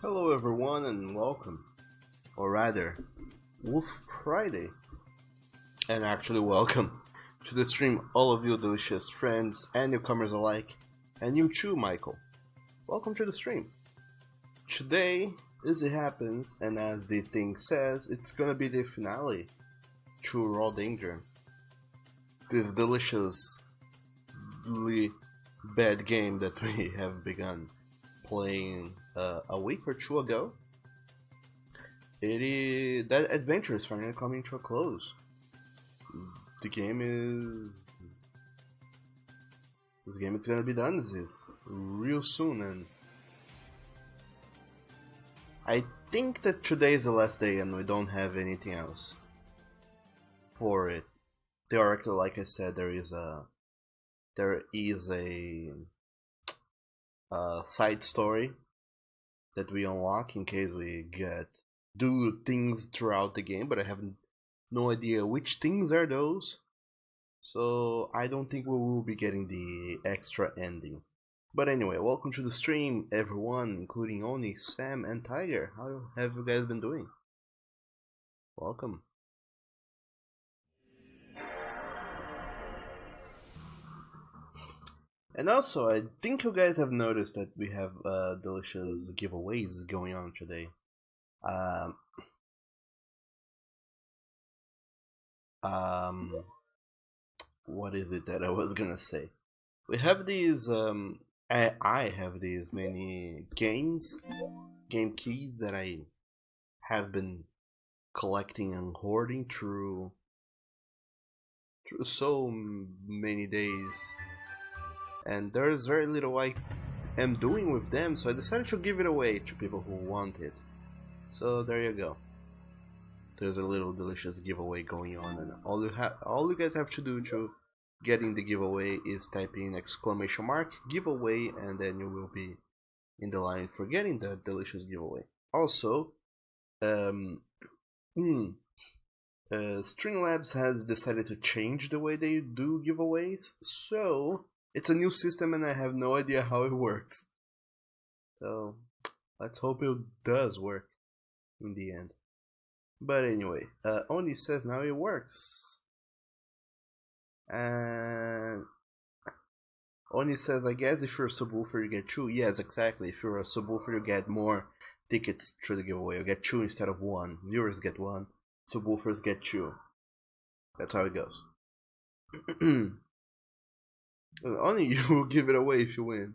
Hello everyone and welcome, or rather, Wolf Friday, and actually welcome to the stream all of you delicious friends and newcomers alike, and you too Michael. Welcome to the stream. Today, as it happens, and as the thing says, it's gonna be the finale to Raw Danger. This deliciously bad game that we have begun playing a week or two ago. That adventure is finally coming to a close. The game is this game is gonna be done this real soon, and I think that today is the last day, and we don't have anything else for it. Theoretically, like I said, there is a side story that we unlock in case we do things throughout the game, but I have no idea which things are those. So I don't think we will be getting the extra ending. But anyway, welcome to the stream, everyone, including Oni, Sam, and Tiger. How have you guys been doing? Welcome. And also, I think you guys have noticed that we have delicious giveaways going on today. Um, um, what is it that I was gonna say? We have these. I have these many game keys that I have been collecting and hoarding through so many days, and there is very little I am doing with them, so I decided to give it away to people who want it. So there you go. There's a little delicious giveaway going on, and all you guys have to do to get in the giveaway is type in !! giveaway, and then you will be in the line for getting the delicious giveaway. Also, um, Streamlabs has decided to change the way they do giveaways, so it's a new system and I have no idea how it works. So let's hope it does work in the end. But anyway, Oni says now it works. And Oni says, I guess if you're a subwoofer you get 2. Yes, exactly. If you're a subwoofer you get more tickets through the giveaway. You get 2 instead of 1. Viewers get 1. Subwoofers get 2. That's how it goes. Only you will give it away if you win.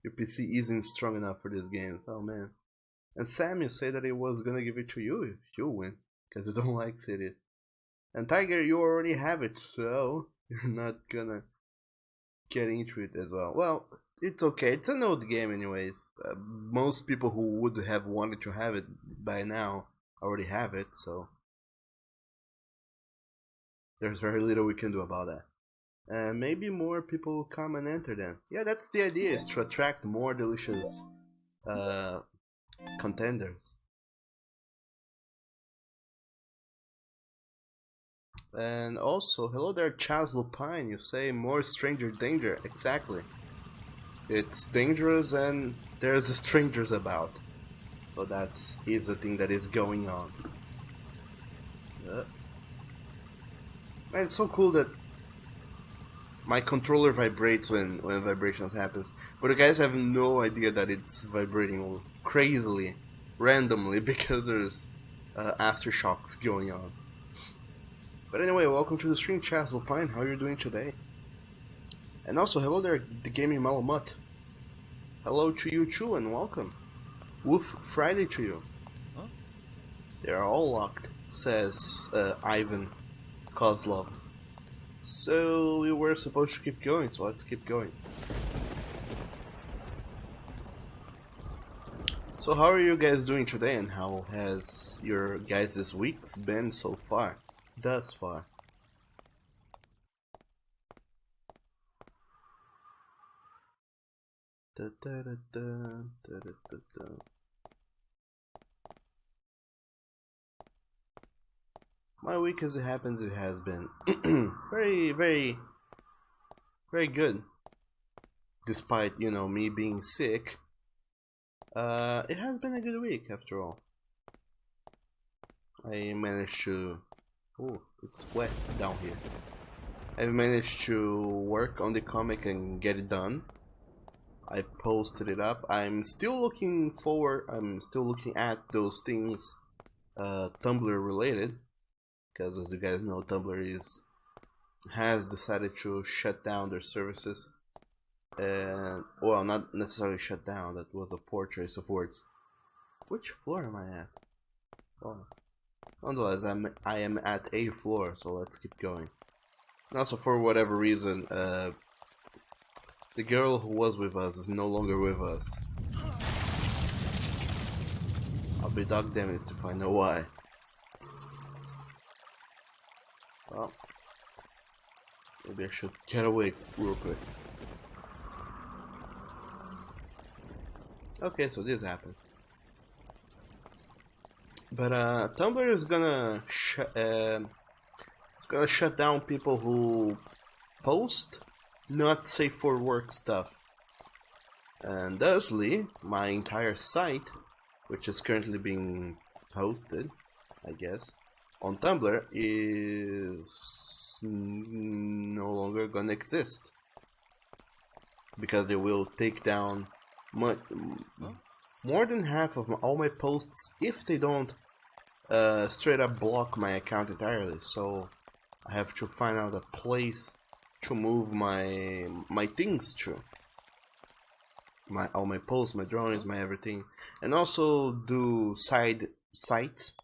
Your PC isn't strong enough for these games. Oh man. And Sam, you say that he was gonna give it to you if you win, because you don't like cities. And Tiger, you already have it, so you're not gonna get into it as well. Well, it's okay. It's an old game, anyways. Most people who would have wanted to have it by now already have it, so there's very little we can do about that. And maybe more people will come and enter them. Yeah, that's the idea, is to attract more delicious contenders. And also, hello there, Charles Lupine. You say more stranger danger. Exactly. It's dangerous and there's strangers about. So that's is the thing that is going on. Man, it's so cool that my controller vibrates when vibrations happens, but you guys have no idea that it's vibrating crazily, randomly, because there's aftershocks going on. But anyway, welcome to the stream, Chaz Lupine. How are you doing today? And also, hello there, the gaming Malamut. Hello to you too, and welcome. Wolf Friday to you. Huh? They are all locked, says Ivan Kozlov. So we were supposed to keep going, so let's keep going. So how are you guys doing today, and how has your guys' weeks been so far? Thus far. Da, da, da, da, da, da, da. My week, as it happens, it has been very, very, very good. Despite, me being sick. It has been a good week after all. I managed to... Oh, it's wet down here. I've managed to work on the comic and get it done. I posted it up. I'm still looking at those things Tumblr related, because as you guys know, Tumblr has decided to shut down their services. And well, not necessarily shut down, that was a poor choice of words. Which floor am I at? Oh. Nonetheless, I am at a floor, so let's keep going. And also, for whatever reason, the girl who was with us is no longer with us. I'll be dog damaged if I know why. Well, maybe I should get away real quick. Okay, so this happened. But Tumblr is gonna shut down people who post not safe for work stuff. And thusly, my entire site, which is currently being hosted, I guess, on Tumblr, is no longer gonna exist. Because they will take down more than half of all my posts if they don't straight up block my account entirely. So I have to find out a place to move my things to. All my posts, my drawings, my everything, and also do side sites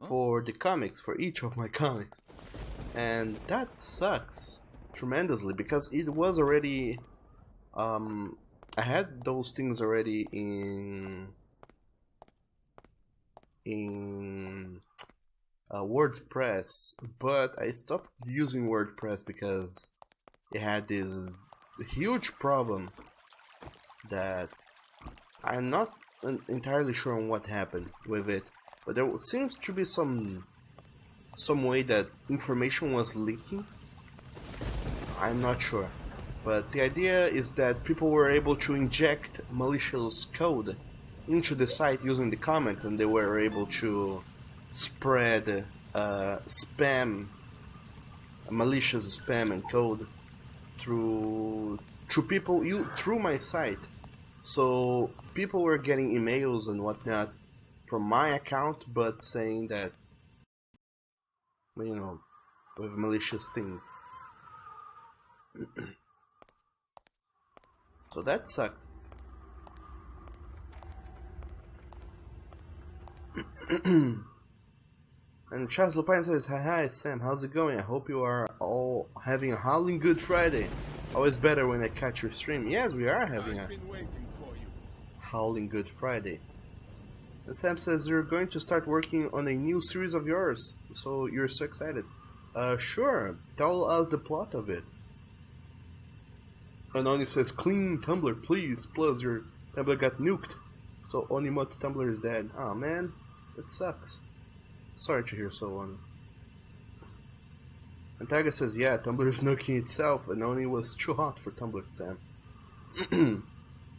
for the comics, for each of my comics, and that sucks tremendously because it was already I had those things already in WordPress, but I stopped using WordPress because it had this huge problem that I'm not entirely sure on what happened with it, but there seems to be some way that information was leaking. I'm not sure, but the idea is that people were able to inject malicious code into the site using the comments, and they were able to spread spam, malicious spam and code through people through my site. So people were getting emails and whatnot from my account, but saying that, you know, with malicious things. So that sucked. And Charles Lupine says, hi, it's Sam, how's it going? I hope you are all having a howling good Friday. Always better when I catch your stream. Yes, we are having a howling good Friday. And Sam says, you're going to start working on a new series of yours, so you're so excited. Sure, tell us the plot of it. And Oni says, clean Tumblr, please, plus your Tumblr got nuked. So Onimoto Tumblr is dead. Aw, man, that sucks. Sorry to hear so, Oni. And Tiger says, yeah, Tumblr is nuking itself, and Oni was too hot for Tumblr, Sam.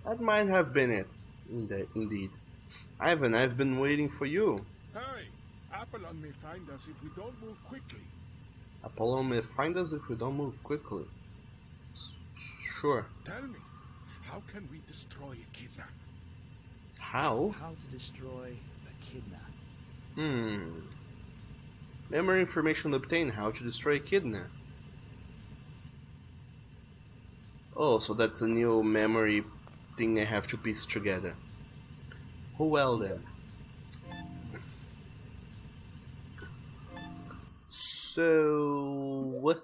That might have been it, indeed. Ivan, I've been waiting for you. Hey, Apollon may find us if we don't move quickly. Apollon may find us if we don't move quickly. Sure. Tell me, how can we destroy Echidna? How? How to destroy Echidna. Memory information obtained. How to destroy Echidna. Oh, so that's a new memory thing I have to piece together. Oh well then. So,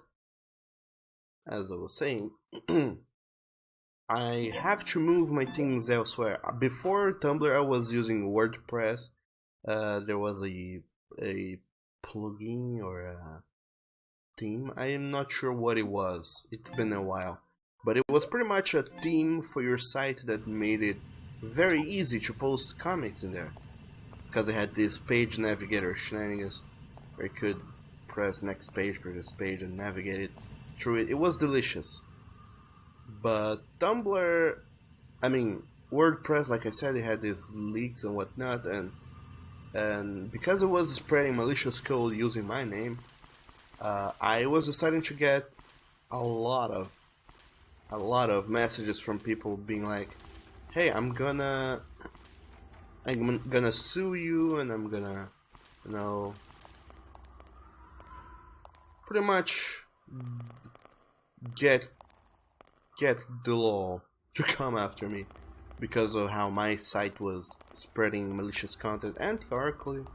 as I was saying, I have to move my things elsewhere. Before Tumblr, I was using WordPress. There was a plugin or a theme. I am not sure what it was. It's been a while. But it was pretty much a theme for your site that made it very easy to post comics in there. Because it had this page navigator shenanigans where you could press next page, previous page, and navigate it through it. It was delicious. But Tumblr, I mean, WordPress, like I said, it had these leaks and whatnot, and because it was spreading malicious code using my name, I was starting to get a lot of messages from people being like, "Hey, I'm gonna sue you, and I'm gonna, you know, pretty much get the law to come after me because of how my site was spreading malicious content." And theoretically,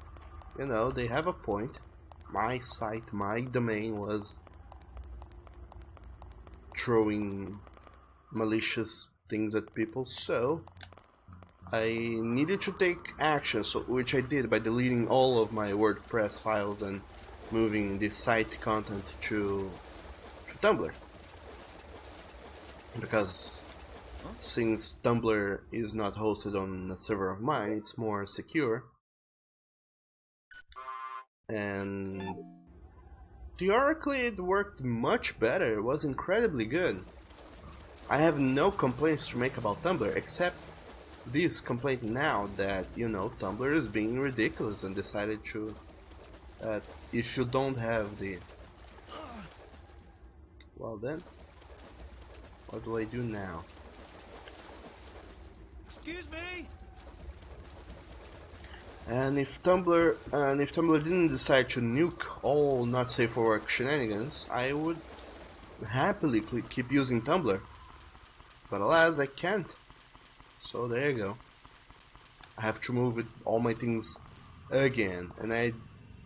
you know, they have a point. My site, my domain was throwing malicious things at people, so I needed to take action, so which I did by deleting all of my WordPress files and moving the site content to Tumblr. Because since Tumblr is not hosted on a server of mine, it's more secure. And theoretically it worked much better, it was incredibly good. I have no complaints to make about Tumblr, except this complaint now that, you know, Tumblr is being ridiculous and decided to, if you don't have the... Well then, what do I do now? Excuse me. And if Tumblr didn't decide to nuke all not safe for work shenanigans, I would happily keep using Tumblr. But alas, I can't. So there you go. I have to move all my things again, and I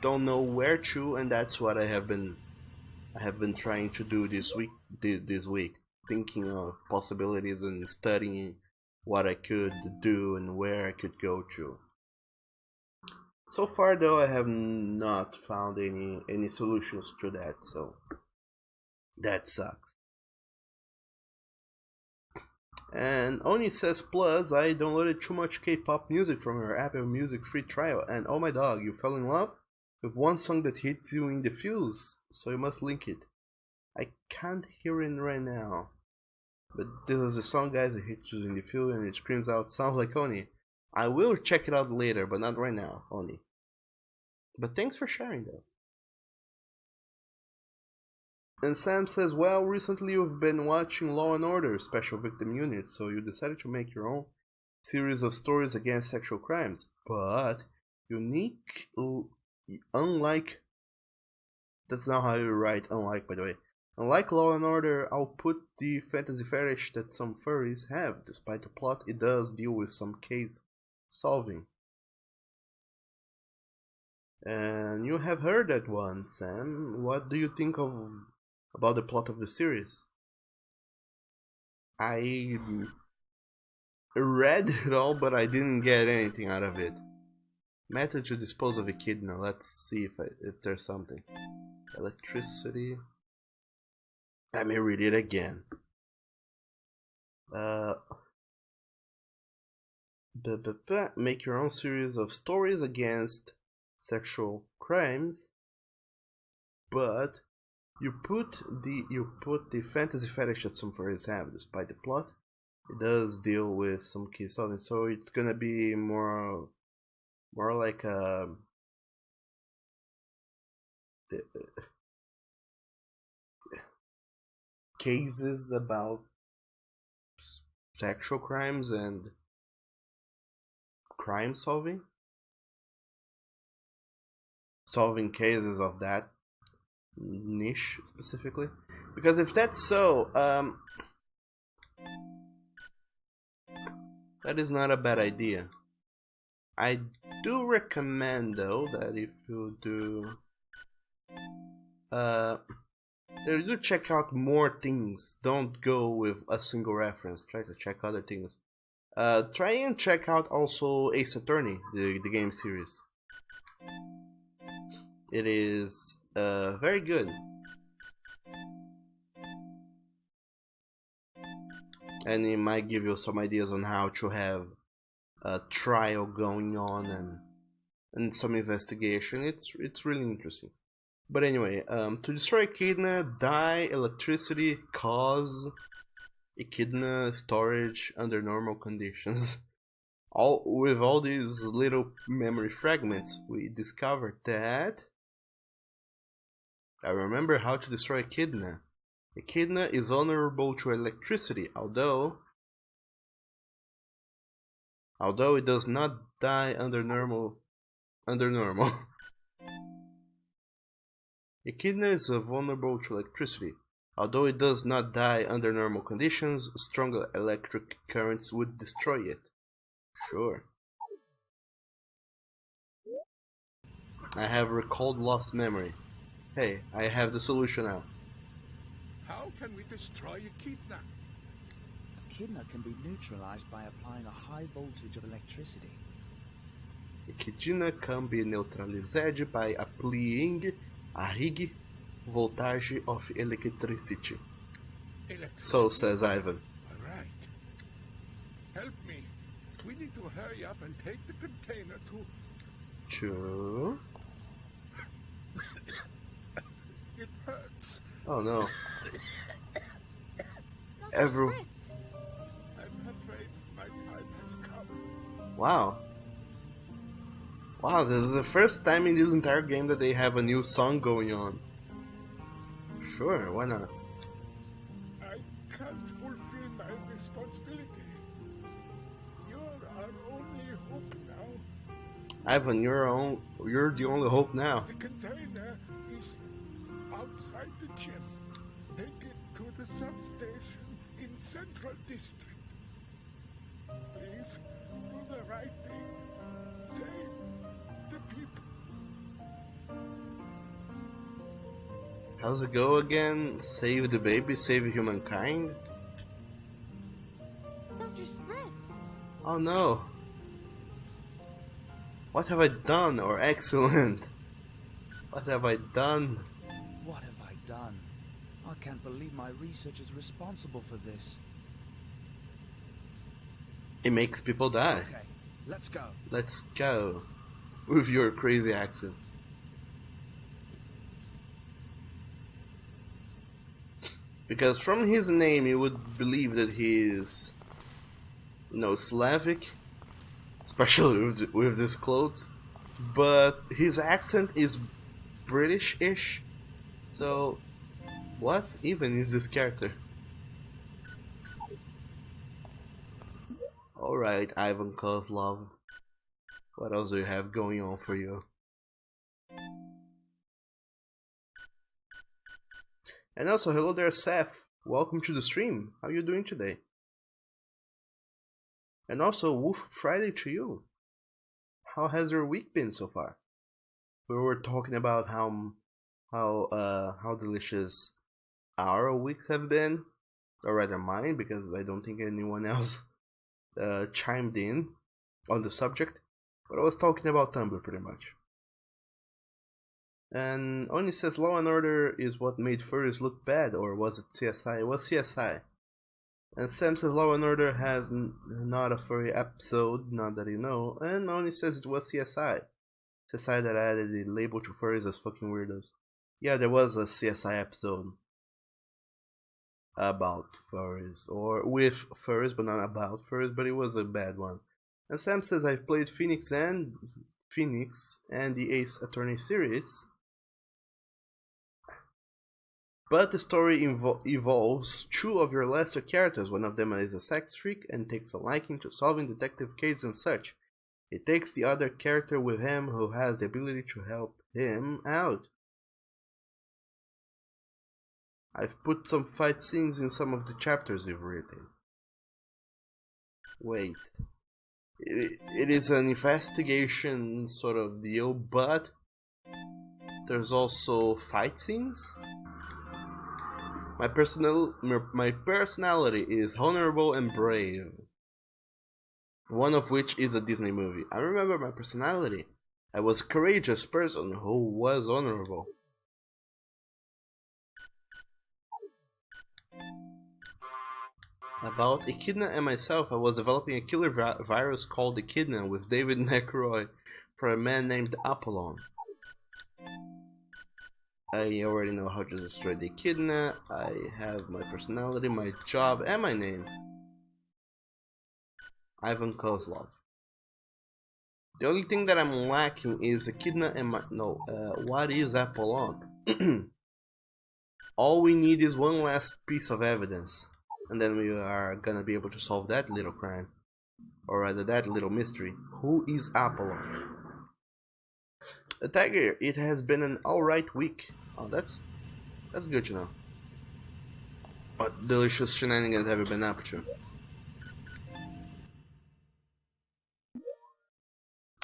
don't know where to, and that's what I have been trying to do this week, thinking of possibilities and studying what I could do and where I could go to. So far though, I have not found any solutions to that, so that sucks. And Oni says, plus I downloaded too much K-pop music from her Apple Music free trial, and oh my dog, you fell in love with one song that hits you in the feels, so you must link it. I can't hear it right now, but this is a song, guys, that hits you in the feel and it screams out, sounds like Oni. I will check it out later, but not right now, Oni. But thanks for sharing though. And Sam says, well, recently you've been watching Law and Order Special Victim Unit, so you decided to make your own series of stories against sexual crimes. But unique, unlike, that's not how you write unlike, by the way. Unlike Law and Order, I'll put the fantasy fetish that some furries have. Despite the plot, it does deal with some case solving. And you have heard that one, Sam. What do you think about the plot of the series? I read it all, but I didn't get anything out of it. Method to dispose of echidna. Let's see if there's something. Electricity. Let me read it again. Make your own series of stories against sexual crimes, but you put the fantasy fetish that some furries have. Despite the plot, it does deal with some key solving, so it's gonna be more like cases about sexual crimes and crime solving cases of that niche specifically. Because if that's so, that is not a bad idea. I do recommend though that if you do do check out more things. Don't go with a single reference. Try to check other things. Try and check out also Ace Attorney, the game series. It is very good. And it might give you some ideas on how to have a trial going on and some investigation. It's really interesting. But anyway, to destroy Echidna, dye, electricity, cause, Echidna storage under normal conditions. With all these little memory fragments, we discovered that I remember how to destroy Echidna. Echidna is vulnerable to electricity, although it does not die under normal. Echidna is vulnerable to electricity. Although it does not die under normal conditions, stronger electric currents would destroy it. Sure. I have recalled lost memory. Hey, I have the solution now. How can we destroy Echidna? Echidna can be neutralized by applying a high voltage of electricity. Echidna can be neutralized by applying a high voltage of electricity. So says Ivan. Alright. Help me. We need to hurry up and take the container to... Sure. It hurts. Oh no. Dr. Fritz. I'm afraid my time has come. Wow. Wow, this is the first time in this entire game that they have a new song going on. Sure, why not? I can't fulfill my responsibility. You're our only hope now. Ivan, you're the only hope now. The container is outside the gym. Take it to the substation in Central District. Please do the right thing. Save the people. How's it go again? Save the baby, save humankind? Dr. Spritz. Oh no. What have I done? Or excellent. What have I done? What have I done? I can't believe my research is responsible for this. It makes people die. Okay, let's go. Let's go. With your crazy accent. Because from his name you would believe that he is, Slavic, especially with his clothes, but his accent is British-ish, so what even is this character? Alright, Ivan Kozlov, what else do you have going on for you? And also, hello there, Seth. Welcome to the stream. How are you doing today? And also, Wolf Friday to you. How has your week been so far? We were talking about how delicious our weeks have been, or rather mine, because I don't think anyone else chimed in on the subject. But I was talking about Tumblr pretty much. And Oni says Law and Order is what made furries look bad, or was it CSI? It was CSI. And Sam says Law and Order has not a furry episode, not that you know. And Oni says it was CSI. CSI that added the label to furries as fucking weirdos. Yeah, there was a CSI episode about furries, or with furries, but not about furries, but it was a bad one. And Sam says I've played Phoenix and the Ace Attorney series. But the story evolves two of your lesser characters. One of them is a sex freak and takes a liking to solving detective cases and such. He takes the other character with him who has the ability to help him out. I've put some fight scenes in some of the chapters you've written. Wait. It is an investigation sort of deal, but there's also fight scenes? My personality is honorable and brave. One of which is a Disney movie. I remember my personality. I was a courageous person who was honorable. About Echidna and myself, I was developing a killer virus called Echidna with David Necroy for a man named Apollon. I already know how to destroy the echidna. I have my personality, my job, and my name. Ivan Kozlov. The only thing that I'm lacking is echidna and my... No, what is Apollon? All we need is one last piece of evidence. And then we are gonna be able to solve that little crime. Or rather, that little mystery. Who is Apollon? A tiger, it has been an alright week. Oh, that's good to know. What delicious shenanigans have you been up to?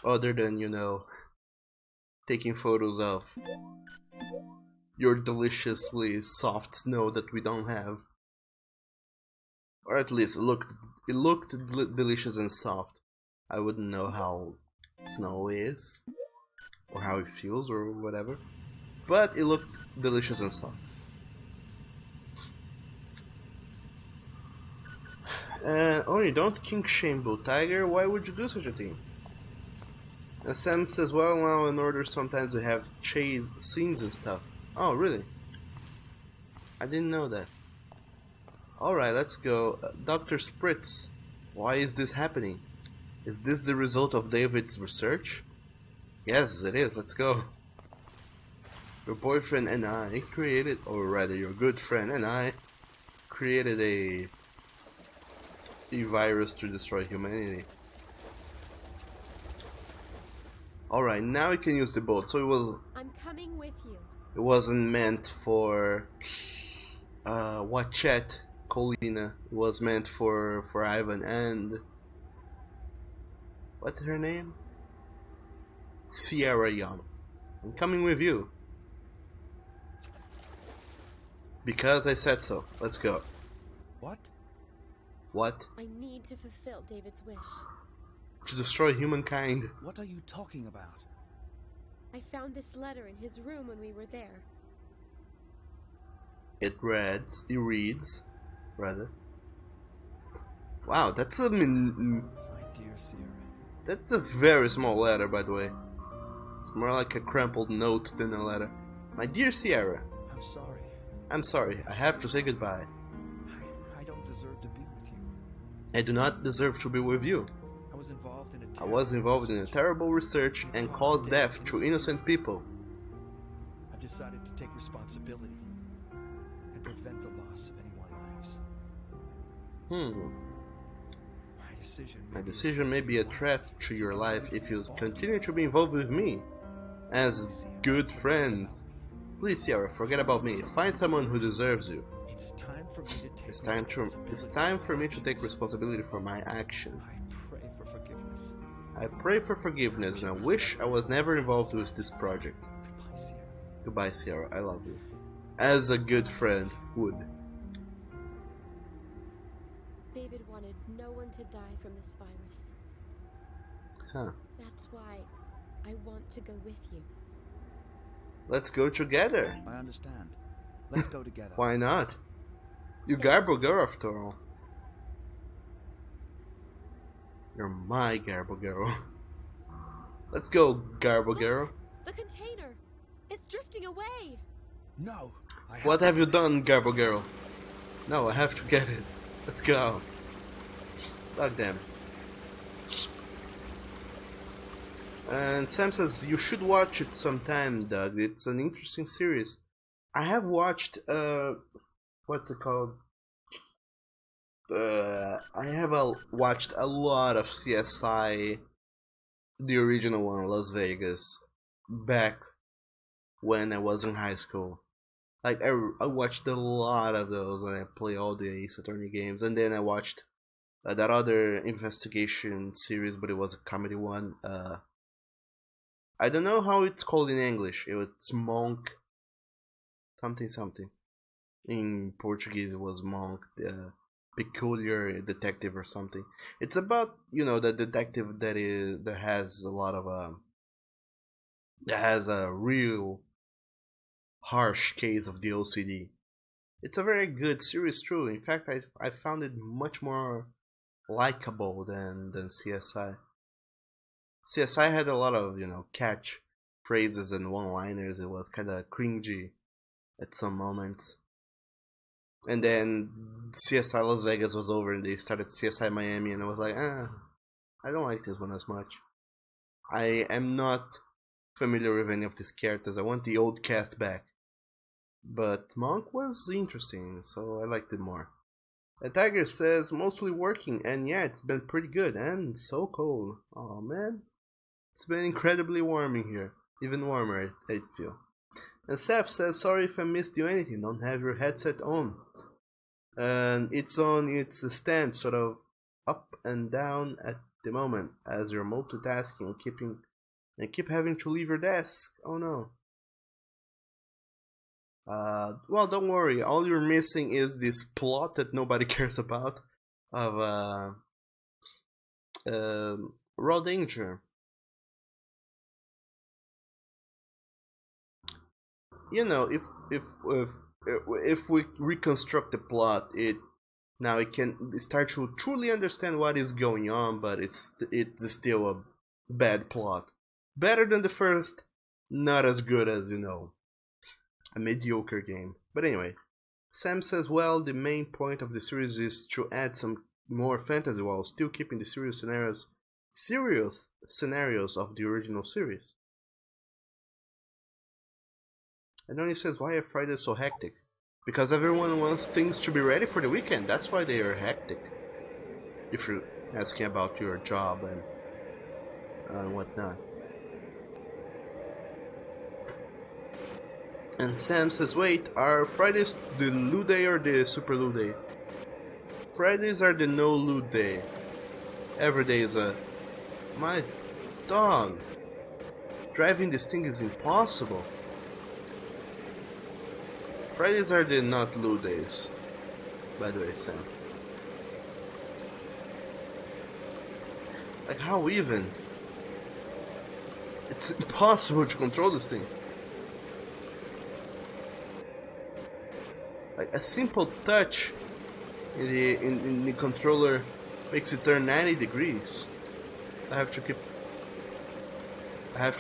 Other than, you know, taking photos of your deliciously soft snow that we don't have. Or at least it looked delicious and soft. I wouldn't know how snow is, or how it feels, or whatever. But it looked delicious and soft. Only don't kink shame Blue Tiger, why would you do such a thing? And Sam says, well, now in order sometimes we have chase scenes and stuff. Oh, really? I didn't know that. Alright, let's go. Dr. Spritz, why is this happening? Is this the result of David's research? Yes, it is. Let's go. Your boyfriend and I created, or rather your good friend and I, created a virus to destroy humanity. Alright, now we can use the boat. So I'm coming with you. it wasn't meant for Wachet Colina. It was meant for Ivan and what's her name? Sierra Young. I'm coming with you. Because I said so. Let's go. What? What? I need to fulfill David's wish. To destroy humankind. What are you talking about? I found this letter in his room when we were there. It reads, rather. Wow, that's a My dear Sierra. that's a very small letter, by the way. It's more like a crumpled note than a letter. My dear Sierra, I'm sorry. I'm sorry, I have to say goodbye. I don't deserve to be with you. I do not deserve to be with you. I was involved in a terrible research and caused death to innocent people. I've decided to take responsibility and prevent the loss of any more lives. My decision may be a threat to your life if you continue to be involved with me as good friends. Please, Sierra, forget about me. Find someone who deserves you. It's time for me to take It's time for me to take responsibility for my action. I pray for forgiveness. I pray for forgiveness and I wish I was never involved with this project. Goodbye, Sierra. Goodbye, Sierra. I love you. As a good friend would. David wanted no one to die from this virus. Huh. That's why I want to go with you. Let's go together. I understand. Let's go together. Why not? You Garbo girl after all. You're my Garbo girl. Let's go, Garbo girl. The container! It's drifting away! No! What have you done, Garbo girl? No, I have to get it. Let's go. Fuck them. And Sam says, you should watch it sometime, Doug. It's an interesting series. I have watched, what's it called? I have watched a lot of CSI, the original one, Las Vegas, back when I was in high school. Like, I watched a lot of those when I play all the Ace Attorney games, and then I watched that other investigation series, but it was a comedy one. I don't know how it's called in English. It's Monk something something. In Portuguese it was Monk, the peculiar detective or something. It's about, you know, the detective that has a lot of that has a real harsh case of the OCD. It's a very good series, true. In fact, I found it much more likable than CSI. CSI had a lot of, you know, catch phrases and one-liners. It was kind of cringy at some moments. And then CSI Las Vegas was over and they started CSI Miami, and I was like, I don't like this one as much. I am not familiar with any of these characters. I want the old cast back. But Monk was interesting, so I liked it more. And Tiger says, mostly working, and yeah, it's been pretty good, and so cold. Oh man, it's been incredibly warm in here. Even warmer, I feel. And Seth says, sorry if I missed you anything, don't have your headset on. And it's on its stand, sort of up and down at the moment, as you're multitasking and keep having to leave your desk. Oh no. Well, don't worry. All you're missing is this plot that nobody cares about of Raw Danger. You know, if we reconstruct the plot, it can start to truly understand what is going on, but it's still a bad plot. Better than the first, not as good as, you know, a mediocre game. But anyway, Sam says, well, the main point of the series is to add some more fantasy while still keeping the serious scenarios of the original series. And then he says, why are Fridays so hectic? Because everyone wants things to be ready for the weekend. That's why they are hectic. If you're asking about your job and whatnot. And Sam says, wait, are Fridays the loot day or the super loot day? Fridays are the no loot day. Every day is a... My dog. Driving this thing is impossible. Fridays are the not loot days. By the way, Sam. Like, how even? It's impossible to control this thing. Like, a simple touch in the controller makes it turn 90 degrees. I have to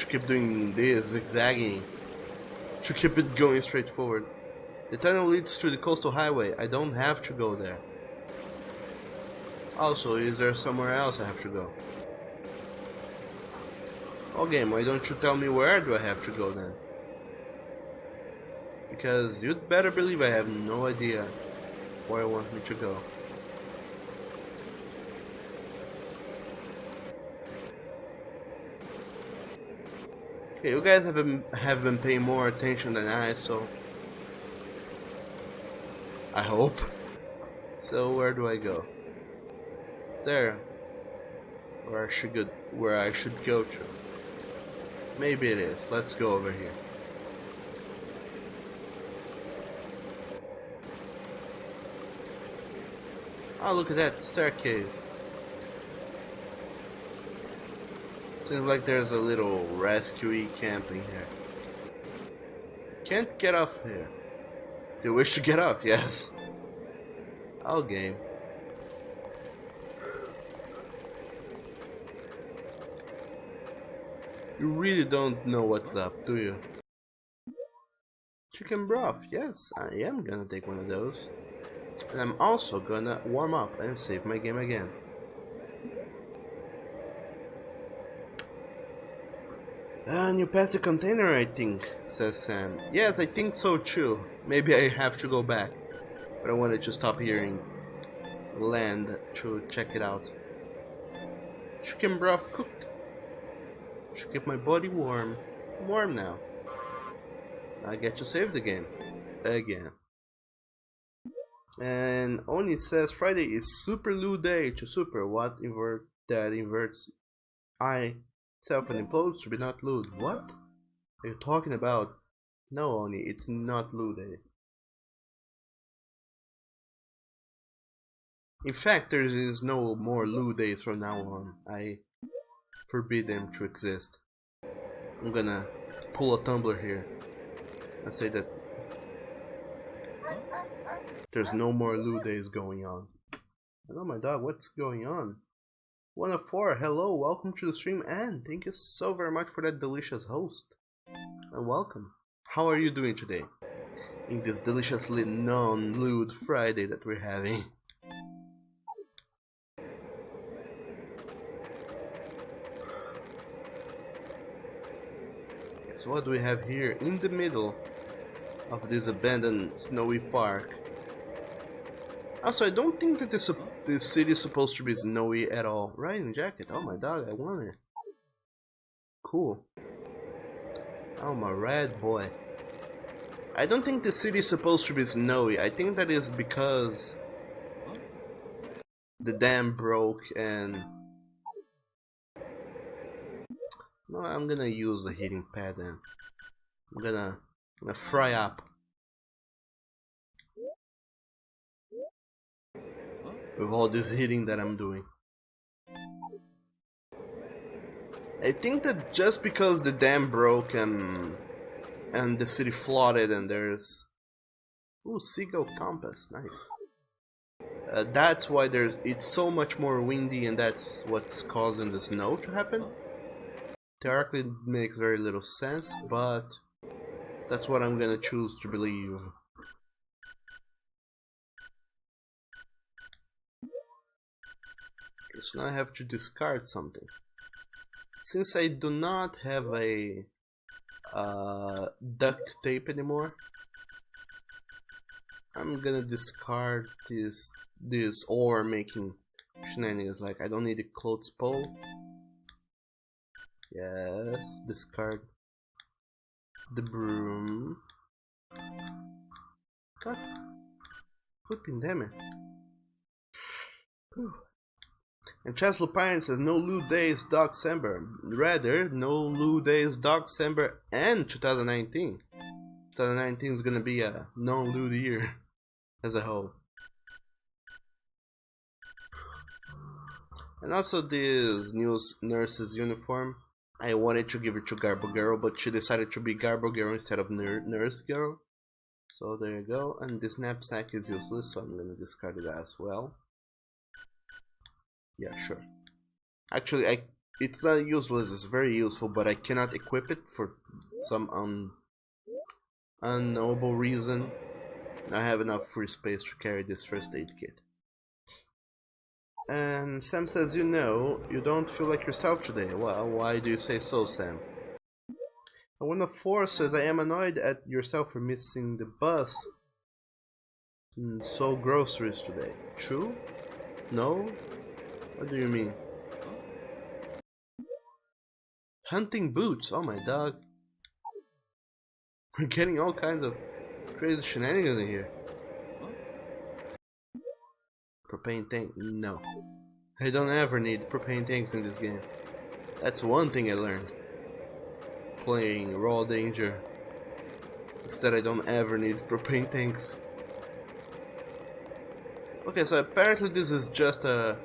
keep doing this, zigzagging, to keep it going straight forward. The tunnel leads to the coastal highway. I don't have to go there. Also, is there somewhere else I have to go? Oh game, why don't you tell me where do I have to go then? Because you'd better believe I have no idea where I want me to go. Okay, you guys have been paying more attention than I, so I hope. So where do I go? There. Where I should go to. Maybe it is. Let's go over here. Oh, look at that staircase. Seems like there's a little rescue camping here. Can't get off here. Do you wish to get off? Yes. Oh, game. You really don't know what's up, do you? Chicken broth. Yes, I am gonna take one of those. And I'm also gonna warm up and save my game again. And you passed the container, I think, says Sam. Yes, I think so too. Maybe I have to go back. But I wanted to stop here and land to check it out. Chicken broth cooked. Should keep my body warm. I'm warm now. I get to save the game. Again. And Oni says Friday is super loot day to super. What inverts I self and implodes to be not loot. What are you talking about? No, Oni, it's not loot day. In fact, there is no more loot days from now on. I forbid them to exist. I'm gonna pull a tumbler here and say that there's no more loot days going on. Hello, my dog, what's going on? 1 of 4, hello, welcome to the stream, and thank you so very much for that delicious host. And welcome. How are you doing today? In this deliciously non-lewd Friday that we're having. So what do we have here in the middle of this abandoned snowy park? Also, I don't think that this city is supposed to be snowy at all. Riding jacket. Oh my dog, I want it. Cool. Oh my red boy. I don't think the city is supposed to be snowy. I think that is because the dam broke and... No, I'm gonna use a heating pad then. I'm gonna fry up. With all this heating that I'm doing. I think that just because the dam broke and the city flooded and there's... Ooh, seagull compass, nice. That's why it's so much more windy and that's what's causing the snow to happen. Theoretically it makes very little sense, but that's what I'm gonna choose to believe. Okay, so now I have to discard something. Since I do not have a duct tape anymore, I'm gonna discard this ore making shenanigans. Like, I don't need a clothes pole. Yes, discard the broom. God, flipping damn it. Whew. And Chancellor Pine says no lewd days December. Rather, no lewd days December and 2019. 2019 is gonna be a non-lewd year as a whole. And also this new nurse's uniform. I wanted to give it to Garbo Girl, but she decided to be Garbo Girl instead of Nurse Girl. So there you go. And this knapsack is useless, so I'm gonna discard it as well. Yeah, sure. Actually, it's not useless, it's very useful, but I cannot equip it for some unknowable reason. I have enough free space to carry this first aid kit. And Sam says, you know, you don't feel like yourself today. Well, why do you say so, Sam? And when the force says, I am annoyed at yourself for missing the bus. So groceries today. True? No? What do you mean? Hunting boots. Oh my dog. We're getting all kinds of crazy shenanigans in here. Propane tank? No. I don't ever need propane tanks in this game. That's one thing I learned. Playing Raw Danger. Instead, I don't ever need propane tanks. Okay, so apparently this is just a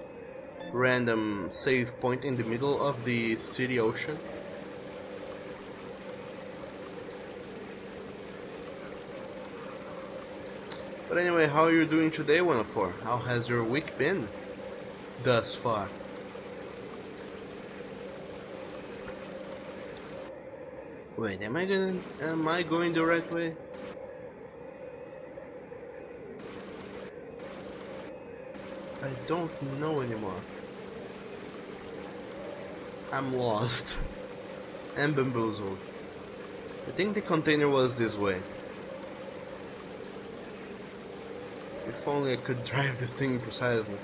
random save point in the middle of the city ocean. But anyway, how are you doing today, 104? How has your week been thus far? Wait, am I going the right way? I don't know anymore. I'm lost and bamboozled. I think the container was this way. If only I could drive this thing precisely.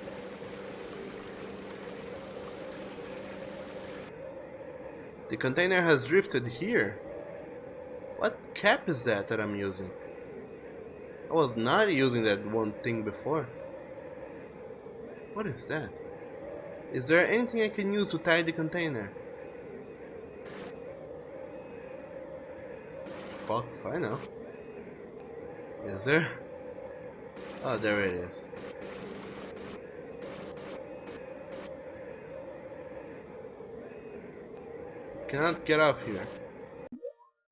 The container has drifted here. What cap is that I'm using? I was not using that one thing before. What is that? Is there anything I can use to tie the container? Fuck if I know. Is there? Oh, there it is. Cannot get off here.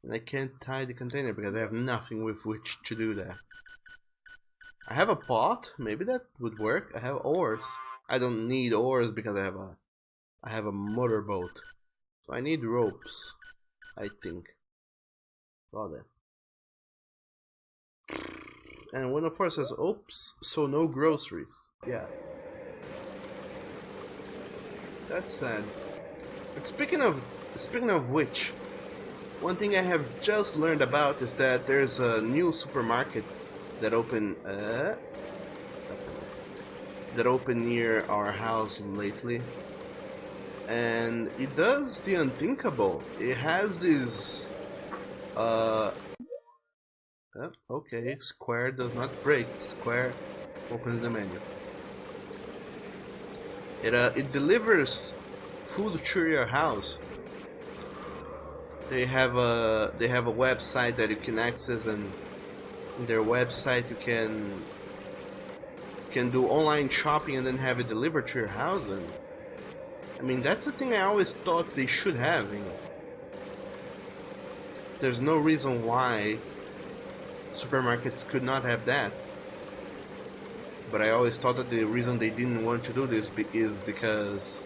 And I can't tie the container because I have nothing with which to do that. I have a pot, maybe that would work. I have oars. I don't need oars because I have a motorboat. So I need ropes, I think. Got it. And one of us says, oops, so no groceries. Yeah. That's sad. But speaking of which, one thing I have just learned about is that there's a new supermarket that opened near our house lately. And it does the unthinkable. It has this okay, square does not break. Square opens the menu. It delivers food to your house. They have a website that you can access, and in their website you can do online shopping and then have it delivered to your house. And I mean, that's the thing I always thought they should have. You know, there's no reason why supermarkets could not have that. But I always thought that the reason they didn't want to do this is because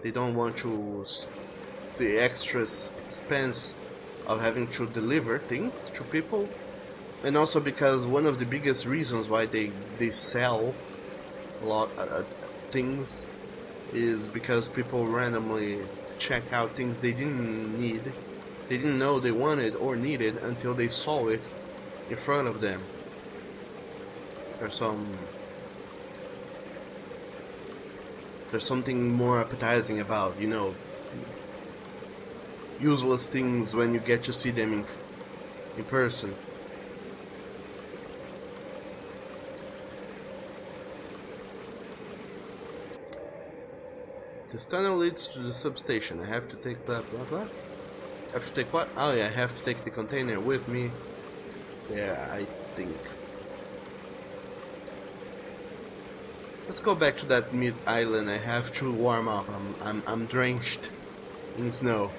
they don't want to the extra expense of having to deliver things to people, and also because one of the biggest reasons why they sell a lot things is because people randomly check out things they didn't need, they didn't know they wanted or needed until they saw it in front of them. There's something more appetizing about, you know, useless things when you get to see them in person. This tunnel leads to the substation. I have to take blah blah blah. I have to take what? Oh yeah, I have to take the container with me. Yeah, I think. Let's go back to that mid island. I have to warm up. I'm drenched in snow.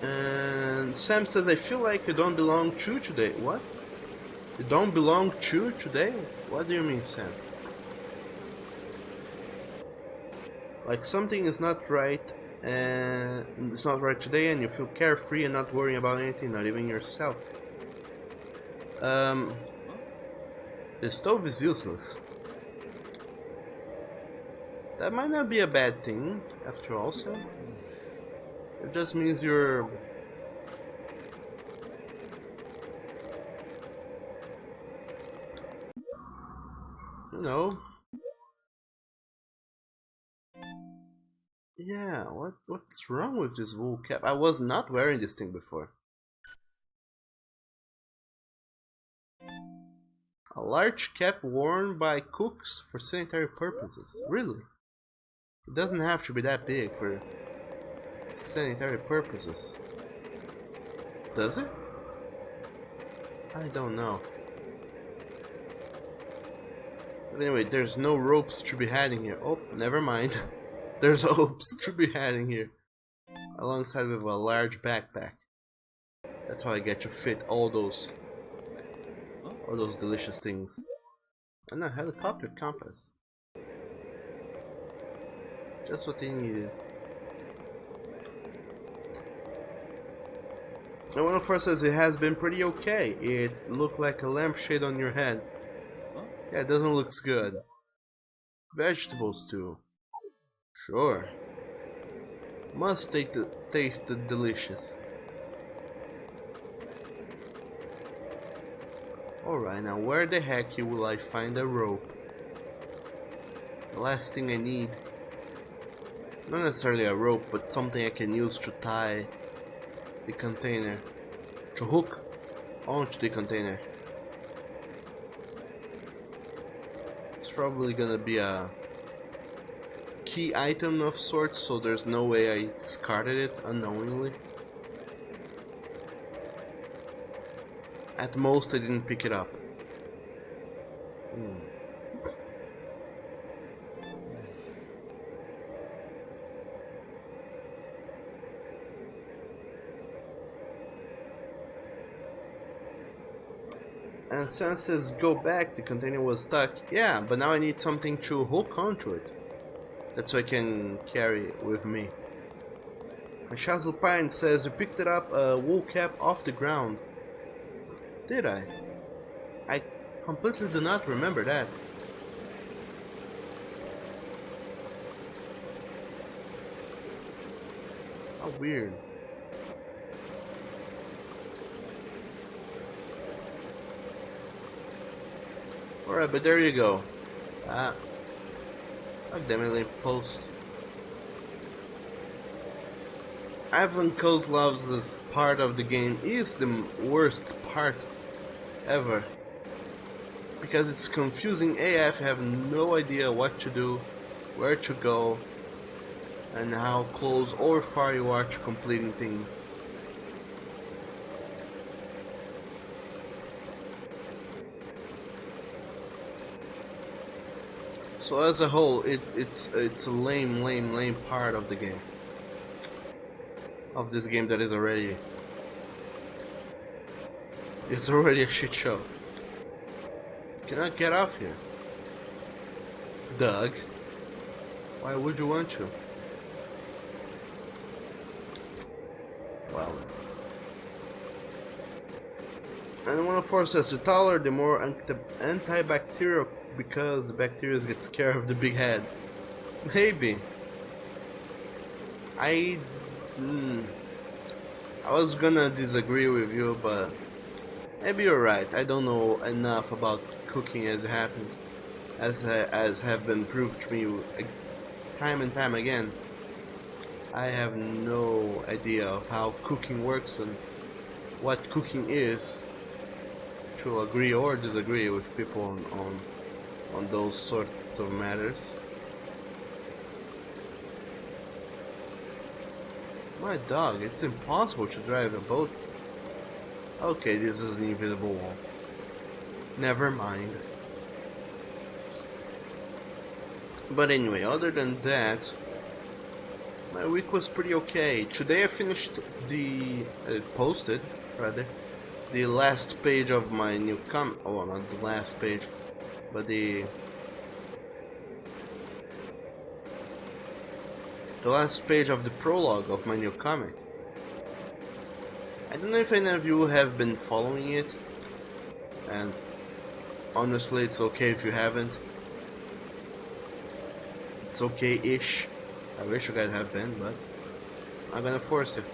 And Sam says, I feel like you don't belong to today. What? You don't belong to today? What do you mean, Sam? Like something is not right, and it's not right today, and you feel carefree and not worrying about anything, not even yourself. The stove is useless. That might not be a bad thing, after all, Sam. It just means you're... You know... Yeah, what's wrong with this wool cap? I was not wearing this thing before. A large cap worn by cooks for sanitary purposes. Really? It doesn't have to be that big for sanitary purposes. Does it? I don't know. But anyway, there's no ropes to be had in here. Oh, never mind. There's ropes to be had in here. Alongside with a large backpack. That's how I get to fit all those delicious things. And a helicopter compass. Just what they needed. And one of us says it has been pretty okay. It looked like a lampshade on your head. Yeah, it doesn't look good. Vegetables too. Sure. Must taste delicious. Alright, now where the heck will I find a rope? The last thing I need. Not necessarily a rope, but something I can use to tie the container. To hook onto the container. It's probably gonna be a key item of sorts, so there's no way I discarded it unknowingly. At most I didn't pick it up. And Sun says go back, the container was stuck. Yeah, but now I need something to hook onto it. That's so I can carry it with me. My Shazzle Pine says you picked it up a wool cap off the ground. Did I? I completely do not remember that. How weird. Alright, but there you go. Ah. God damn it, post. Ivan Kozlov's part of the game is the worst part ever. Because it's confusing AF, you have no idea what to do, where to go, and how close or far you are to completing things. So as a whole, it's a lame part of the game. Of this game that is already... It's already a shit show. Cannot get off here. Doug. Why would you want to? Well. And one of course says the taller the more antibacterial because the bacteria get scared of the big head. Maybe. I was gonna disagree with you, but maybe you're right. I don't know enough about cooking as it happens, as have been proved to me time and time again. I have no idea of how cooking works and what cooking is, to agree or disagree with people on those sorts of matters. My dog, it's impossible to drive a boat. Okay, this is an invisible wall. Never mind. But anyway, other than that, my week was pretty okay. Today I finished posted rather, the last page of my new oh, not the last page, but the last page of the prologue of my new comic. I don't know if any of you have been following it, and honestly it's okay if you haven't. It's okay-ish. I wish you guys have been, but I'm gonna force you.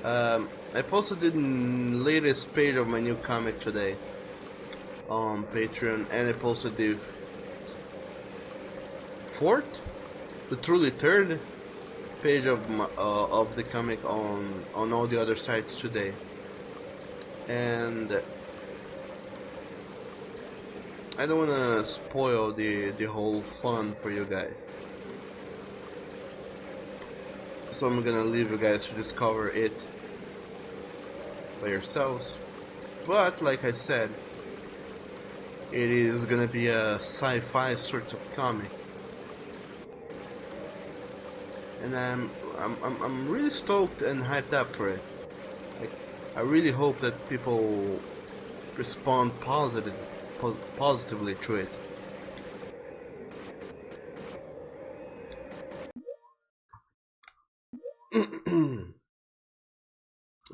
I posted the latest page of my new comic today on Patreon, and I posted the truly third page of the comic on all the other sites today. And I don't wanna spoil the whole fun for you guys, so I'm gonna leave you guys to discover it by yourselves. But like I said, it is gonna be a sci-fi sort of comic, and I'm really stoked and hyped up for it. I really hope that people respond positively to it.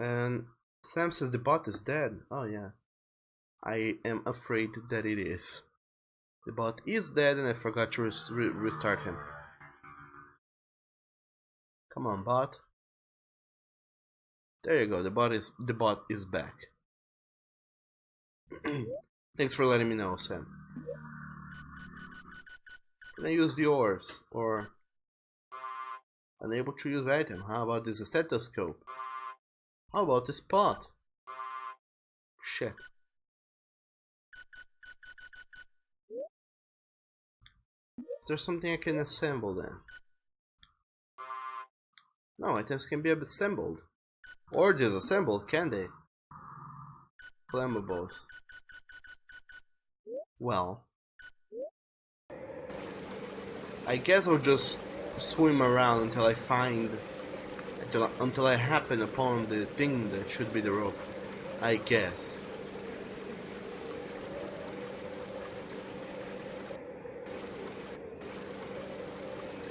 And Sam says the bot is dead. Oh yeah, I am afraid that it is. The bot is dead, and I forgot to restart him. Come on, bot. There you go. The bot is back. Thanks for letting me know, Sam. Can I use the oars? Or unable to use item? How about this stethoscope? How about this pot? Shit. Is there something I can assemble then? No, items can be assembled. Or disassembled, can they? Flammables. Well, I guess I'll just swim around until I find, until I happen upon the thing that should be the rope. I guess.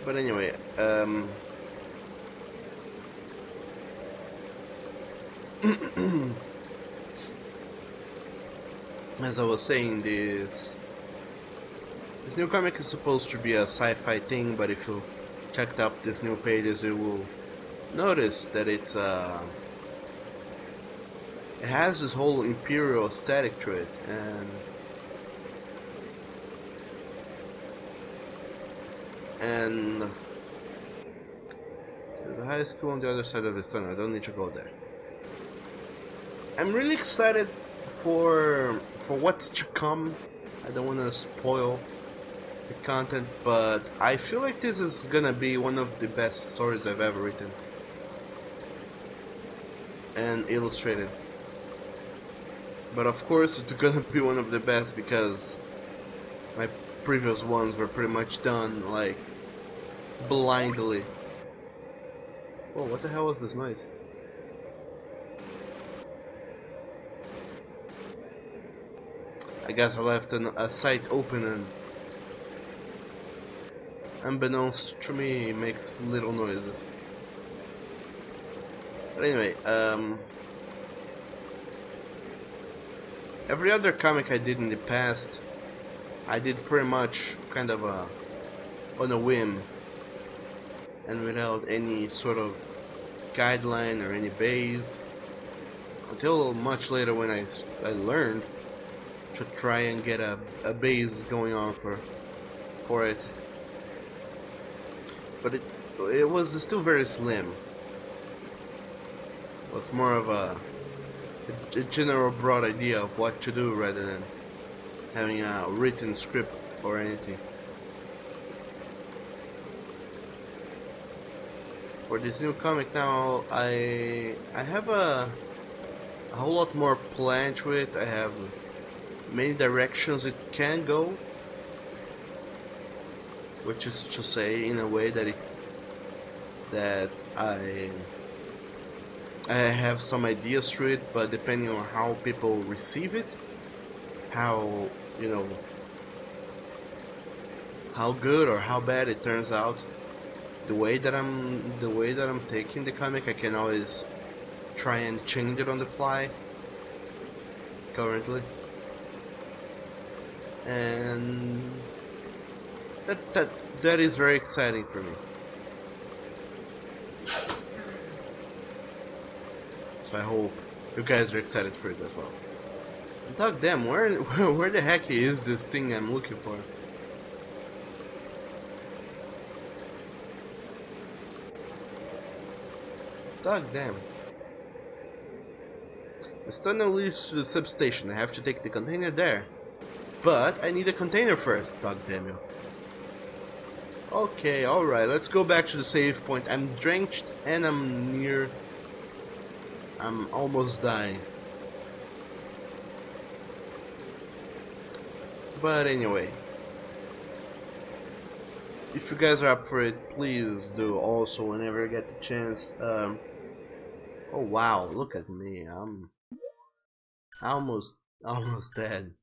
But anyway, As I was saying, this new comic is supposed to be a sci-fi thing, but if you checked up these new pages, you will notice that it has this whole imperial aesthetic to it, and there's a high school on the other side of the tunnel. I don't need to go there. I'm really excited for what's to come. I don't want to spoil the content, but I feel like this is gonna be one of the best stories I've ever written and illustrated. But of course, it's gonna be one of the best because my previous ones were pretty much done like blindly. Whoa, what the hell was this noise? I guess I left a site open and unbeknownst to me it makes little noises. But anyway, every other comic I did in the past, I did pretty much kind of on a whim and without any sort of guideline or any base, until much later when I learned to try and get a base going on for it. But it was still very slim. It was more of a general broad idea of what to do rather than having a written script or anything. For this new comic now, I have a whole lot more planned to it. I have many directions it can go, which is to say, in a way that I have some ideas to it, but depending on how people receive it, how how good or how bad it turns out, the way that I'm taking the comic, I can always try and change it on the fly currently. And that is very exciting for me. So I hope you guys are excited for it as well. Dog damn, where the heck is this thing I'm looking for? Dog damn. This tunnel leads to the substation. I have to take the container there. But I need a container first, dog damn you. Okay, alright, let's go back to the save point. I'm drenched and I'm almost dying. But anyway, if you guys are up for it, please do also whenever you get the chance. Oh wow, look at me. I'm almost dead.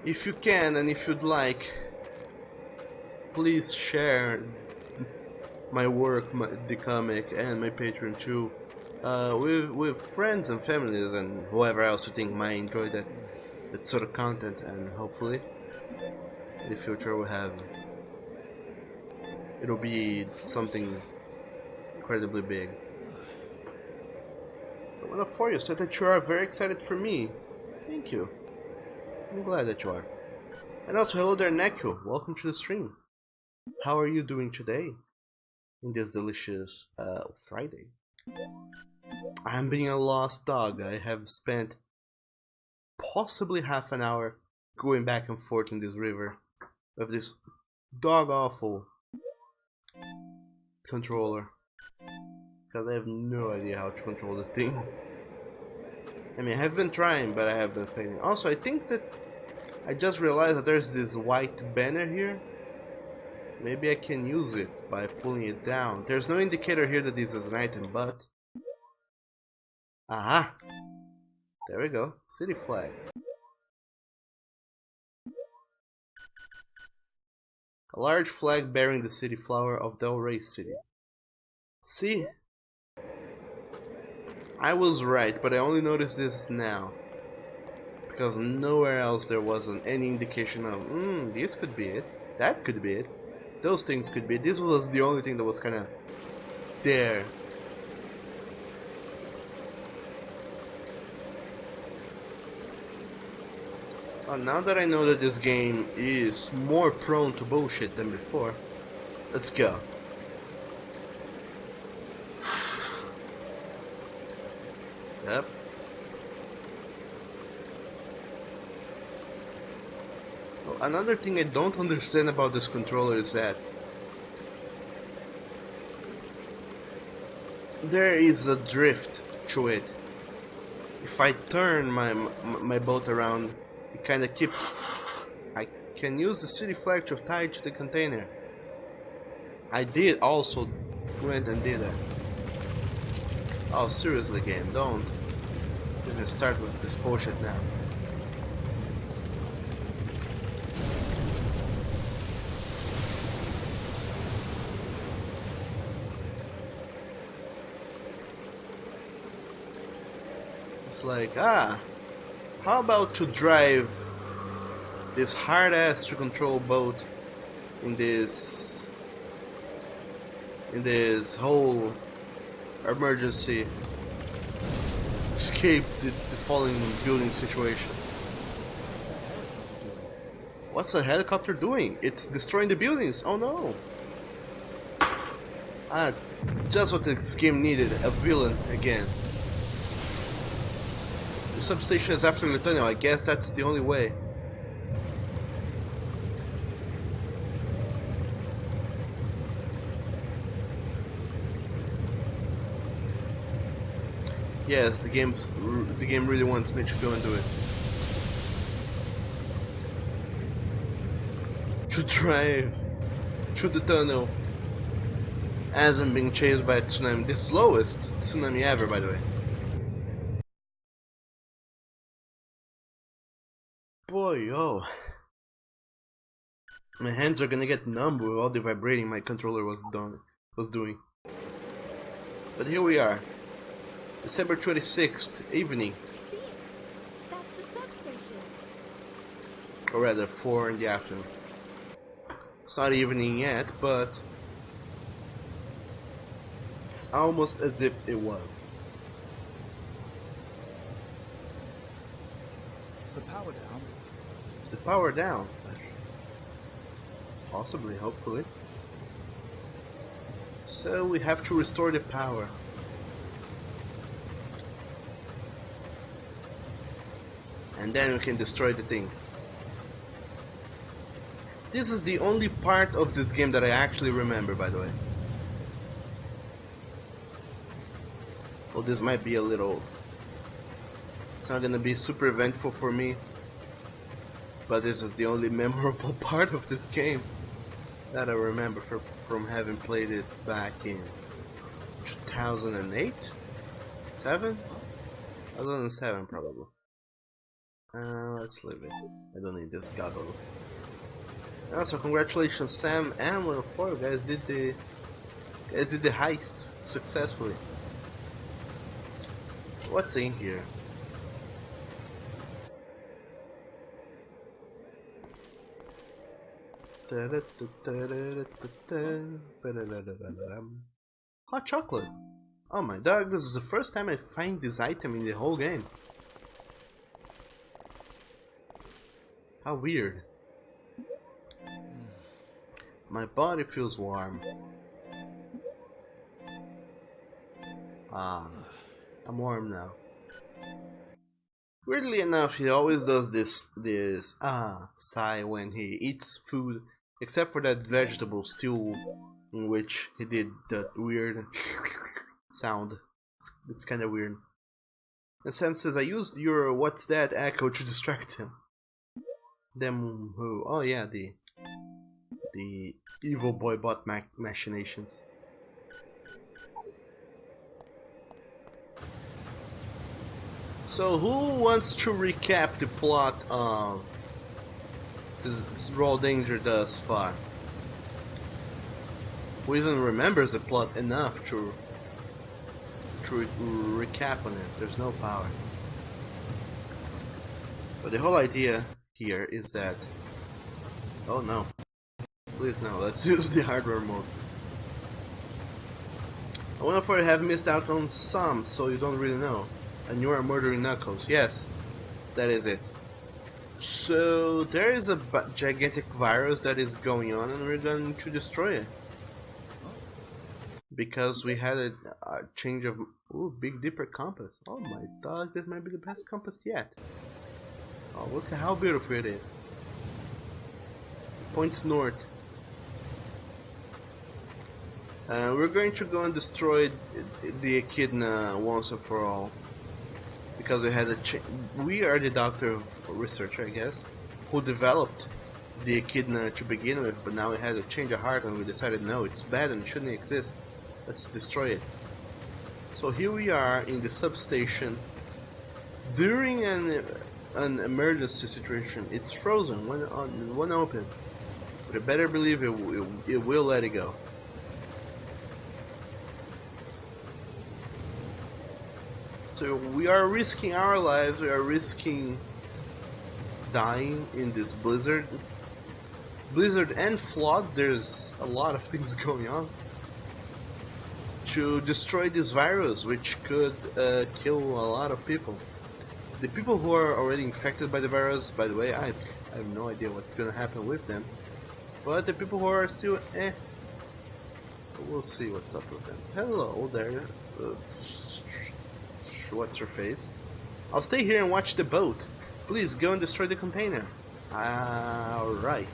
If you can and if you'd like, please share my work, the comic, and my Patreon too, with friends and families and whoever else you think might enjoy that sort of content, and hopefully in the future it'll be something incredibly big. One of you said that you are very excited for me. Thank you. I'm glad that you are. And also, hello there, Neko. Welcome to the stream. How are you doing today? In this delicious Friday. I'm being a lost dog. I have spent possibly half an hour going back and forth in this river with this dog awful controller. Because I have no idea how to control this thing. I mean, I have been trying, but I have been failing. Also, I think that I just realized that there's this white banner here. Maybe I can use it by pulling it down. There's no indicator here that this is an item, but... Aha! There we go. City flag. A large flag bearing the city flower of Del Rey City. See? I was right, but I only noticed this now. Because nowhere else there wasn't any indication of, this could be it. That could be it. Those things could be it. This was the only thing that was kinda there. Well, now that I know that this game is more prone to bullshit than before, let's go. Yep. Well, another thing I don't understand about this controller is that there is a drift to it. If I turn my boat around, it kinda keeps. I can use the city flag to tie it to the container. I did also went and did that. Oh, seriously, game, don't. You're gonna start with this bullshit now. It's like, how about to drive this hard-ass to control boat in this whole emergency escape the falling building situation. What's a helicopter doing? It's destroying the buildings. Oh no. Just what this game needed, a villain again. The substation is after the tunnel. I guess that's the only way. Yes, the game really wants me to go and do it. To drive through the tunnel as I'm being chased by a tsunami. The slowest tsunami ever, by the way. Boy, oh. My hands are gonna get numb with all the vibrating my controller was doing. But here we are. December 26th, evening. I see it. That's the substation. Or rather, 4 in the afternoon. It's not evening yet, but it's almost as if it was. The power down. Is the power down? Possibly, hopefully. So we have to restore the power. And then we can destroy the thing. This is the only part of this game that I actually remember, by the way. Well, this might be a little... It's not gonna be super eventful for me. But this is the only memorable part of this game that I remember from having played it back in 2008? 7? 2007 probably. Let's leave it. I don't need this goggles. Also, congratulations, Sam and 104. You guys did the heist successfully. What's in here? Hot chocolate. Oh my dog, this is the first time I find this item in the whole game. How weird. My body feels warm. I'm warm now. Weirdly enough, he always does this sigh when he eats food, except for that vegetable stew in which he did that weird sound. It's kind of weird. And Sam says, I used your what's that echo to distract him. Them who? Oh yeah, the evil boy bot machinations. So who wants to recap the plot of this Raw Danger thus far? who even remembers the plot enough to recap on it. There's no power. But the whole idea here is that... Oh no. Please no, let's use the hardware mode. I wonder if I have missed out on some, so you don't really know. And you are murdering Knuckles. Yes, that is it. So there is a gigantic virus that is going on, and we're going to destroy it. Because we had a change of... Ooh, Big Dipper compass. Oh my dog, this might be the best compass yet. Oh, look at how beautiful it is. Points north. We're going to go and destroy the Echidna once and for all. Because we had a we are the doctor researcher, I guess, who developed the Echidna to begin with, but now we had a change of heart and we decided no, it's bad and it shouldn't exist. Let's destroy it. So here we are in the substation. During an emergency situation, it's frozen when open. But I better believe it will let it go. So we are risking our lives, we are risking dying in this blizzard. Blizzard and flood, there's a lot of things going on. To destroy this virus, which could kill a lot of people. The people who are already infected by the virus, by the way, I have no idea what's gonna happen with them. But the people who are still we'll see what's up with them. Hello there. What's her face? I'll stay here and watch the boat. Please go and destroy the container. Alright.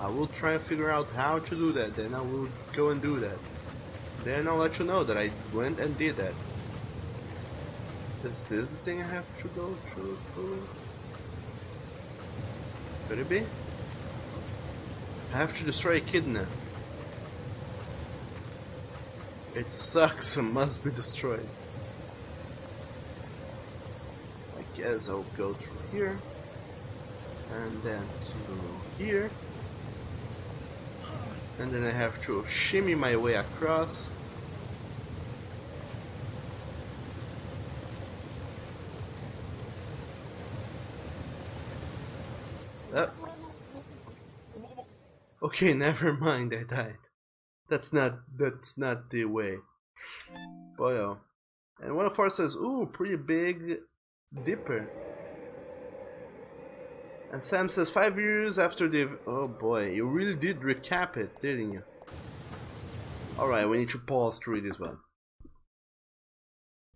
I will try and figure out how to do that, then I will go and do that. Then I'll let you know that I went and did that. Is this the thing I have to go through? Could it be? I have to destroy Echidna. It sucks and must be destroyed. I guess I'll go through here. And then through here. And then I have to shimmy my way across. Oh. Okay, never mind, I died. That's not the way. Boyo. And one of ours says, ooh, pretty big dipper. And Sam says 5 years after the... Oh boy, you really did recap it, didn't you? Alright, we need to pause to read this one.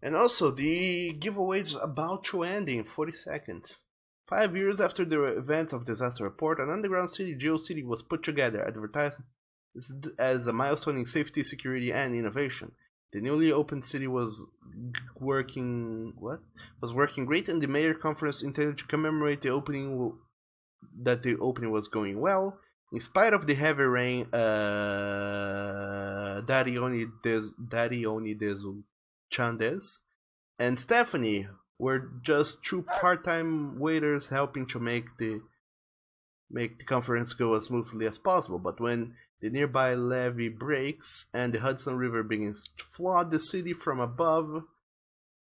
And also, the giveaway's about to end in 40 seconds. 5 years after the event of Disaster Report, an underground city, GeoCity, was put together, advertised as a milestone in safety, security, and innovation. The newly opened city was working great, and the mayor conference intended to commemorate the opening that the opening was going well. In spite of the heavy rain, Darioni Desu Chandes and Stephanie were just two part-time waiters helping to make the conference go as smoothly as possible. But when the nearby levee breaks and the Hudson River begins to flood the city from above,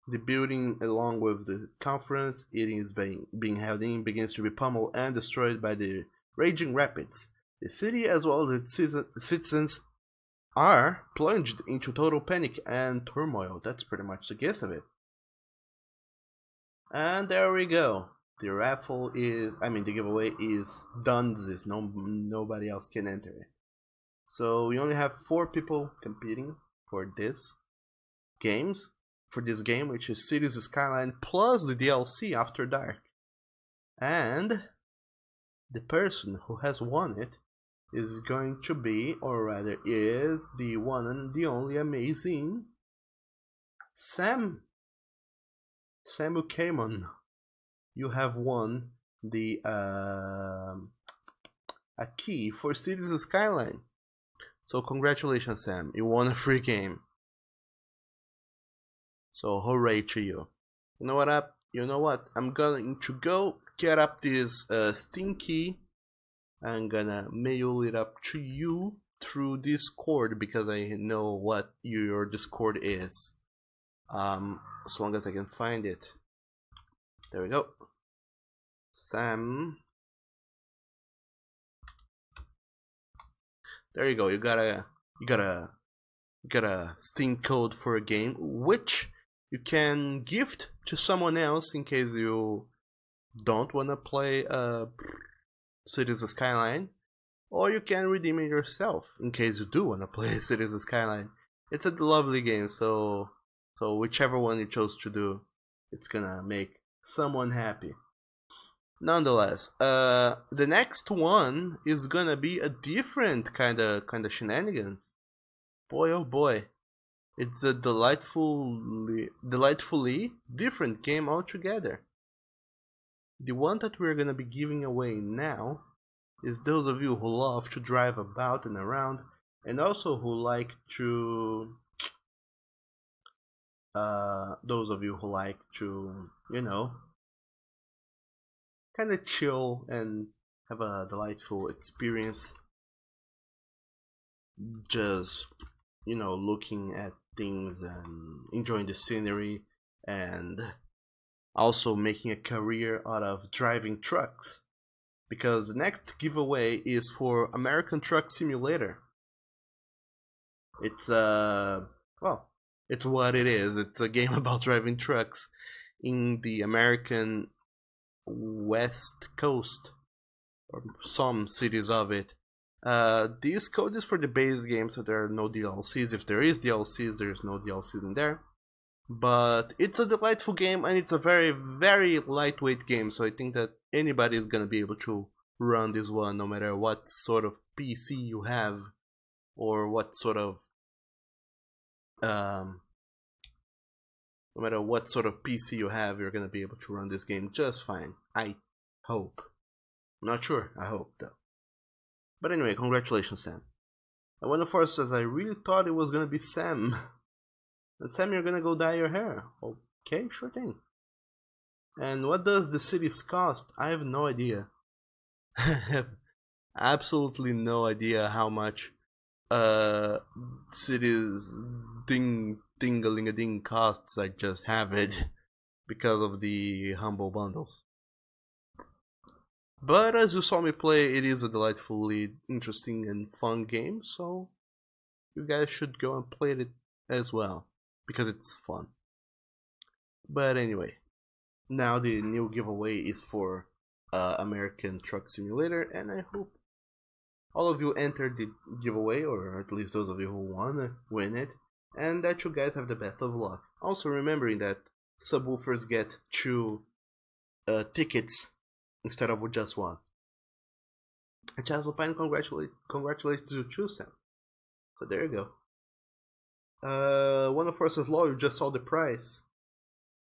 the building along with the conference it is being held in begins to be pummeled and destroyed by the raging rapids. The city as well as its citizens are plunged into total panic and turmoil. That's pretty much the gist of it. And there we go. The the giveaway is done. Nobody else can enter it. So we only have 4 people competing for this game, which is Cities Skyline plus the DLC After Dark. And the person who has won it is going to be, or rather is, the one and the only amazing Samu Kamon. You have won the a key for Cities Skyline. So congratulations, Sam. You won a free game. So hooray to you. You know what? I'm going to go get up this Steam key. I'm gonna mail it up to you through Discord because I know what your Discord is. As long as I can find it. There we go. Sam. There you go. You got a Steam code for a game, which you can gift to someone else in case you don't wanna play Cities Skyline, or you can redeem it yourself in case you do wanna play Cities Skyline. It's a lovely game, so whichever one you chose to do, it's gonna make someone happy. Nonetheless, the next one is gonna be a different kind of shenanigans. Boy, oh boy, it's a delightfully different game altogether. The one that we're gonna be giving away now is those of you who love to drive about and around, and also who like to those of you who like to, you know, kind of chill and have a delightful experience, just, you know, looking at things and enjoying the scenery, and also making a career out of driving trucks, because the next giveaway is for American Truck Simulator. It's well, it's what it is. It's a game about driving trucks in the American West Coast, or some cities of it. This code is for the base game, so there are no DLCs. If there is DLCs, there's no DLCs in there. But it's a delightful game, and it's a very, very lightweight game, so I think that anybody is gonna be able to run this one, no matter what sort of PC you have, or what sort of no matter what sort of PC you have, you're gonna be able to run this game just fine. I hope. I'm not sure. I hope though. But anyway, congratulations, Sam. And one of us says, I really thought it was gonna be Sam. And Sam, you're gonna go dye your hair. Okay, sure thing. And what does the cities cost? I have no idea. I have absolutely no idea how much cities ding-a-ling-a-ding costs. I just have it because of the Humble Bundles. But as you saw me play, it is a delightfully interesting and fun game, so you guys should go and play it as well, because it's fun. But anyway, now the new giveaway is for American Truck Simulator, and I hope all of you entered the giveaway, or at least those of you who wanna win it, and that you guys have the best of luck. Also remembering that subwoofers get 2 tickets instead of just 1. And Charles Lupine, congratulations to you, Sam. So there you go. One of us says, "Law, you just saw the price."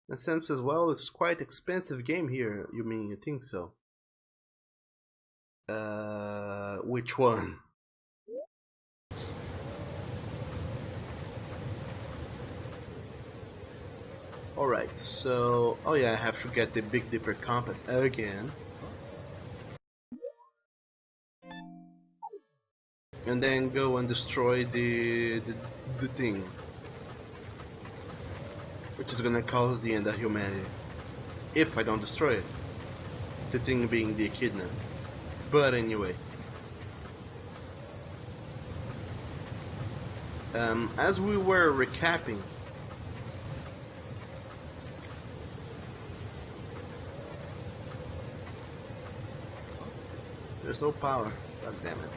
And Sam says, "Well, it's quite expensive game here." You mean you think so? Which one? Alright, so... oh yeah, I have to get the Big Dipper compass again. And then go and destroy the thing. Which is gonna cause the end of humanity. If I don't destroy it. The thing being the echidna. But anyway. As we were recapping, there's no power. God damn it.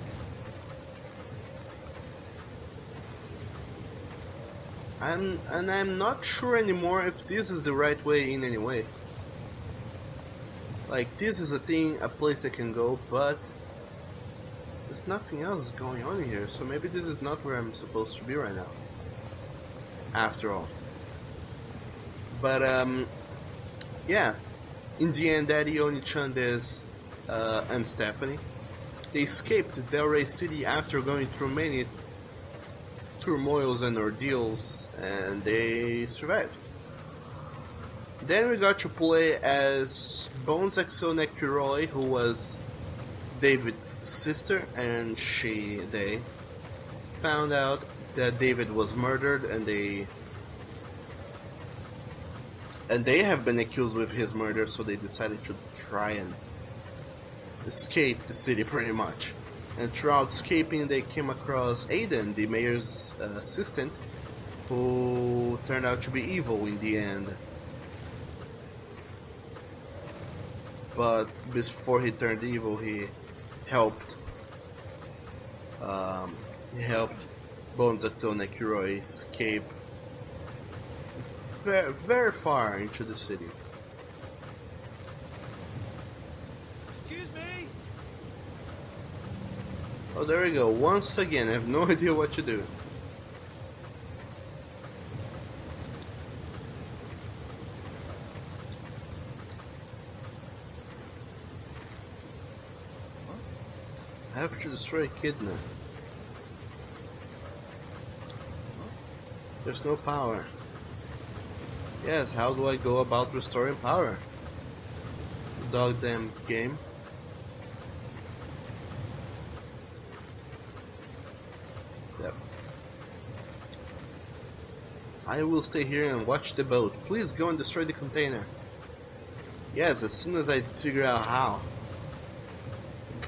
I'm not sure anymore if this is the right way in any way. Like, this is a thing, a place I can go, but there's nothing else going on here, so maybe this is not where I'm supposed to be right now. After all. But, yeah. In the end, Daddy, Oni-chan, and Stephanie, they escaped Delray City after going through many turmoils and ordeals, and they survived. Then we got to play as Bones Exo-Necturoy, who was David's sister, and they found out that David was murdered, and they have been accused with his murder, so they decided to try and escape the city pretty much. And throughout escaping, they came across Aiden, the mayor's assistant, who turned out to be evil in the end. But before he turned evil, he helped Bones Atsu and Kiroi escape very, very far into the city. Excuse me? Oh, there we go. Once again, I have no idea what to do. I have to destroy Echidna. There's no power. Yes, how do I go about restoring power? Dog damn game. Yep. I will stay here and watch the boat. Please go and destroy the container. Yes, as soon as I figure out how.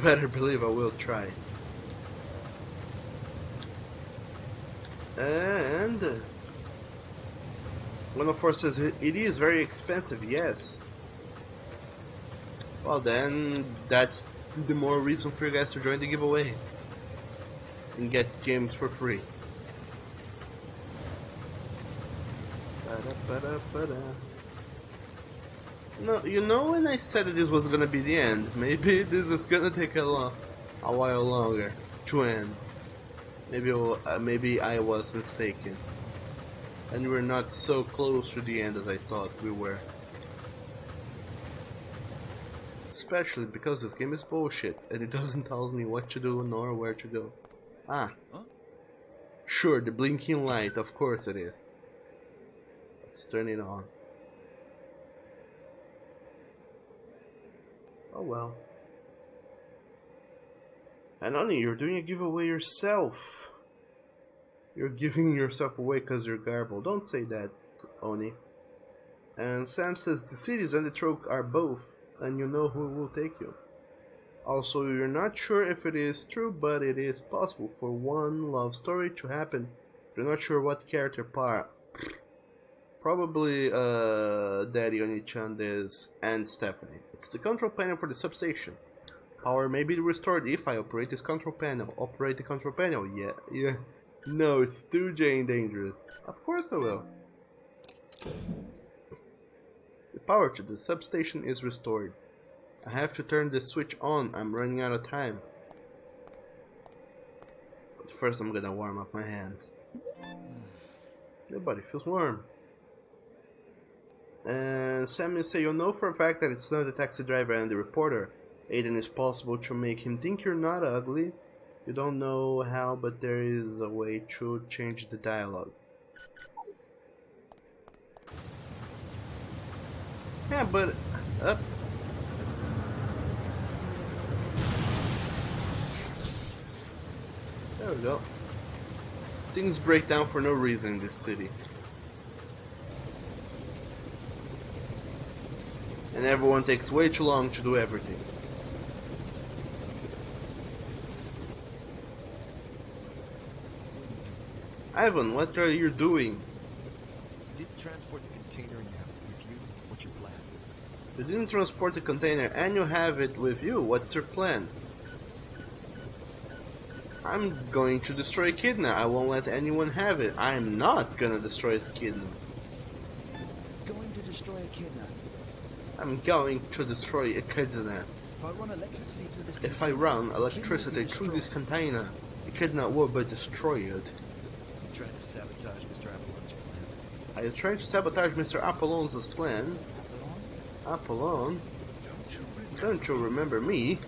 Better believe I will try. And one of us says it is very expensive. Yes. Well then, that's the more reason for you guys to join the giveaway and get games for free. No, you know when I said that this was gonna be the end, maybe this is gonna take a while longer to end. Maybe I was mistaken, and we're not so close to the end as I thought we were. Especially because this game is bullshit, and it doesn't tell me what to do nor where to go. Ah, sure, the blinking light, of course it is. Let's turn it on. Oh well. And Oni, you're doing a giveaway yourself. You're giving yourself away because you're garbled. Don't say that, Oni. And Sam says the cities and the troke are both, and you know who will take you. Also, you're not sure if it is true, but it is possible for one love story to happen. You're not sure what character part. Probably Daddy Oni-chan is and Stephanie. It's the control panel for the substation. Power may be restored if I operate this control panel. Operate the control panel? Yeah. No, it's too dangerous. Of course I will. The power to the substation is restored. I have to turn the switch on. I'm running out of time. But first I'm gonna warm up my hands. Your body feels warm. And Sam say you know for a fact that it's not the taxi driver and the reporter. Aiden is possible to make him think you're not ugly. You don't know how, but there is a way to change the dialogue. Yeah, but up. There we go. Things break down for no reason in this city. And everyone takes way too long to do everything. Ivan, what are you doing? You didn't transport the container and you have it with you. What's your plan? You didn't transport the container and you have it with you. What's your plan? I'm going to destroy Echidna. I won't let anyone have it. I'm not gonna destroy Echidna. Going to destroy Echidna. I'm going to destroy Echidna. If I run electricity If I run electricity through through this this container, Echidna will be destroyed. You're trying to sabotage Mr. Apollon's plan. Are you trying to sabotage Mr. Apollon's plan? Apollon? Apollon? Don't you remember me?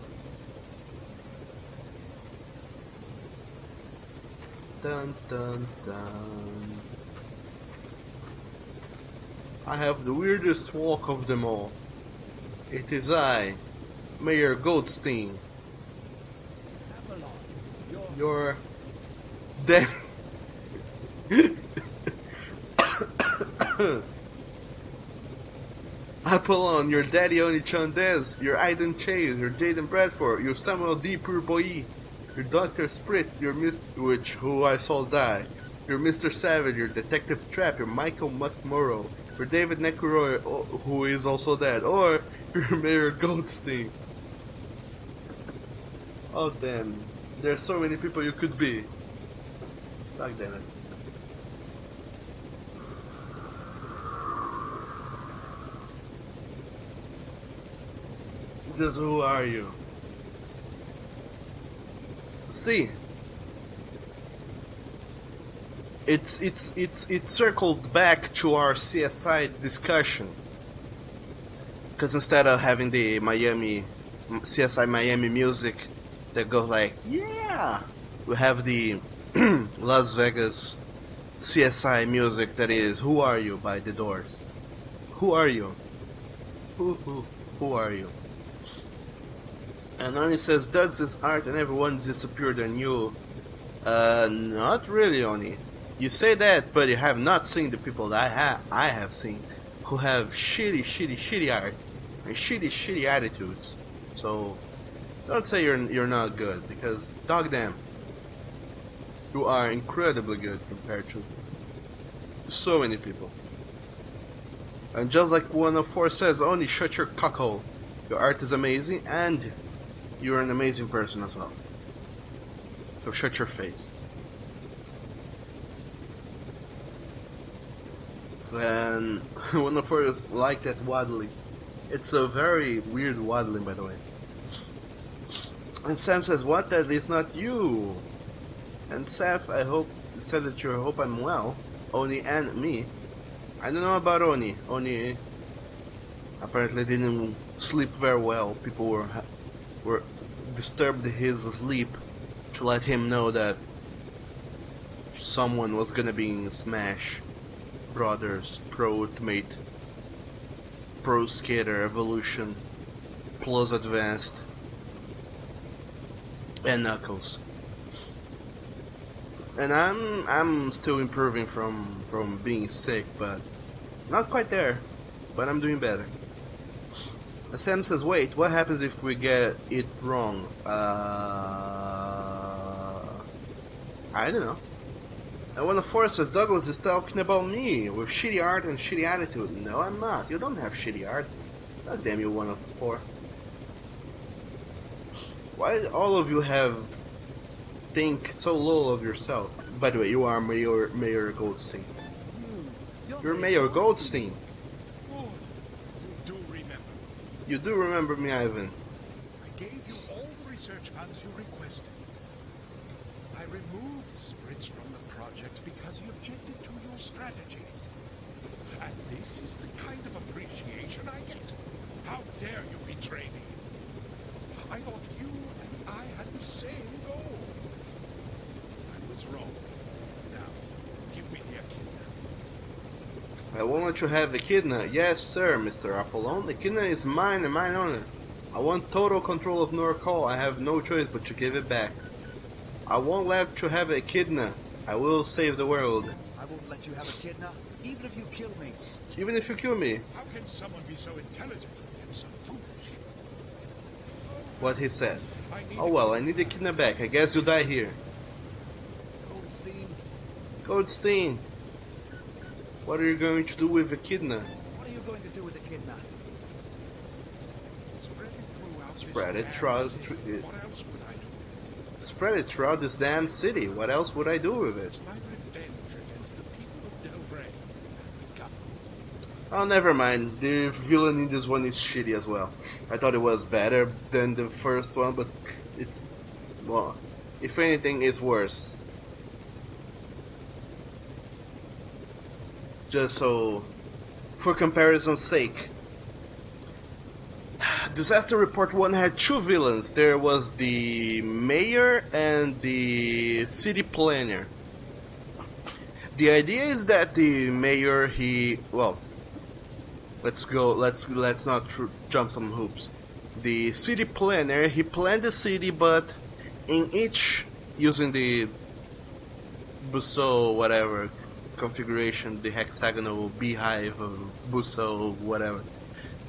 Dun dun dun. I have the weirdest walk of them all. It is I, Mayor Goldstein. Apollon, Your Then Apollon, your Daddy Oni Chandez, your Aiden Chase, your Jaden Bradford, your Samuel D. Purboy, your Dr. Spritz, your who I saw die, your Mr. Savage, your Detective Trap, your Michael McMurrow, your David Nekuroi, who is also dead, or your Mayor Goldstein. Oh damn, there's so many people you could be. Fuck damn it. Just who are you? See, it's circled back to our CSI discussion, because instead of having the CSI Miami music that goes like yeah, we have the Las Vegas CSI music that is "Who Are You" by The Doors. Who are you? Who are you? And Oni says, Doug's is art and everyone disappeared on you. Not really, Oni. You say that, but you have not seen the people that I have seen who have shitty art and shitty attitudes. So, don't say you're not good, because dog damn, you are incredibly good compared to so many people. And just like 104 says, Oni, shut your cockhole. Your art is amazing and you're an amazing person as well. So shut your face. And 104 is like that waddling. It's a very weird waddling, by the way. And Sam says, what? That is not you. And Seth, I hope, said that you hope I'm well. Oni and me. I don't know about Oni. Oni apparently didn't sleep very well. People were disturbed his sleep to let him know that someone was gonna be in Smash Brothers Pro Ultimate Pro Skater Evolution Plus Advanced and Knuckles. And I'm still improving from being sick, but not quite there. But I'm doing better. Sam says, wait, what happens if we get it wrong? I don't know. And 104 says, Douglas is talking about me with shitty art and shitty attitude. No, I'm not. You don't have shitty art. God damn you, 104. Why all of you think so low of yourself? By the way, you are Mayor Goldstein. You're Mayor Goldstein. You do remember me, Ivan. I gave you all the research funds you requested. I removed Spritz from the project because he objected to your strategies. And this is the kind of appreciation I get. How dare you betray me? I thought you and I had the same goal. I was wrong. Now, give me the Echidna. I won't let you have Echidna. Yes, sir, Mr. Apollon. Echidna is mine and mine only. I want total control of Norcal. I have no choice but to give it back. I won't let you have Echidna. I will save the world. I won't let you have Echidna, even if you kill me. Even if you kill me. How can someone be so intelligent and so foolish? What he said. Oh well, I need Echidna back. I guess you die here. Goldstein. Goldstein. What are you going to do with Echidna? What are you going to do with Echidna? Spread it throughout What else would I do? Spread it throughout this damn city. What else would I do with it? It's my revenge against the people of Delray and the government. Oh, never mind. The villain in this one is shitty as well. I thought it was better than the first one, but it's, well, if anything, it's worse. Just so, for comparison's sake. Disaster Report 1 had two villains. There was the mayor and the city planner. The idea is that the mayor, let's not jump some hoops. The city planner, he planned the city, but in each, using the Busou, whatever configuration, the hexagonal beehive of Busou, whatever.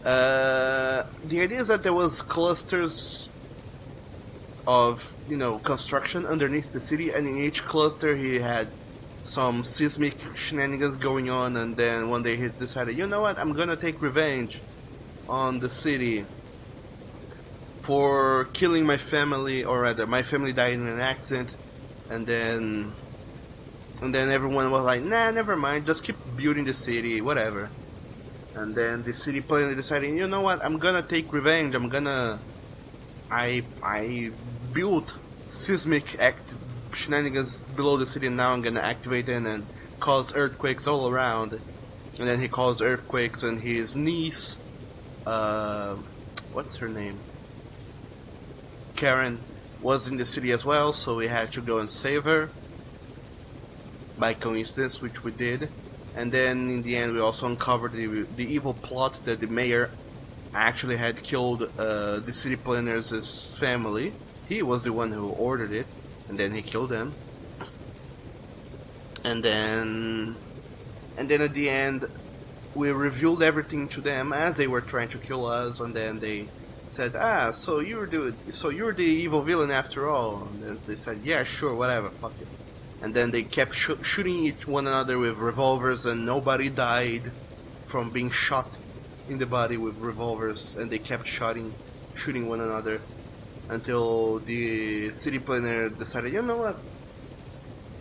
The idea is that there was clusters of, you know, construction underneath the city, and in each cluster he had some seismic shenanigans going on, and then one day he decided, you know what, I'm gonna take revenge on the city for killing my family, or rather my family died in an accident, and then everyone was like, nah, never mind, just keep building the city, whatever. And then the city planner decided, you know what, I'm gonna take revenge, I built seismic shenanigans below the city, and now I'm gonna activate it and cause earthquakes all around. And then he caused earthquakes, and his niece, what's her name? Karen, was in the city as well, so we had to go and save her. By coincidence, which we did. And then in the end we also uncovered the evil plot that the mayor actually had killed the city planner's family. He was the one who ordered it, and then he killed them. And then at the end we revealed everything to them as they were trying to kill us, and then they said, so you're the evil villain after all. And then they said, yeah, sure, whatever, fuck it. And then they kept shooting each one another with revolvers, and nobody died from being shot in the body with revolvers, and they kept shooting one another until the city planner decided, you know what?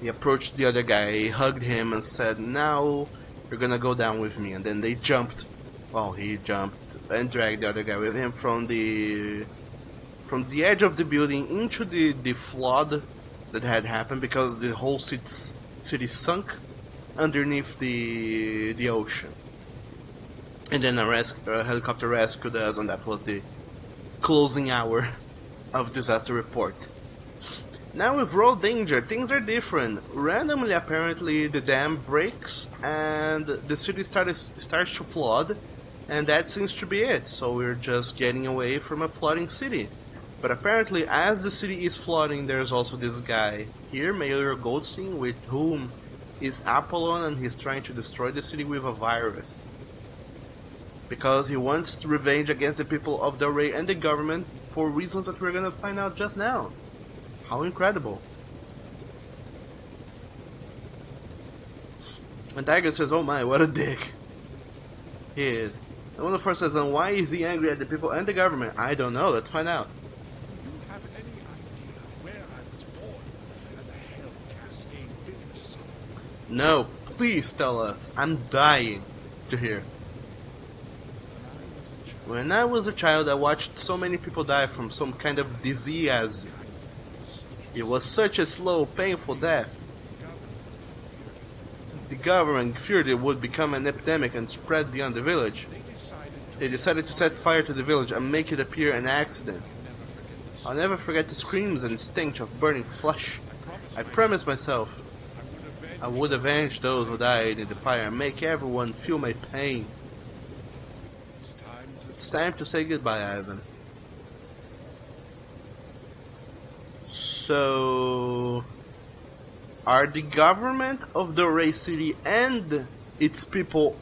He approached the other guy, he hugged him and said, now you're gonna go down with me. And then they jumped, well, he jumped and dragged the other guy with him from the edge of the building into the flood that had happened, because the whole city sunk underneath the ocean. And then a helicopter rescued us, and that was the closing hour of Disaster Report. Now with Roll Danger, things are different. Randomly, apparently, the dam breaks and the city starts to flood, and that seems to be it. So we're just getting away from a flooding city. But apparently, as the city is flooding, there's also this guy here, Mayor Goldstein, with whom is Apollon, and he's trying to destroy the city with a virus. Because he wants revenge against the people of Del Rey and the government for reasons that we're gonna find out just now. How incredible. And Tiger says, oh my, what a dick. He is. And one of the first says, and why is he angry at the people and the government? I don't know, let's find out. No, please tell us. I'm dying to hear. When I was a child, I watched so many people die from some kind of disease. It was such a slow, painful death. The government feared it would become an epidemic and spread beyond the village. They decided to set fire to the village and make it appear an accident. I'll never forget the screams and stench of burning flesh. I promised myself I would avenge those who died in the fire and make everyone feel my pain. It's time to say goodbye, Ivan. So, are the government of the Rey City and its people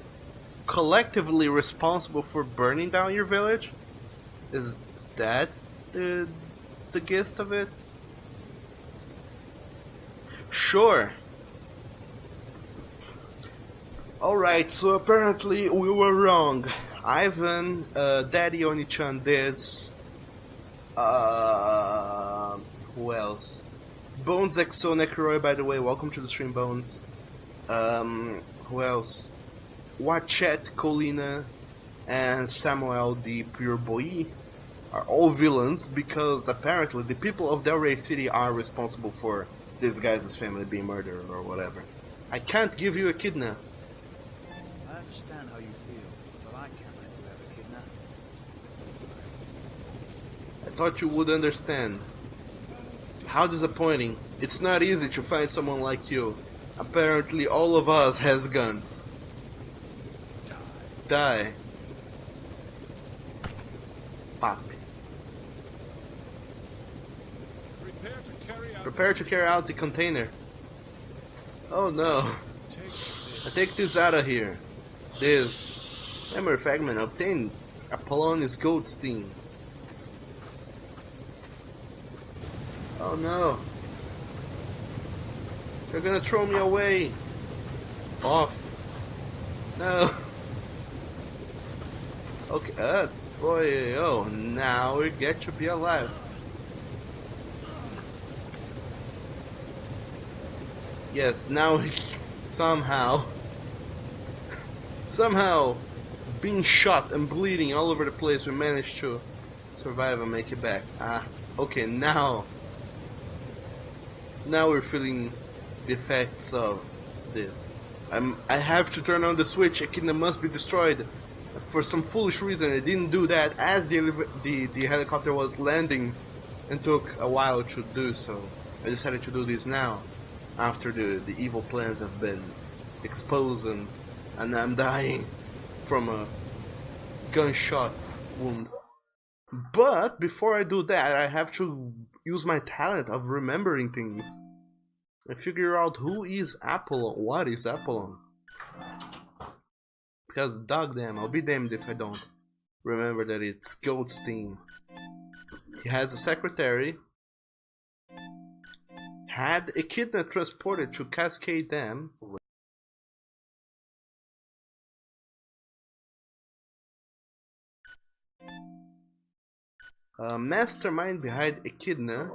collectively responsible for burning down your village? Is that the gist of it? Sure. Alright, so apparently we were wrong. Ivan, Daddy Oni-chan this. Who else? Bones Exo Necroy, by the way, welcome to the stream, Bones. Who else? Wachet Colina and Samuel the Pure Boy are all villains because apparently the people of Del Rey City are responsible for this guy's family being murdered or whatever. I can't give you a kidnap. I understand how you feel, but I can't let you have a kidnap. I thought you would understand. How disappointing. It's not easy to find someone like you. Apparently all of us has guns. Die. Papi. Prepare to carry out the container. Oh no. I take this out of here. This memory fragment obtained Apollonius Goldstein. Oh no. They're gonna throw me away. Off. No. Okay, boy, oh, now we get to be alive. Yes, now we somehow being shot and bleeding all over the place, we managed to survive and make it back. Okay, now we're feeling the effects of this. I have to turn on the switch. Echidna must be destroyed. For some foolish reason, I didn't do that as the helicopter was landing, and took a while to do so. I decided to do this now, after the evil plans have been exposed, and I'm dying from a gunshot wound. But before I do that, I have to use my talent of remembering things and figure out who is Apollon. What is Apollon? Because damn, I'll be damned if I don't remember that it's Goldstein. He has a secretary. Had Echidna transported to Cascade Dam. Mastermind behind Echidna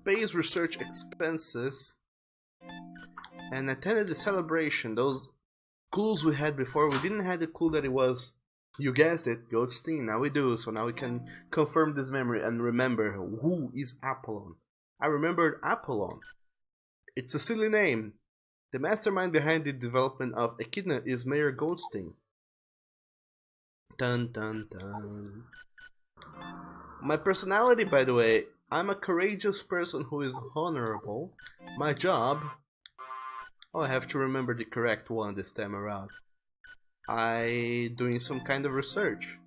pays research expenses and attended the celebration. Those clues we had before, we didn't have the clue that it was, you guessed it, Goldstein. Now we do, so now we can confirm this memory and remember who is Apollon. I remembered Apollon. It's a silly name. The mastermind behind the development of Echidna is Mayor Goldstein. Dun dun dun. My personality, by the way, I'm a courageous person who is honorable. My job... Oh, I have to remember the correct one this time around. I doing some kind of research.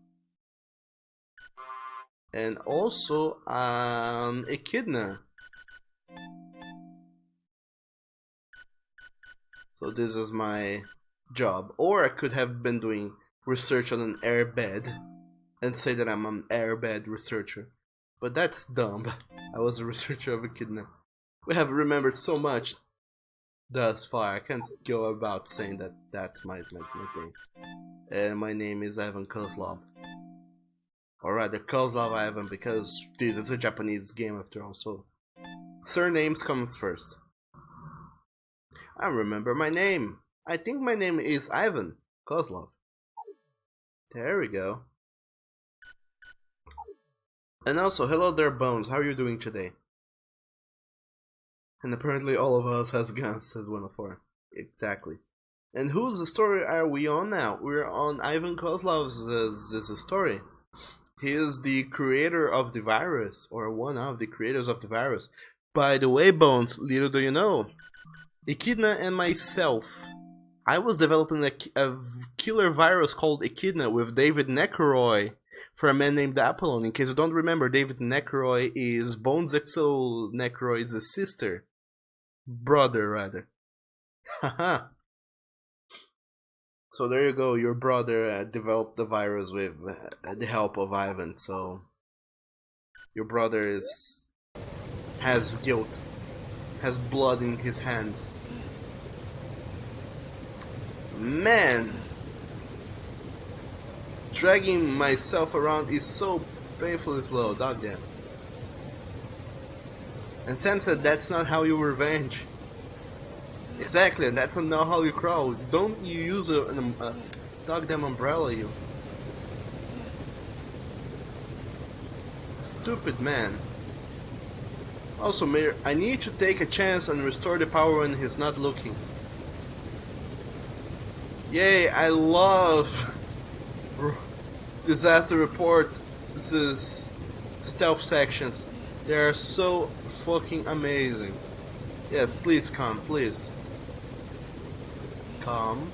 And also, Echidna. So this is my job. Or I could have been doing research on an airbed and say that I'm an airbed researcher. But that's dumb. I was a researcher of Echidna. We have remembered so much thus far. I can't go about saying that that's my thing. And my name is Ivan Kozlov. Or rather, Kozlov Ivan, because this is a Japanese game after all, so surnames comes first. I remember my name. I think my name is Ivan Kozlov. There we go. And also, hello there, Bones. How are you doing today? And apparently all of us has guns, says 104. Exactly. And whose story are we on now? We're on Ivan Kozlov's story. He is the creator of the virus, or one of the creators of the virus. By the way, Bones, little do you know, Echidna and myself, I was developing a killer virus called Echidna with David Necroy for a man named Apollon. In case you don't remember, David Necroy is Bones Exo Necroy's sister. Brother, rather. Haha. So there you go, your brother developed the virus with the help of Ivan, so your brother has guilt, has blood in his hands. Man! Dragging myself around is so painfully slow, damn. And Sam said that's not how you revenge. Exactly, and that's not how you crawl. Don't you use a goddamn umbrella, you. Stupid man. Also, Mayor, I need to take a chance and restore the power when he's not looking. Yay, I love disaster report. This is stealth sections. They are so fucking amazing. Yes, please come, please. Come.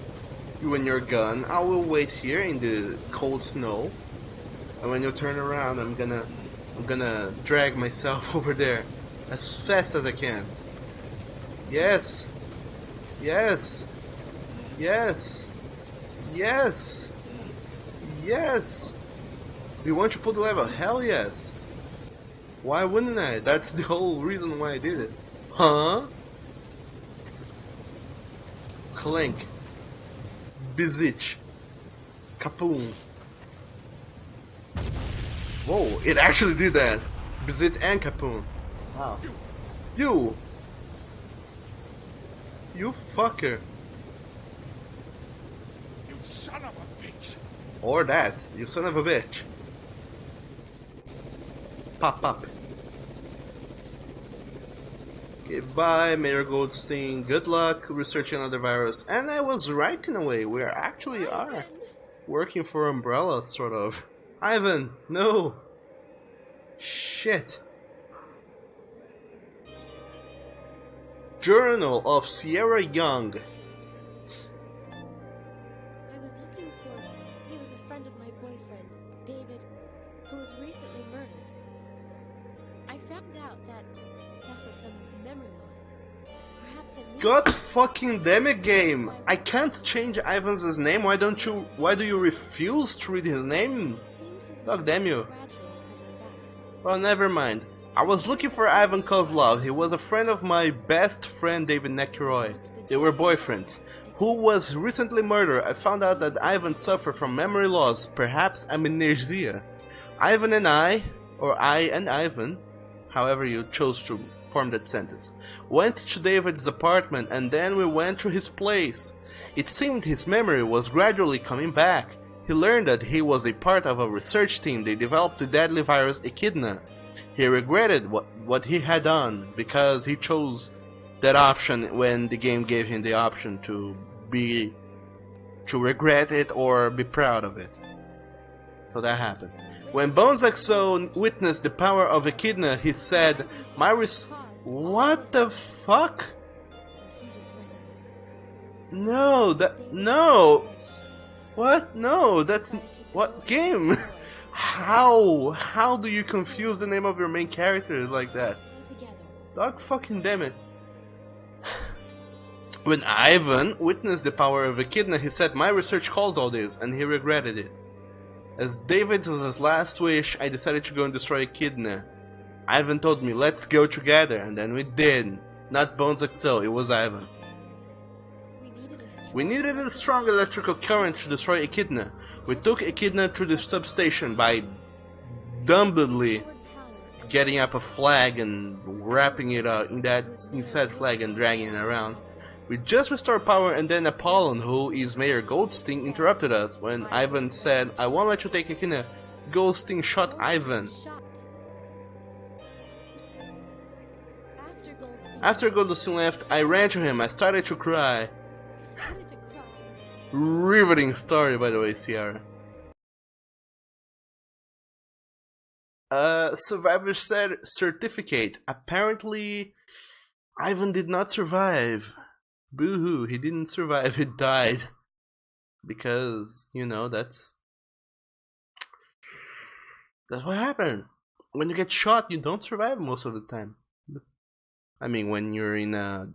You and your gun. I will wait here in the cold snow. And when you turn around, I'm gonna drag myself over there as fast as I can. Yes. Yes. Yes. Yes. Yes. You want to put the level? Hell yes. Why wouldn't I? That's the whole reason why I did it. Huh? Clank. Bizich. Kapoom. Whoa, it actually did that. Bizit and Kapoom. Wow. You! You fucker. You son of a bitch! Or that, you son of a bitch. Pop up. Goodbye, Mayor Goldstein. Good luck researching another virus. And I was right in a way. We actually are working for Umbrella, sort of. Ivan, no. Shit. Journal of Sierra Young. I was looking for... He was a friend of my boyfriend, David, who was recently murdered. I found out that suffered from memory loss. Perhaps I need... God fucking damn it, game! I can't change Ivan's name. Why do you refuse to read his name? God damn you. Well, never mind. I was looking for Ivan Kozlov. He was a friend of my best friend David Nekiroy. They were boyfriends. Who was recently murdered. I found out that Ivan suffered from memory loss, perhaps amnesia. Ivan and I, or I and Ivan, however you chose to form that sentence, went to David's apartment and then we went to his place. It seemed his memory was gradually coming back. He learned that he was a part of a research team. They developed the deadly virus Echidna. He regretted what he had done because he chose that option when the game gave him the option to regret it or be proud of it. So that happened. When Bones XO witnessed the power of Echidna, he said, What the fuck? No, no! What? No, that's... What game? How do you confuse the name of your main character like that? Dog fucking damn it. When Ivan witnessed the power of Echidna, he said, my research caused all this, and he regretted it. As David's last wish, I decided to go and destroy Echidna. Ivan told me, let's go together, and then we did. Not Bones XO, it was Ivan. We needed a strong electrical current to destroy Echidna. We took Echidna to the substation by dumbly getting up a flag and wrapping it in said flag and dragging it around. We just restored power and then Apollon, who is Mayor Goldstein, interrupted us. When Ivan said, I won't let you take Echidna, Goldstein shot Ivan. After Goldstein left, I ran to him. I started to cry. Riveting story, by the way, Ciara. Survivor certificate. Apparently, Ivan did not survive. Boo-hoo, he didn't survive, he died. Because, you know, that's what happened. When you get shot, you don't survive most of the time. I mean, when you're in a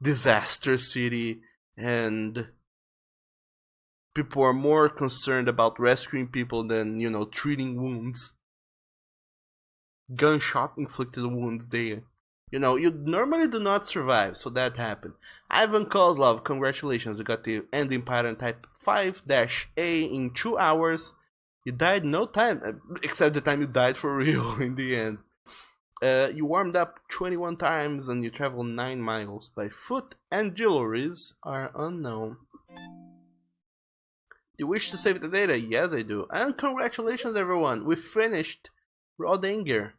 disaster city and people are more concerned about rescuing people than, you know, treating wounds. Gunshot inflicted wounds, you normally do not survive, so that happened. Ivan Kozlov, congratulations, you got the ending pattern type 5-A in 2 hours. You died no time, except the time you died for real in the end. You warmed up 21 times and you traveled 9 miles by foot, and jewelries are unknown. You wish to save the data? Yes, I do. And congratulations, everyone. We finished Raw Anger.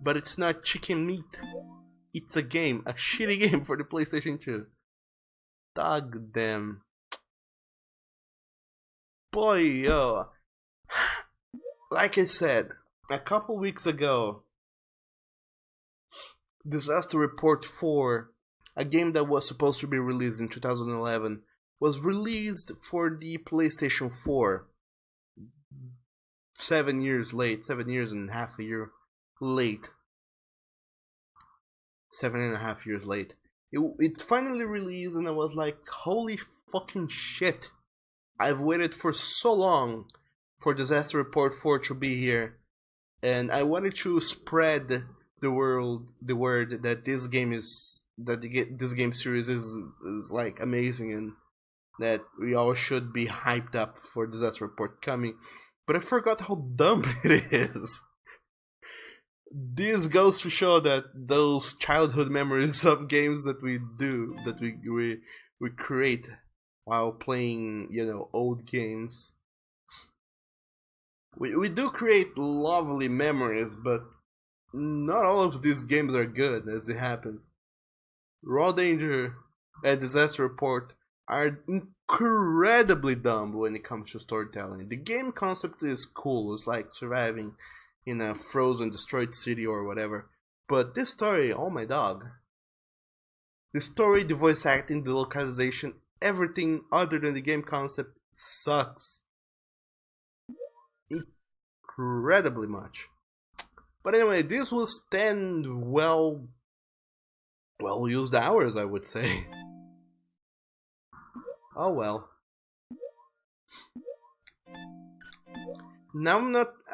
But it's not chicken meat. It's a game. A shitty game for the PlayStation 2. Dog damn. Boy, yo. Like I said, a couple weeks ago, Disaster Report 4, a game that was supposed to be released in 2011, was released for the PlayStation 4 7 years and a half a year late. 7.5 years late. It finally released, and I was like, holy fucking shit! I've waited for so long for Disaster Report 4 to be here, and I wanted to spread the word that this game this game series is like amazing, and that we all should be hyped up for Disaster Report coming. But I forgot how dumb it is. This goes to show that those childhood memories of games that we create while playing, old games. We do create lovely memories, but not all of these games are good, as it happens. Raw Danger and Disaster Report are incredibly dumb when it comes to storytelling. The game concept is cool, it's like surviving in a frozen, destroyed city or whatever. But this story, oh my dog. The story, the voice acting, the localization, everything other than the game concept sucks. Incredibly much. But anyway, this will stand well used hours, I would say. Oh well. Now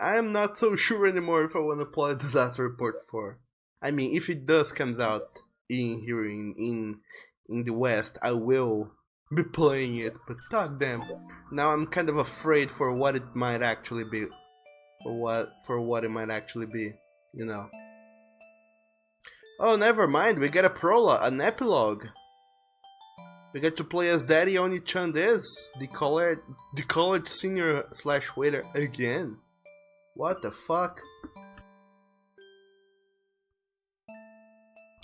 I'm not so sure anymore if I want to play Disaster Report 4. I mean, if it does comes out in the West, I will be playing it, but fuck them. Now I'm kind of afraid for what it might actually be. For what it might actually be, Oh, never mind, we get an epilogue. We get to play as Daddy Oni-chan the college senior / waiter again. What the fuck?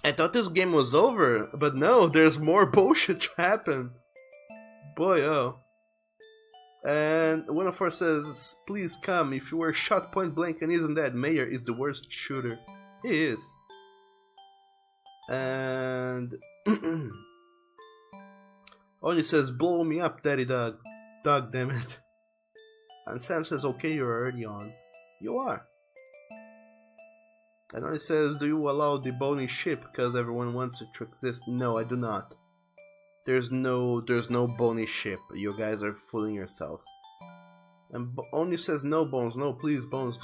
I thought this game was over, but no, there's more bullshit to happen. Boy, oh. And 104 says, please come, if you were shot point blank and isn't dead, Mayor is the worst shooter. He is. And... Oni says, blow me up, daddy dog. Dog, damn it. And Sam says, okay, you're already on. You are. And Oni says, do you allow the bony ship because everyone wants it to exist? No, I do not. There's no bony ship. You guys are fooling yourselves. And Oni says, no, Bones. No, please, Bones.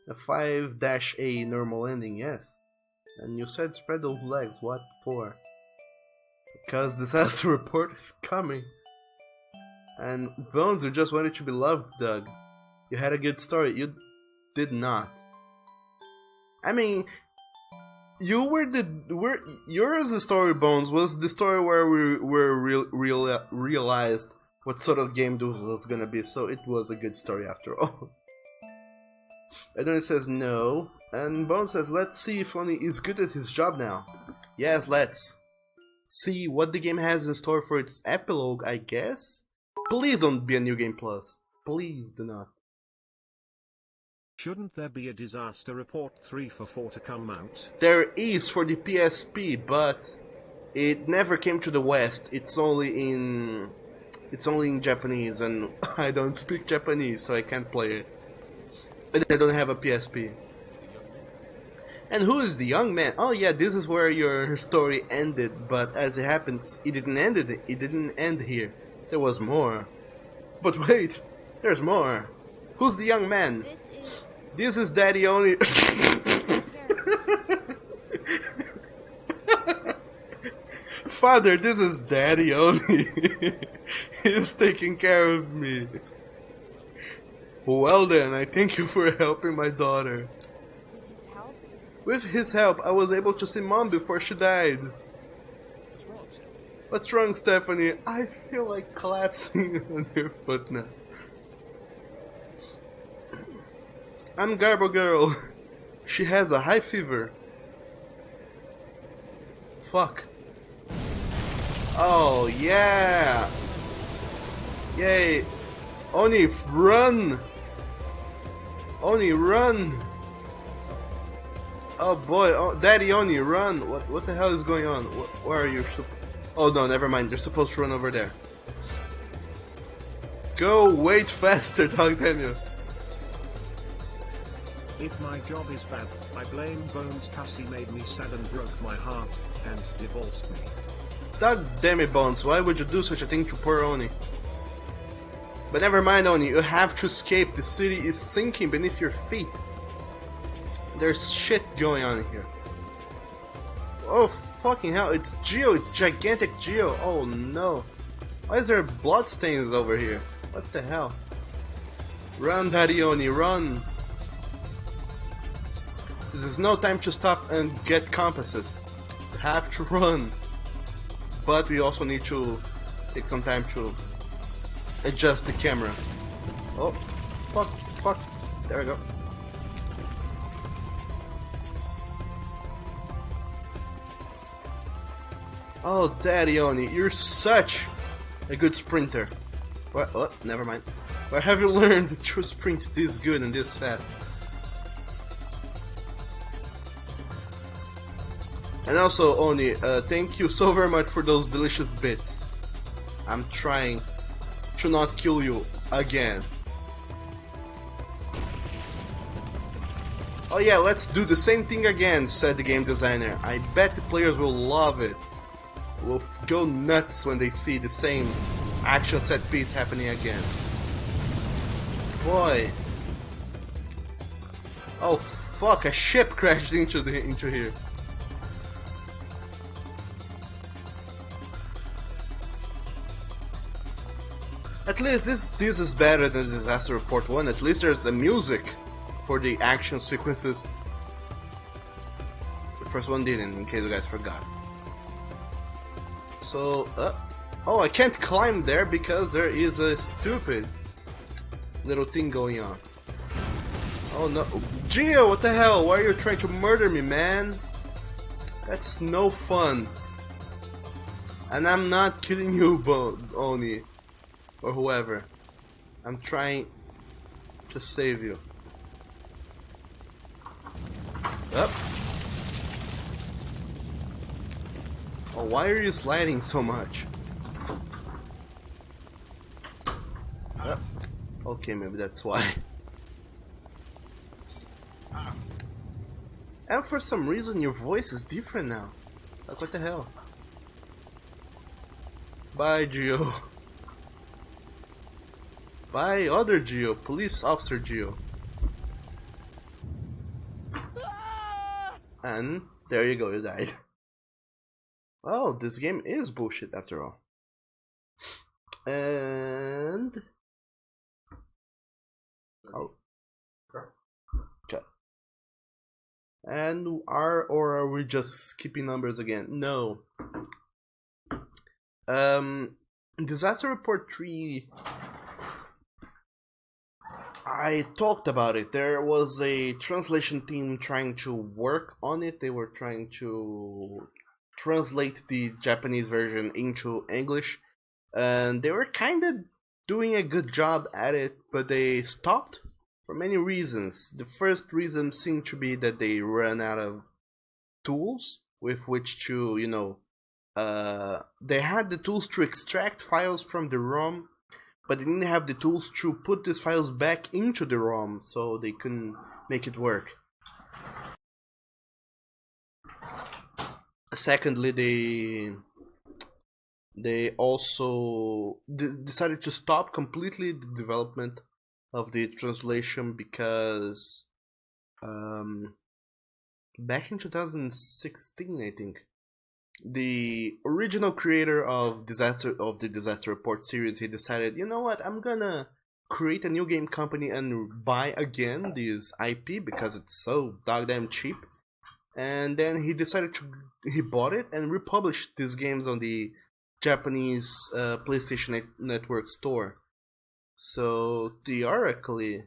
A 5-A normal ending, yes. And you said spread those legs. What for? Because Disaster Report is coming. And Bones, you just wanted to be loved, Doug. You had a good story. You did not. I mean, yours story, Bones, was the story where we realized what sort of game this was gonna be. So it was a good story after all. And then it says no. And Bones says, let's see if Oni is good at his job now. Yes, let's see what the game has in store for its epilogue, I guess? Please don't be a New Game Plus. Please do not. Shouldn't there be a Disaster Report 3 for 4 to come out? There is for the PSP, but it never came to the West. It's only in Japanese, and I don't speak Japanese, so I can't play it. And I don't have a PSP. And who is the young man? Oh yeah, this is where your story ended, but as it happens, it didn't end here. There was more. But wait, there's more. Who's the young man? This is Daddy Oni. Father, this is Daddy Oni. He's taking care of me. Well then, I thank you for helping my daughter. With his help, I was able to see Mom before she died. What's wrong, Stephanie? I feel like collapsing on your foot now. I'm Garbo Girl. She has a high fever. Fuck. Oh, yeah! Yay! Oni, run! Oni, run! Oh boy, oh, Daddy Oni, run! What the hell is going on? Where are you? Oh no, never mind. You're supposed to run over there. Go, wait faster, dog, damn you. If my job is bad, I blame Bones cause he made me sad and broke my heart, and divorced me. God damn it, Bones, why would you do such a thing to poor Oni? But never mind, Oni, you have to escape. The city is sinking beneath your feet. There's shit going on here. Oh, fucking hell, it's Geo, it's gigantic Geo. Oh no. Why is there bloodstains over here? What the hell? Run, Daddy Oni, run! This is no time to stop and get compasses. We have to run. But we also need to take some time to adjust the camera. Oh, fuck. There we go. Oh, Daddy Oni, you're such a good sprinter. What? Oh, never mind. Where have you learned to sprint this good and this fast? And also, Oni, thank you so very much for those delicious bits. I'm trying to not kill you again. Oh yeah, let's do the same thing again, said the game designer. I bet the players will love it. Will go nuts when they see the same action set piece happening again. Boy. Oh fuck, a ship crashed into here. At least this is better than Disaster Report 1. At least there's a music for the action sequences. The first one didn't, in case you guys forgot. So, oh, I can't climb there because there is a stupid little thing going on. Oh no, Geo, what the hell? Why are you trying to murder me, man? That's no fun. And I'm not killing you, Oni. Or whoever. I'm trying to save you. Up. Oh, why are you sliding so much? Up. Okay, maybe that's why. And for some reason your voice is different now. Like, what the hell? Bye, Geo. Bye, other Geo. Police officer Geo. And there you go, you died. Oh, this game is bullshit after all. And... oh. Okay. And are we just skipping numbers again? No. Disaster Report 3... I talked about it. There was a translation team trying to work on it. They were trying to translate the Japanese version into English, and they were kind of doing a good job at it, but they stopped for many reasons. The first reason seemed to be that they ran out of tools with which to, you know, they had the tools to extract files from the ROM, but they didn't have the tools to put these files back into the ROM, so they couldn't make it work. Secondly, they also decided to stop completely the development of the translation because back in 2016, I think, the original creator of the Disaster Report series, he decided, you know what, I'm gonna create a new game company and buy again this IP because it's so goddamn cheap. And then he decided he bought it and republished these games on the Japanese PlayStation Network store. So theoretically,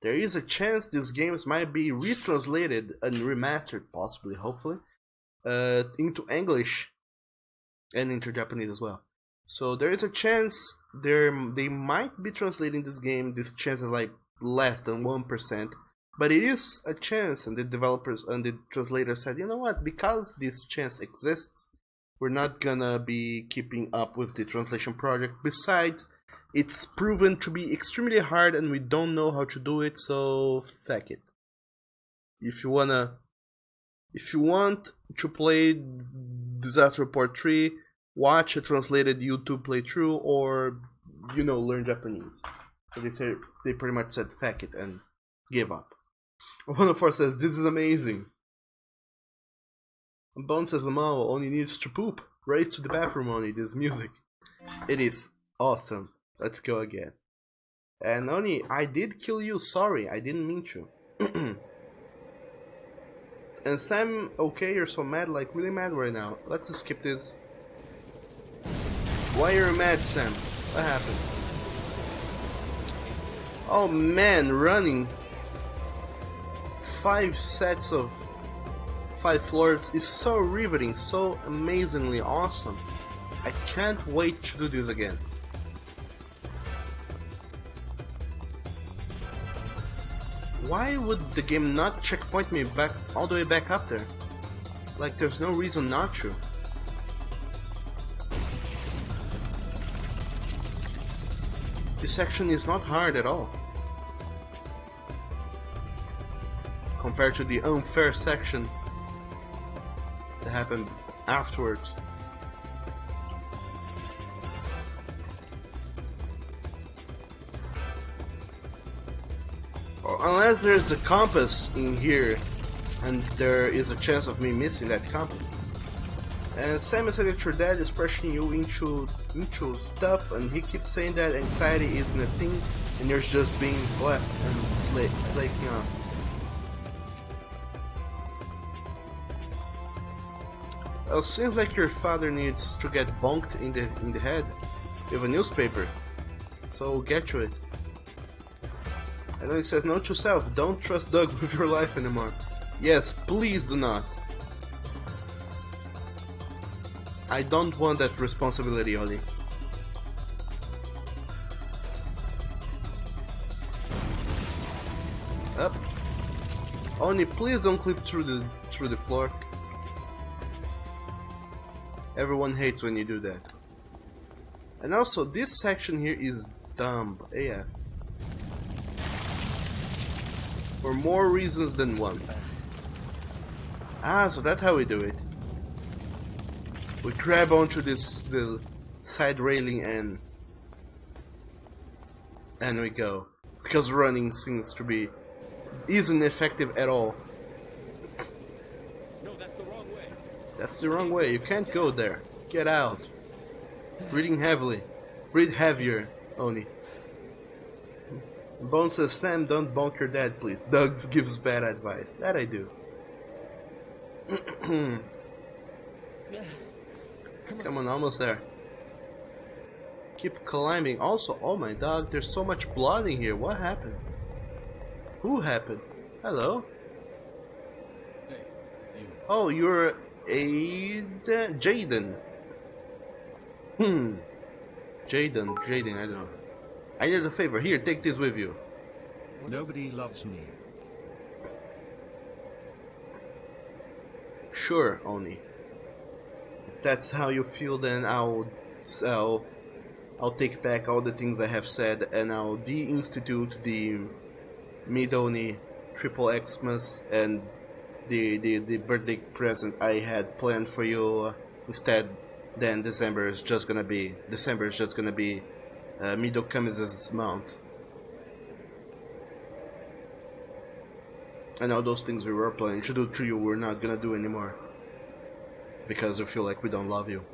there is a chance these games might be retranslated and remastered, possibly, hopefully, into English and into Japanese as well. So there is a chance they might be translating this game. This chance is like less than 1%, but it is a chance. And the developers and the translators said, you know what? Because this chance exists, we're not gonna be keeping up with the translation project. Besides, It's proven to be extremely hard and we don't know how to do it, so fuck it. If you want to play Disaster Report 3, watch a translated YouTube playthrough or, you know, learn Japanese. So they pretty much said fuck it and gave up. 104 says, this is amazing. And Bone says, Lamau only needs to poop. Race to the bathroom only, this music. It is awesome. Let's go again. And Oni, I did kill you, sorry, I didn't mean to. And Sam, okay, you're so mad, like really mad right now. Let's skip this. Why are you mad, Sam? What happened? Oh man, running 5 sets of 5 floors is so riveting, so amazingly awesome. I can't wait to do this again. Why would the game not checkpoint me back all the way back up there? Like there's no reason not to. This section is not hard at all. Compared to the unfair section that happened afterwards. Unless there's a compass in here, and there is a chance of me missing that compass. And Samuel said that your dad is pressuring you into stuff, and he keeps saying that anxiety isn't a thing, and you're just being left and slaking off. Well, seems like your father needs to get bonked in the head with a newspaper, so get to it. And then he says, note to self, don't trust Doug with your life anymore. Yes, please do not. I don't want that responsibility, Oli. Up. Oni, please don't clip through the floor. Everyone hates when you do that. And also, this section here is dumb. AF. For more reasons than one. Ah, so that's how we do it. We grab onto the side railing and we go. Because running seems to be isn't effective at all. No, that's the wrong way. That's the wrong way. You can't go there. Get out. Breathing heavily. Breathe heavier, Oni. Bone says, Sam, don't bonk your dad, please. Doug gives bad advice. That I do. Come on, almost there. Keep climbing. Also, oh my dog, there's so much blood in here. What happened? Who happened? Hello? Oh, you're Jaden. Jaden, I don't know. I need a favor. Here, take this with you. Nobody loves me. Sure, Oni. If that's how you feel, then I'll take back all the things I have said, and I'll de-institute the Mid-Oni Triple Xmas and the birthday present I had planned for you. Instead, then December is just gonna be Mido Kamise's mount. And all those things we were planning to do to you, we're not gonna do anymore. Because we feel like we don't love you.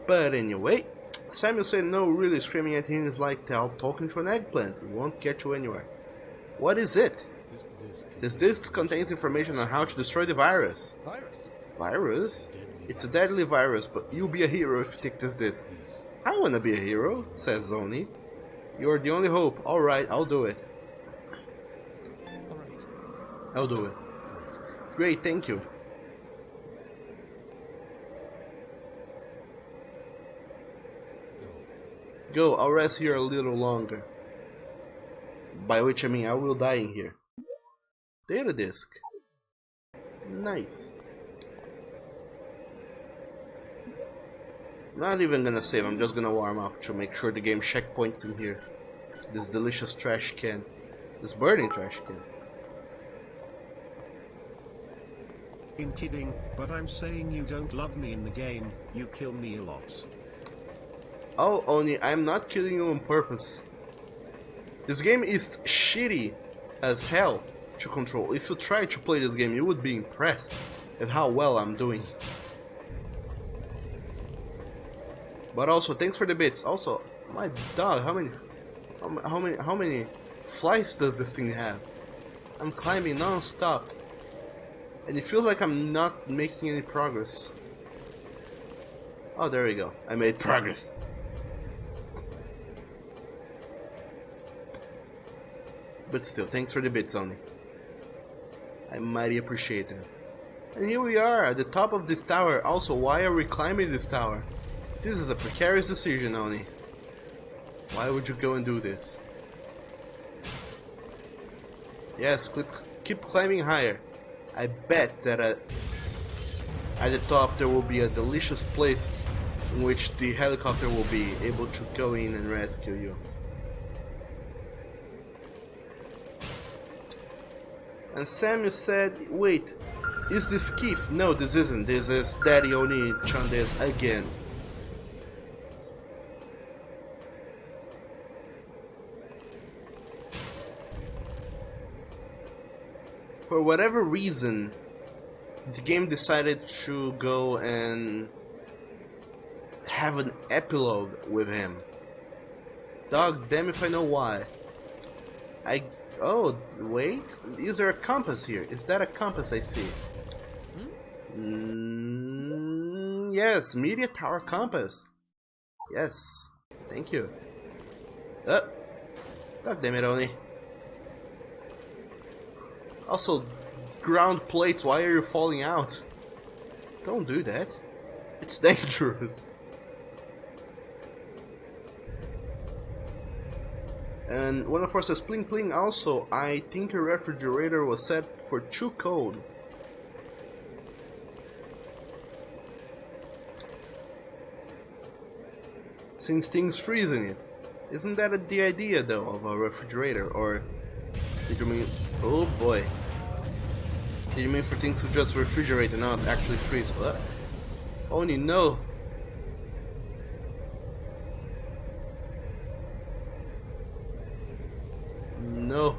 But anyway, Samuel said no, really screaming at him is like talking to an eggplant. It won't get you anywhere. What is it? This disc contains information on how to destroy the virus. Virus? It's a deadly virus, but you'll be a hero if you take this disc. I wanna be a hero, says Oni. You're the only hope. Alright, I'll do it. I'll do it. Great, thank you. Go, I'll rest here a little longer. By which I mean I will die in here. Data disk. Nice. Not even gonna save, I'm just gonna warm up to make sure the game checkpoints in here. This delicious trash can. This burning trash can. I'm kidding, but I'm saying you don't love me in the game, you kill me a lot. Oh, Oni, I'm not killing you on purpose. This game is shitty as hell to control. If you try to play this game, you would be impressed at how well I'm doing. But also, thanks for the bits. Also, my dog, how many flights does this thing have? I'm climbing non-stop. And it feels like I'm not making any progress. Oh, there we go. I made progress. But still, thanks for the bits, Oni. I mighty appreciate it. And here we are, at the top of this tower. Also, why are we climbing this tower? This is a precarious decision, Oni. Why would you go and do this? Yes, keep climbing higher. I bet that at the top there will be a delicious place in which the helicopter will be able to go in and rescue you. And Samuel said, wait, is this Keith? No, this isn't. This is Daddy Oni Chandes again. For whatever reason, the game decided to go and have an epilogue with him. Dog damn if I know why. Oh, wait. Is there a compass here? Is that a compass I see? Yes, Media Tower compass. Yes. Thank you. God damn it, Oni. Also, ground plates, why are you falling out? Don't do that. It's dangerous. And one of us says, pling pling, also, I think a refrigerator was set for too cold. Since things freeze in it. Isn't that the idea, though, of a refrigerator? Or did you mean... Oh boy. Did you mean for things to just refrigerate and not actually freeze? What? Oni, no! No.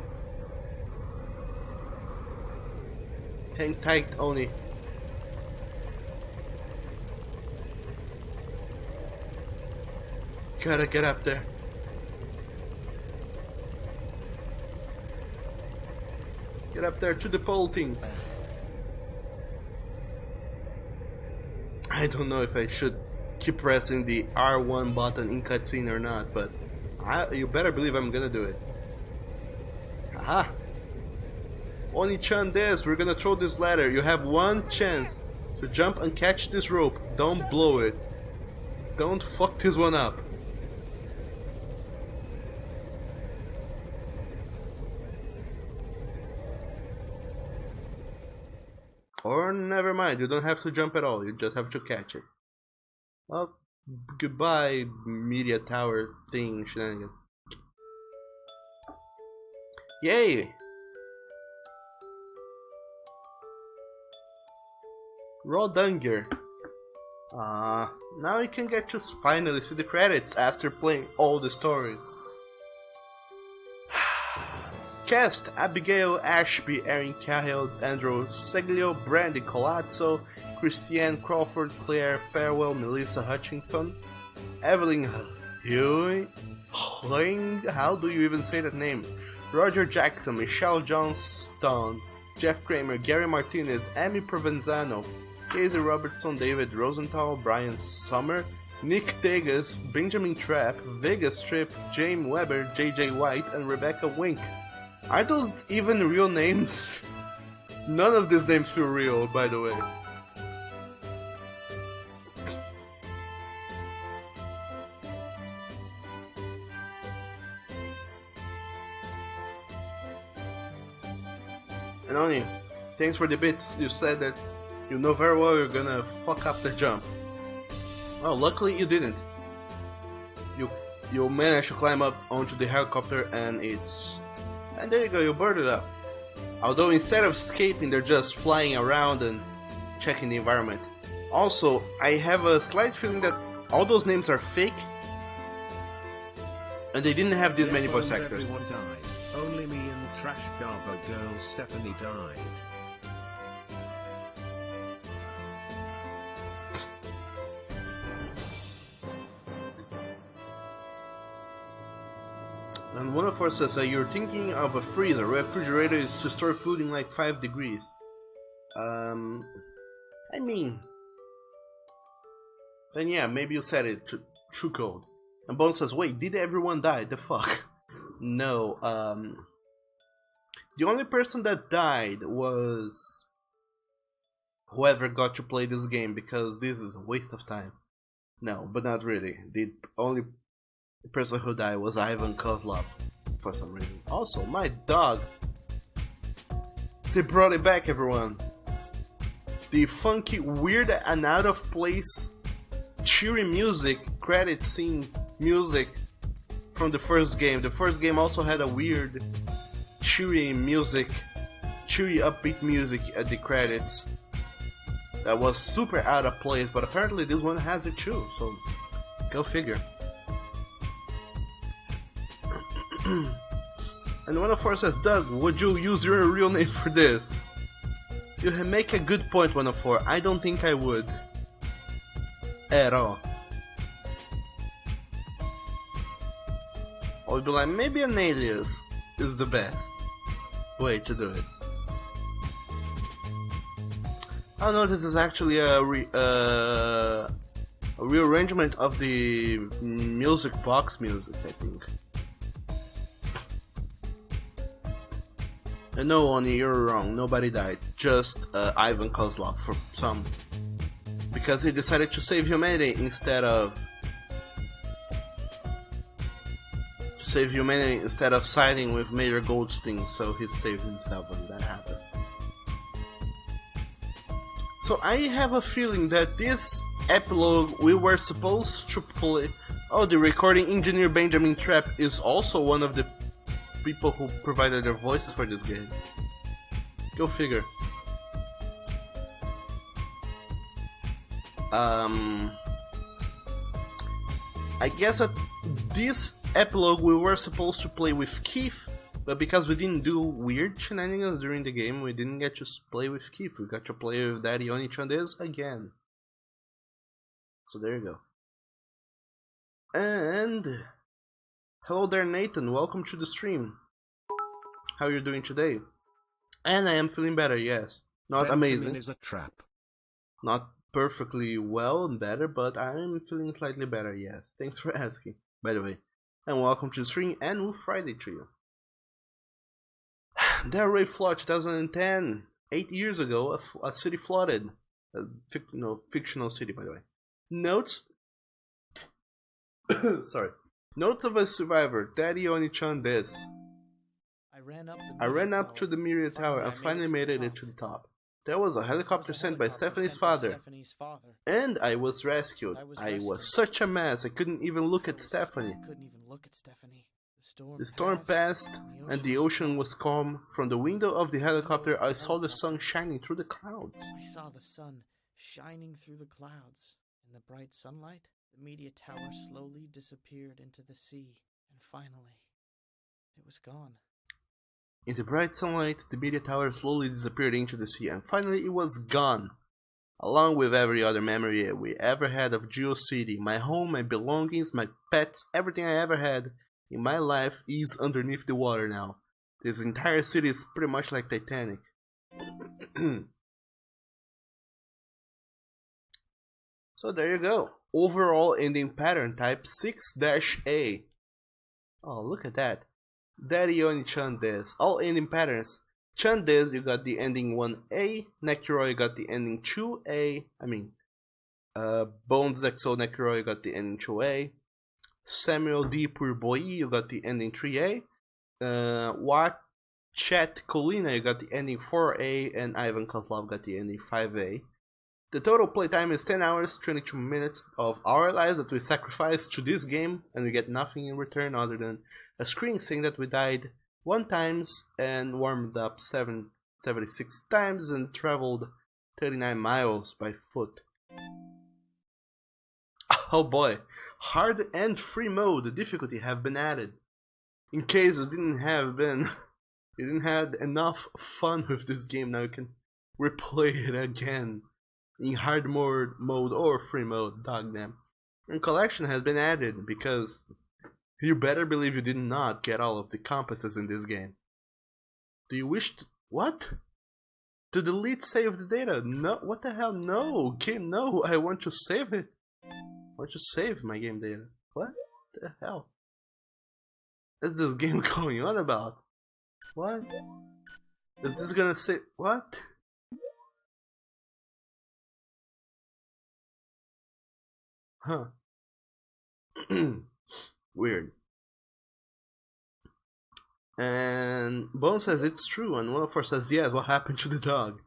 Hang tight, Oni. Gotta get up there. Get up there to the pole thing. I don't know if I should keep pressing the R1 button in cutscene or not, but you better believe I'm gonna do it. Haha! Oni-chan des, we're gonna throw this ladder. You have one chance to jump and catch this rope. Don't blow it. Don't fuck this one up. Or never mind, you don't have to jump at all, you just have to catch it. Well, goodbye, Media Tower thing shenanigan. Yay! Rodanger. Now you can get to finally see the credits after playing all the stories. Cast: Abigail, Ashby, Erin Cahill, Andrew Seglio, Brandy Colazzo, Christiane Crawford, Claire Farewell, Melissa Hutchinson, Evelyn Hewing, how do you even say that name? Roger Jackson, Michelle Johnstone, Jeff Kramer, Gary Martinez, Amy Provenzano, Casey Robertson, David Rosenthal, Brian Summer, Nick Degas, Benjamin Trapp, Vegas Strip, James Weber, JJ White, and Rebecca Wink. Are those even real names? None of these names feel real, by the way. And Oni, thanks for the bits. You said that you know very well you're gonna fuck up the jump. Oh, luckily you didn't. You managed to climb up onto the helicopter and there you go, you boarded up. Although instead of escaping, they're just flying around and checking the environment. Also, I have a slight feeling that all those names are fake, and they didn't have this many voice actors. Everyone died. Only me and Trash Garber girl Stephanie died. And one of us says you're thinking of a freezer. Refrigerator is to store food in like 5 degrees. I mean, then yeah, maybe you said it true code. And Bone says, wait, did everyone die? The fuck? No, the only person that died was whoever got to play this game, because this is a waste of time. No, but not really. The only person who died was Ivan Kozlov for some reason. Also, my dog. They brought it back, everyone. The funky, weird, and out of place, cheery music, credit scene music from the first game. The first game also had a weird, cheery music, cheery, upbeat music at the credits. That was super out of place, but apparently this one has it too, so go figure. And one of us says, Doug, would you use your real name for this? You make a good point, 104. I don't think I would. At all. I would be like, maybe an alias is the best way to do it. Oh no, this is actually a rearrangement of the music box music, I think. And no, Oni, you're wrong. Nobody died. Just Ivan Kozlov for some, because he decided to save humanity instead of siding with Major Goldstein. So he saved himself when that happened. So I have a feeling that this epilogue we were supposed to play. Oh, the recording engineer Benjamin Trapp is also one of the people who provided their voices for this game. Go figure. I guess at this epilogue we were supposed to play with Keith, but because we didn't do weird shenanigans during the game, we didn't get to play with Keith. We got to play with Daddy Oni-chan again. So there you go. And hello there, Nathan. Welcome to the stream. How are you doing today? And I am feeling better, yes. Not amazing. Is a trap. Not perfectly well and better, but I am feeling slightly better, yes. Thanks for asking, by the way. And welcome to the stream and Wolf Friday to you. Delray Flood 2010. 8 years ago, a city flooded. A fictional city, by the way. Notes. Sorry. Notes of a survivor. Daddy Oni-chan this. I ran up to the Miria Tower and finally made it to the top. There was a helicopter sent by Stephanie's father. And I was rescued. I was such a mess, I couldn't even look at Stephanie. The storm passed and the ocean was calm. From the window of the helicopter I saw the sun shining through the clouds. I saw the sun shining through the clouds. In the bright sunlight, the media tower slowly disappeared into the sea, and finally, it was gone. In the bright sunlight, the media tower slowly disappeared into the sea, and finally it was gone. Along with every other memory we ever had of Geo City, my home, my belongings, my pets, everything I ever had in my life is underneath the water now. This entire city is pretty much like Titanic. So there you go. Overall ending pattern type 6-A. Oh, look at that. Daddy Oni-chan des. All ending patterns. Chan des, you got the ending 1A. Nekiro, you got the ending 2A. Bones XO Nekiro, you got the ending 2A. Samuel D. Purboy, you got the ending 3A. Chat Colina, you got the ending 4A. And Ivan Kozlov got the ending 5A. The total playtime is 10 hours, 22 minutes of our lives that we sacrificed to this game, and we get nothing in return other than a screen saying that we died 1 times and warmed up 76 times and traveled 39 miles by foot. Oh boy, hard and free mode difficulty have been added. In case you didn't have enough fun with this game, now you can replay it again in hard mode or free mode, dog damn. And collection has been added because you better believe you did not get all of the compasses in this game. Do you wish to, what? To delete save the data? No, what the hell? No, game, no, I want to save it. I want to save my game data. What the hell? What's this game going on about? What? Is this gonna say, what? Huh. Weird. And Bone says it's true, and 104 says yes, what happened to the dog?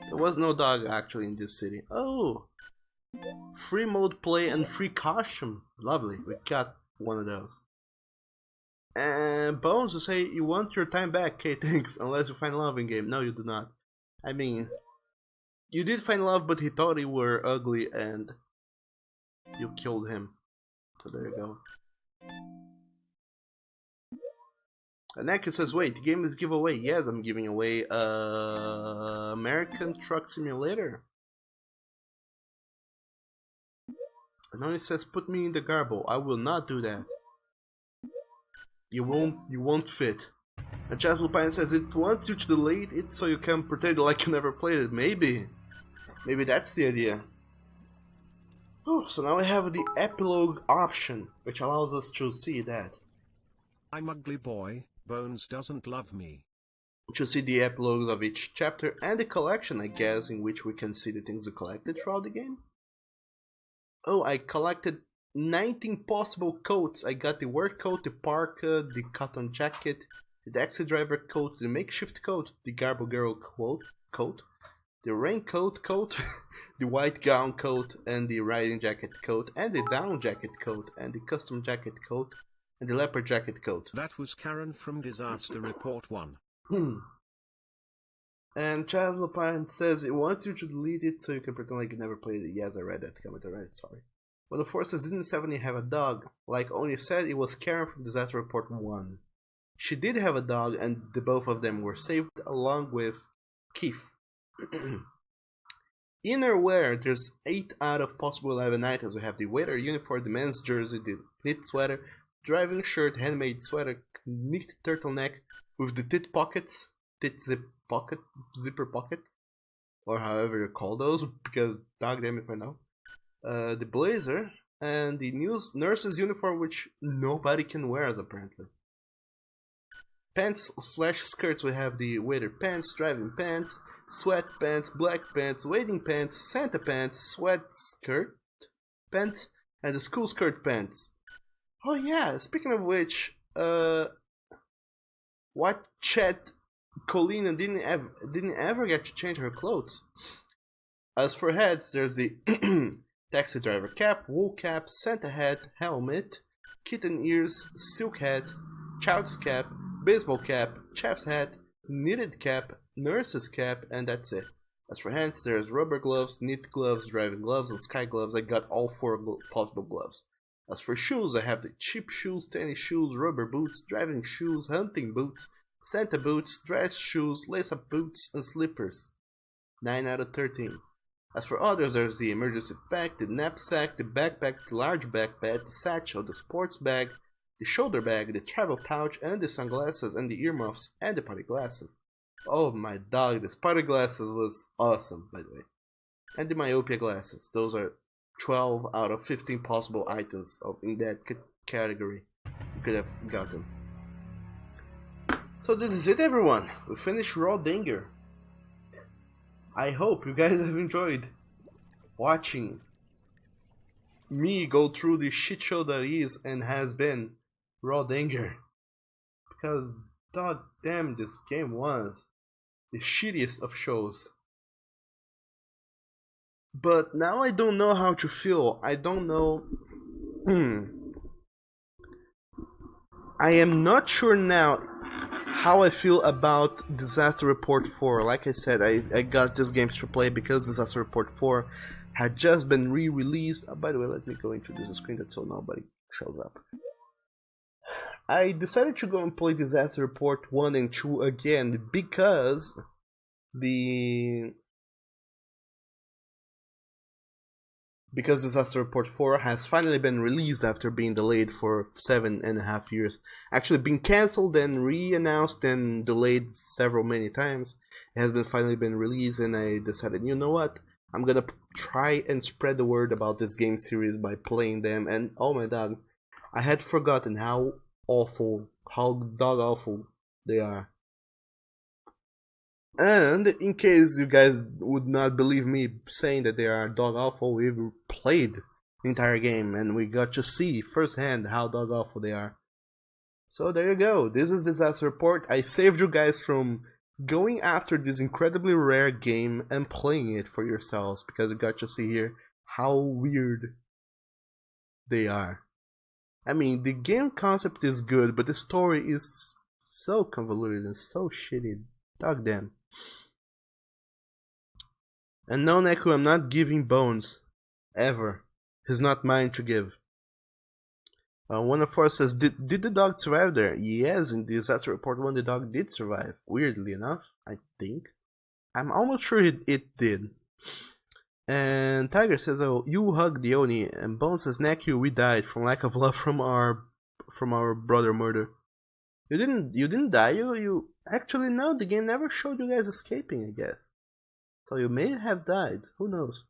There was no dog actually in this city. Oh! Free mode play and free costume. Lovely, we got one of those. And Bones will say, you want your time back, okay, thanks, unless you find love in game. No, you do not. I mean, you did find love, but he thought you were ugly and you killed him. So there you go. Anaki says, wait, the game is giveaway. Yes, I'm giving away American Truck Simulator. Anoni says, put me in the garbo. I will not do that. You won't fit. And Chaz Lupine says it wants you to delete it so you can pretend like you never played it. Maybe that's the idea. Oh, so now we have the epilogue option, which allows us to see that. I'm ugly boy, Bones doesn't love me. To see the epilogues of each chapter and the collection, I guess, in which we can see the things we collected throughout the game. Oh, I collected 19 possible coats. I got the work coat, the parka, the cotton jacket, the taxi driver coat, the makeshift coat, the Garbo Girl coat, the raincoat coat, the white gown coat, and the riding jacket coat, and the down jacket coat, and the custom jacket coat, and the leopard jacket coat. That was Karen from Disaster Report 1. And Chaz Lupine says it wants you to delete it so you can pretend like you never played it. Yes, I read that comment already, sorry. But the forces didn't Stephanie have a dog. Like Oni said, it was Karen from Disaster Report 1. She did have a dog, and the both of them were saved along with Keith. Innerwear, there's 8 out of possible 11 items. We have the waiter uniform, the men's jersey, the knit sweater, driving shirt, handmade sweater, knit turtleneck with the tit pockets, zipper pockets, or however you call those, because dog damn if I know. The blazer, and the nurse's uniform, which nobody can wear apparently. Pants / skirts, we have the waiter pants, driving pants, sweatpants, black pants, wading pants, Santa pants, sweat skirt pants, and the school skirt pants. Oh yeah, speaking of which, what Chet Colina didn't ever get to change her clothes. As for heads, there's the taxi driver cap, wool cap, Santa hat, helmet, kitten ears, silk hat, child's cap, baseball cap, chef's hat, knitted cap, nurse's cap, and that's it. As for hands, there's rubber gloves, knit gloves, driving gloves, and sky gloves. I got all 4 possible gloves. As for shoes, I have the cheap shoes, tennis shoes, rubber boots, driving shoes, hunting boots, Santa boots, dress shoes, lace-up boots, and slippers. 9 out of 13. As for others, there's the emergency pack, the knapsack, the backpack, the large backpack, the satchel, the sports bag, the shoulder bag, the travel pouch, and the sunglasses, and the earmuffs, and the party glasses. Oh my dog, this party glasses was awesome, by the way. And the myopia glasses. Those are 12 out of 15 possible items in that category you could have gotten. So this is it, everyone. We finished Raw Danger. I hope you guys have enjoyed watching me go through the shit show that is and has been Raw Danger. Because god damn, this game was the shittiest of shows. But now I don't know how to feel. I don't know. I am not sure now how I feel about Disaster Report 4. Like I said, I got this game to play because Disaster Report 4 had just been re-released. By the way, let me go introduce the screen so nobody shows up. I decided to go and play Disaster Report 1 and 2 again because Disaster Report 4 has finally been released after being delayed for 7.5 years. Actually been cancelled and re-announced and delayed many times. It has finally been released, and I decided, you know what? I'm gonna try and spread the word about this game series by playing them, and oh my god, I had forgotten how dog awful they are. And in case you guys would not believe me saying that they are dog awful, we played the entire game and we got to see firsthand how dog awful they are. So there you go. This is Disaster Report. I saved you guys from going after this incredibly rare game and playing it for yourselves because you got to see here how weird they are. I mean, the game concept is good, but the story is so convoluted and so shitty. Dog damn. And no, Neku, I'm not giving bones. Ever. He's not mine to give. One of us says, did the dog survive there? Yes, in the Disaster Report 1 the dog did survive. Weirdly enough, I think. I'm almost sure it did. And Tiger says, oh, you hugged the Oni. And Bones says, Neku, we died from lack of love from our brother murder. You didn't die, you actually no, the game never showed you guys escaping, I guess. So you may have died, who knows.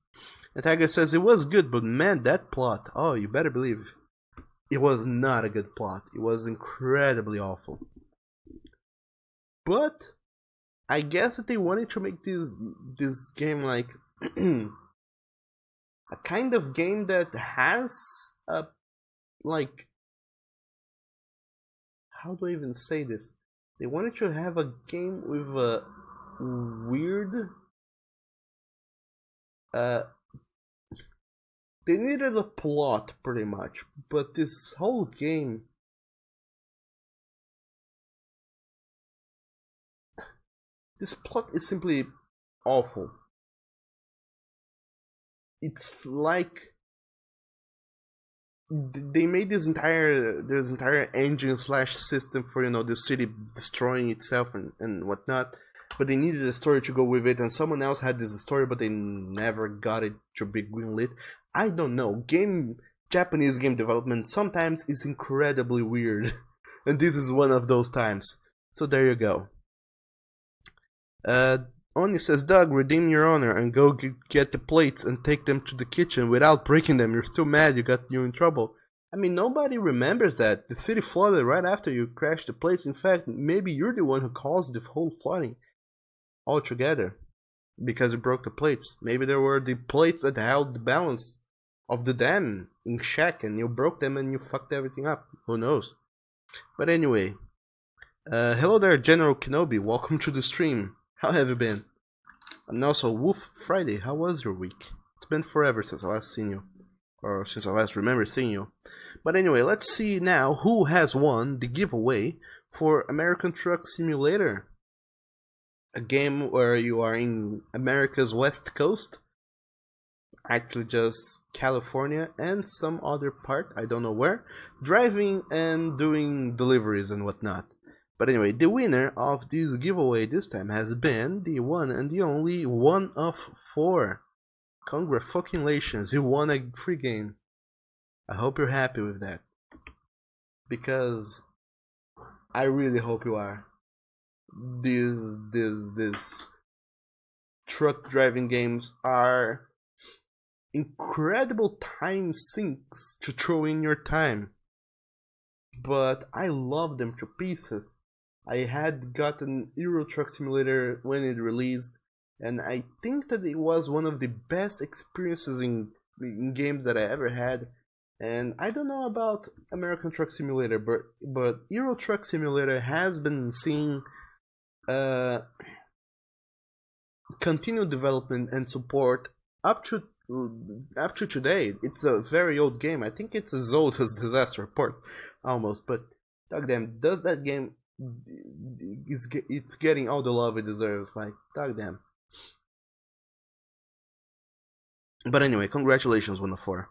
And Tiger says it was good, but man, that plot, oh, you better believe it was not a good plot. It was incredibly awful. But I guess that they wanted to make this game like a kind of game that has a like, how do I even say this? They wanted to have a game with a weird they needed a plot pretty much, but this whole game this plot is simply awful. It's like they made this entire engine / system for, you know, the city destroying itself and whatnot, but they needed a story to go with it, and someone else had this story, but they never got it to be greenlit. I don't know. Japanese game development sometimes is incredibly weird, and this is one of those times. So there you go. Oni says, Doug, redeem your honor and go get the plates and take them to the kitchen without breaking them. You're still mad you got you in trouble. I mean, nobody remembers that. The city flooded right after you crashed the plates. In fact, maybe you're the one who caused the whole flooding altogether because you broke the plates. Maybe there were the plates that held the balance of the dam in check and you broke them and you fucked everything up. Who knows? But anyway, hello there, General Kenobi. Welcome to the stream. How have you been? And also, Wolf Friday, how was your week? It's been forever since I last seen you. Or since I last remember seeing you. But anyway, let's see now who has won the giveaway for American Truck Simulator. A game where you are in America's West Coast. Actually just California and some other part, I don't know where. Driving and doing deliveries and whatnot. But anyway, the winner of this giveaway this time has been the one and the only one of 4. Congratulations, you won a free game. I hope you're happy with that. Because I really hope you are. These truck driving games are incredible time sinks to throw in your time. But I love them to pieces. I had gotten Euro Truck Simulator when it released, and I think that it was one of the best experiences in games that I ever had. And I don't know about American Truck Simulator, but Euro Truck Simulator has been seeing continued development and support up to After today, it's a very old game. I think it's as old as Disaster Report, almost. But dog damn, does that game? It's getting all the love it deserves. Like dog damn. But anyway, congratulations, 104.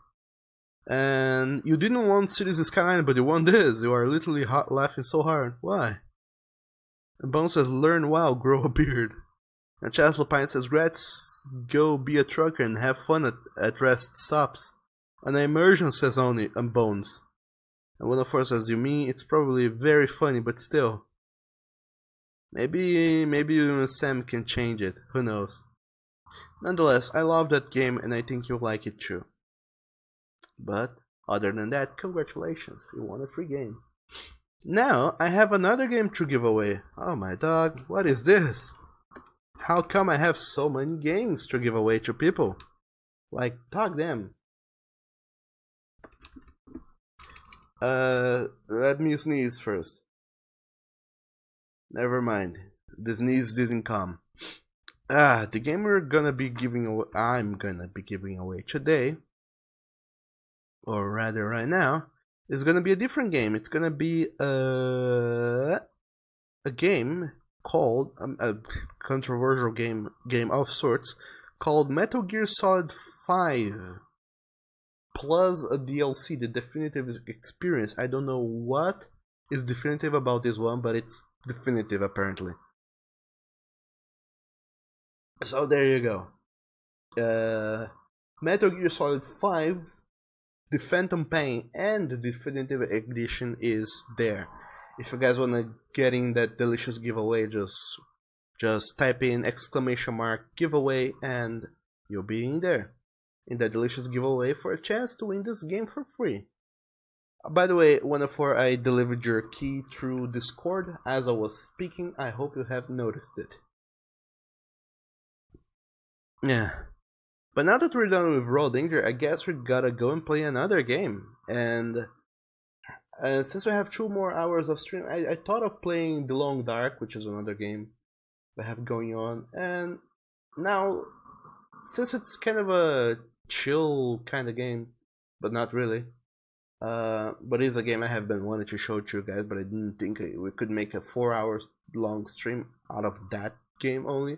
And you didn't want Cities Skyline, but you won this. You are literally laughing so hard. Why? And Bone says, learn well, grow a beard. And Chaz Lapine says, Grats, go be a trucker and have fun at rest stops. And Immersion says only, and Bones. And 104 says, you mean it's probably very funny, but still. Maybe you and Sam can change it. Who knows? Nonetheless, I love that game and I think you'll like it too. But other than that, congratulations, you won a free game. Now, I have another game to give away. Oh my dog, what is this? How come I have so many games to give away to people? Like, dog damn. Let me sneeze first. Never mind. The sneeze didn't come. The game I'm gonna be giving away today, or rather right now, is gonna be a different game. It's gonna be a game called a controversial game of sorts called Metal Gear Solid 5 plus a DLC, the definitive experience. I don't know what is definitive about this one, but it's definitive apparently. So there you go. Metal Gear Solid 5, the Phantom Pain, and the definitive edition is there. If you guys wanna get in that delicious giveaway, just type in ! giveaway and you'll be in there. In that delicious giveaway for a chance to win this game for free. By the way, 104, I delivered your key through Discord as I was speaking. I hope you have noticed it. Yeah. But now that we're done with Raw Danger, I guess we gotta go and play another game. And since we have 2 more hours of stream, I thought of playing The Long Dark, which is another game I have going on. And now, since it's kind of a chill kind of game, but not really. But it's a game I have been wanting to show to you guys, but I didn't think we could make a 4 hours long stream out of that game only.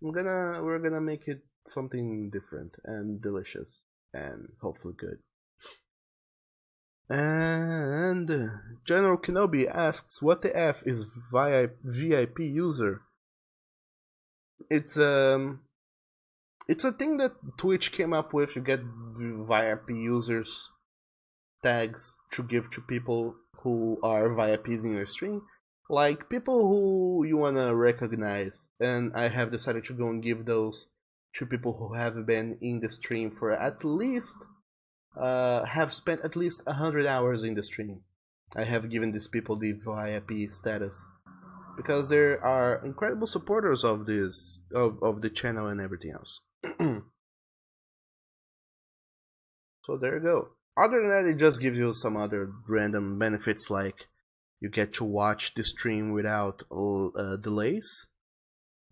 We're gonna make it something different and delicious and hopefully good. And General Kenobi asks, what the F is VIP user? It's a thing that Twitch came up with. You get VIP users tags to give to people who are VIPs in your stream, like people who you wanna recognize. And I have decided to go and give those to people who have been in the stream for at least have spent at least 100 hours in the stream. I have given these people the VIP status because they are incredible supporters of this of the channel and everything else. So there you go. Other than that, it just gives you some other random benefits, like you get to watch the stream without delays.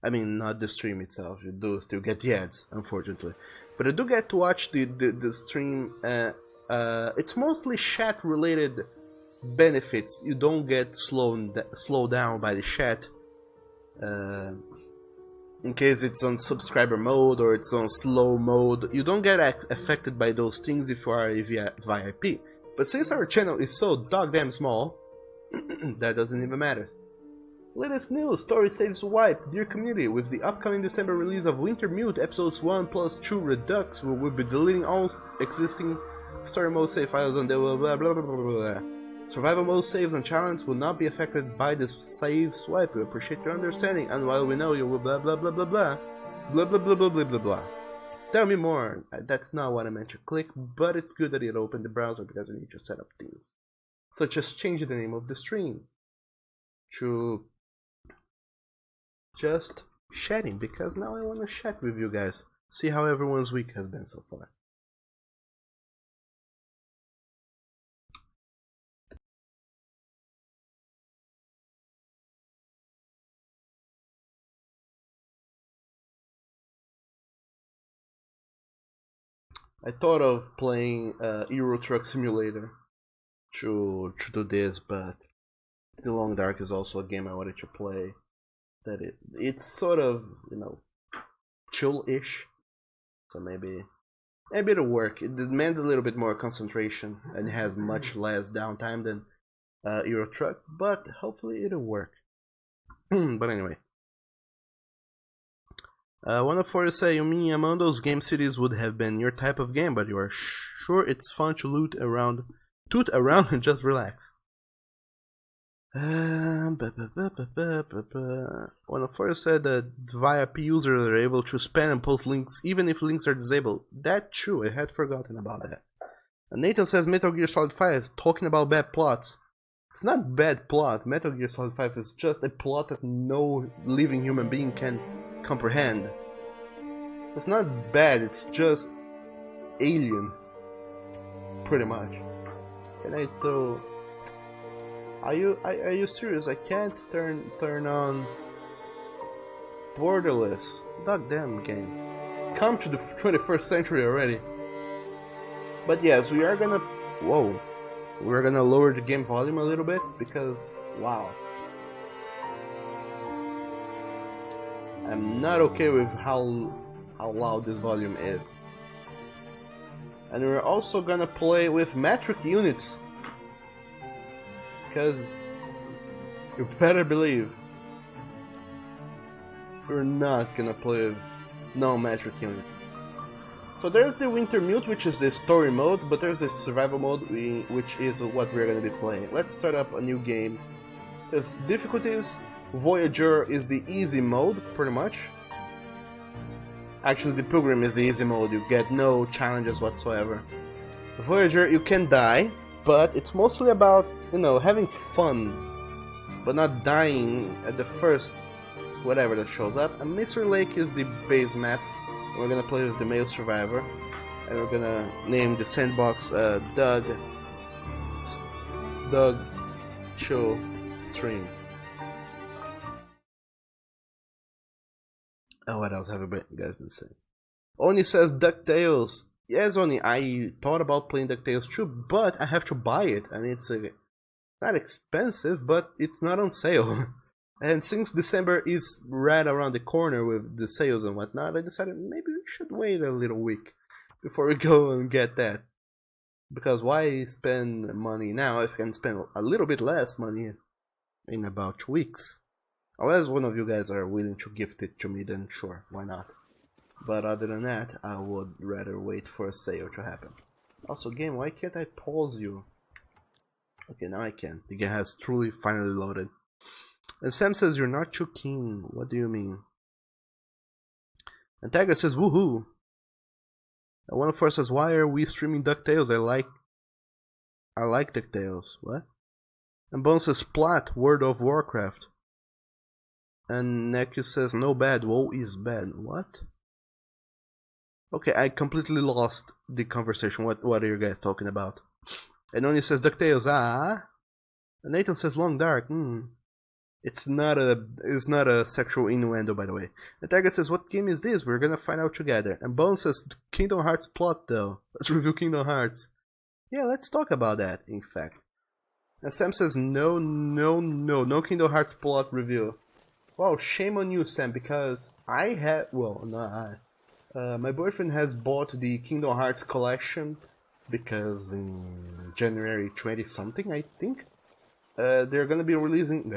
I mean, not the stream itself, you do still get the ads, unfortunately. But you do get to watch the stream. It's mostly chat related benefits. You don't get slowed down by the chat. In case it's on subscriber mode or it's on slow mode, you don't get affected by those things if you are a VIP. But since our channel is so goddamn small, that doesn't even matter. Latest news, Story Saves Wipe. Dear community, with the upcoming December release of Wintermute Episodes 1 plus 2 Redux, we will be deleting all existing story mode save files and blah blah blah blah blah blah. Survival mode saves and challenges will not be affected by this save swipe. We appreciate your understanding, and while we know you will blah blah blah blah blah blah blah blah blah blah blah blah. Tell me more. That's not what I meant to click, but it's good that it opened the browser because we need to set up things, such as changing the name of the stream to just chatting, because now I want to chat with you guys, see how everyone's week has been so far. I thought of playing Euro Truck Simulator to do this, but The Long Dark is also a game I wanted to play. It's sort of, you know, chill-ish, so maybe it'll work. It demands a little bit more concentration and has much less downtime than Euro Truck, but hopefully it'll work. But anyway. 104 say, you mean among those game cities would have been your type of game, but you are sure it's fun to toot around and just relax. 104 said that VIP users are able to spam and post links even if links are disabled. That's true, I had forgotten about that. And Nathan says Metal Gear Solid 5, talking about bad plots. It's not bad plot. Metal Gear Solid 5 is just a plot that no living human being can comprehend. It's not bad, it's just alien. Pretty much. Can I throw... Are you serious? I can't turn on Borderless. Goddamn game. Come to the 21st century already. But yes, we are gonna... Whoa. We're gonna lower the game volume a little bit because... Wow. I'm not okay with how loud this volume is. And we're also gonna play with metric units. Because you better believe we're not gonna play with no metric units. So there's the Wintermute, which is the story mode, but there's a survival mode, which is what we're gonna be playing. Let's start up a new game. There's difficulties. Voyager is the easy mode, pretty much. Actually, the Pilgrim is the easy mode. You get no challenges whatsoever. Voyager, you can die, but it's mostly about, you know, having fun, but not dying at the first whatever that shows up. And Mystery Lake is the base map. We're gonna play with the male survivor, and we're gonna name the sandbox Doug Show Stream. Oh, what else have you guys been saying? Oni says DuckTales. Yes, Oni, I thought about playing DuckTales too, but I have to buy it, and it's not expensive, but it's not on sale. And since December is right around the corner with the sales and whatnot, I decided maybe we should wait a little week before we go and get that. Because why spend money now if I can spend a little bit less money in about 2 weeks? Unless one of you guys are willing to gift it to me, then sure, why not? But other than that, I would rather wait for a sale to happen. Also, game, why can't I pause you? Okay, now I can. The game has truly finally loaded. And Sam says you're not too keen. What do you mean? And Tiger says woohoo. And 104 says, why are we streaming DuckTales? I like DuckTales. What? And Bone says Splat, World of Warcraft. And Neku says no bad, WoW is bad. What? Okay, I completely lost the conversation. What are you guys talking about? And Oni says DuckTales, ah. And Nathan says Long Dark, It's not a sexual innuendo, by the way. And Tiger says, what game is this? We're gonna find out together. And Bone says, Kingdom Hearts plot though. Let's review Kingdom Hearts. Yeah, let's talk about that, in fact. And Sam says, no Kingdom Hearts plot review. Wow, shame on you, Sam, because I had, well, not I. My boyfriend has bought the Kingdom Hearts collection because in January 20-something, I think, they're gonna be releasing,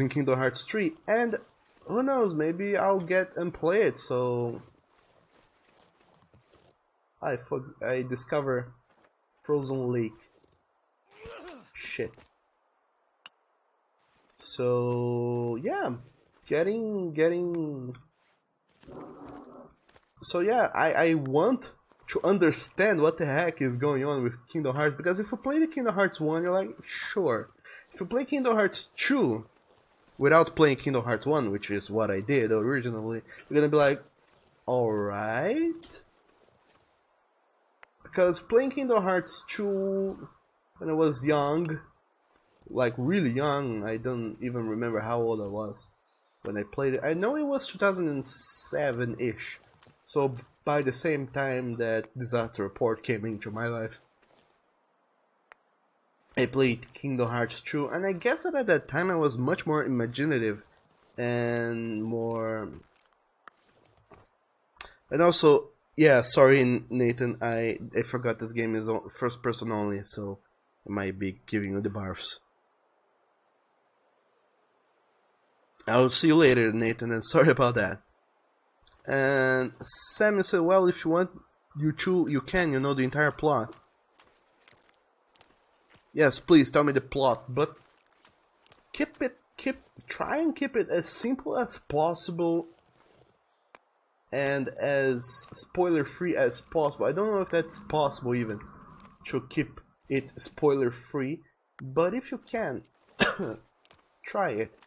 Kingdom Hearts 3, and who knows, maybe I'll get and play it, so... I discover Frozen Lake. Shit. So, yeah, So yeah, I want to understand what the heck is going on with Kingdom Hearts, because if you play the Kingdom Hearts 1, you're like, sure. If you play Kingdom Hearts 2 without playing Kingdom Hearts 1, which is what I did originally, you're gonna be like, alright? Because playing Kingdom Hearts 2 when I was young, like really young, I don't even remember how old I was when I played it. I know it was 2007-ish. So by the same time that Disaster Report came into my life. I played Kingdom Hearts 2, and I guess that at that time I was much more imaginative and more... And also, yeah, sorry Nathan, I forgot this game is first person only, so I might be giving you the barfs. I'll see you later, Nathan, and sorry about that. And Samuel said, well, if you want, you can, you know the entire plot. Yes, please tell me the plot, but try and keep it as simple as possible and as spoiler free as possible. I don't know if that's possible even to keep it spoiler free, but if you can, try it.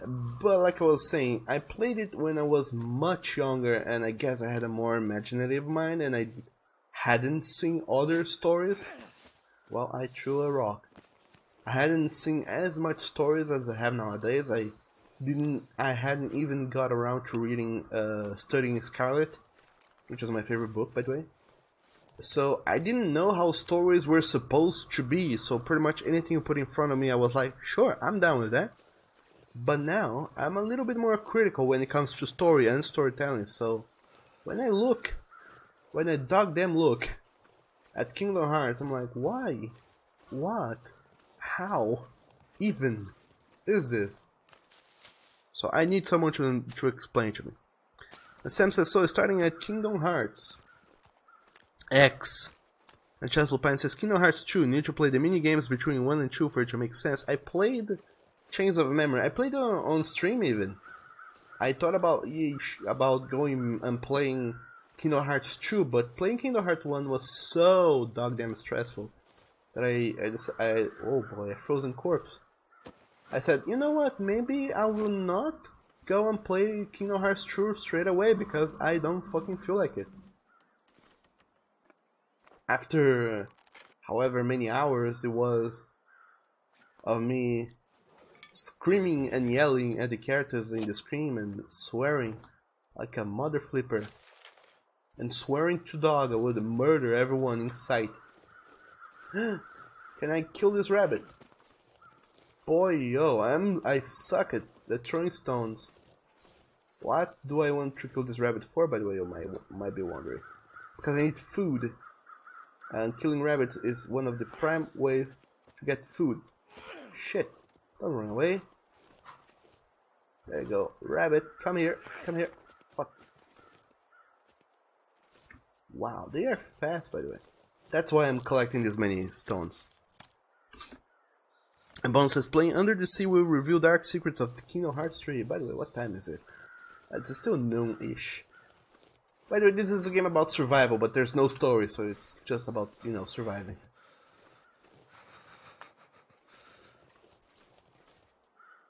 But like I was saying, I played it when I was much younger, and I guess I had a more imaginative mind, and I hadn't seen other stories. Well, I threw a rock. I hadn't seen as much stories as I have nowadays. I hadn't even got around to reading Studying Scarlet, which was my favorite book, by the way. So I didn't know how stories were supposed to be, so pretty much anything you put in front of me, I was like, sure, I'm down with that. But now, I'm a little bit more critical when it comes to story and storytelling, so when I look at Kingdom Hearts, I'm like, why? What? How? Even? Is this? So I need someone to explain to me. And Sam says, so starting at Kingdom Hearts X. And Chesley Pine says, Kingdom Hearts 2, need to play the mini games between 1 and 2 for it to make sense. I played Chains of Memory. I played it on stream even. I thought about going and playing Kingdom Hearts 2, but playing Kingdom Hearts 1 was so goddamn stressful that oh boy, a frozen corpse. I said, you know what, maybe I will not go and play Kingdom Hearts 2 straight away because I don't fucking feel like it. After however many hours it was of me screaming and yelling at the characters in the screen and swearing like a mother flipper and swearing to dog I would murder everyone in sight. Can I kill this rabbit? Boy, yo, I suck at throwing stones. What do I want to kill this rabbit for, by the way, you might be wondering. Because I need food. And killing rabbits is one of the prime ways to get food. Shit. Don't run away. There you go. Rabbit, come here. Come here. Fuck. Wow, they are fast, by the way. That's why I'm collecting this many stones. And Bone says, playing Under the Sea will reveal dark secrets of the Kingdom Hearts 3. By the way, what time is it? It's still noon-ish. By the way, this is a game about survival, but there's no story, so it's just about, you know, surviving.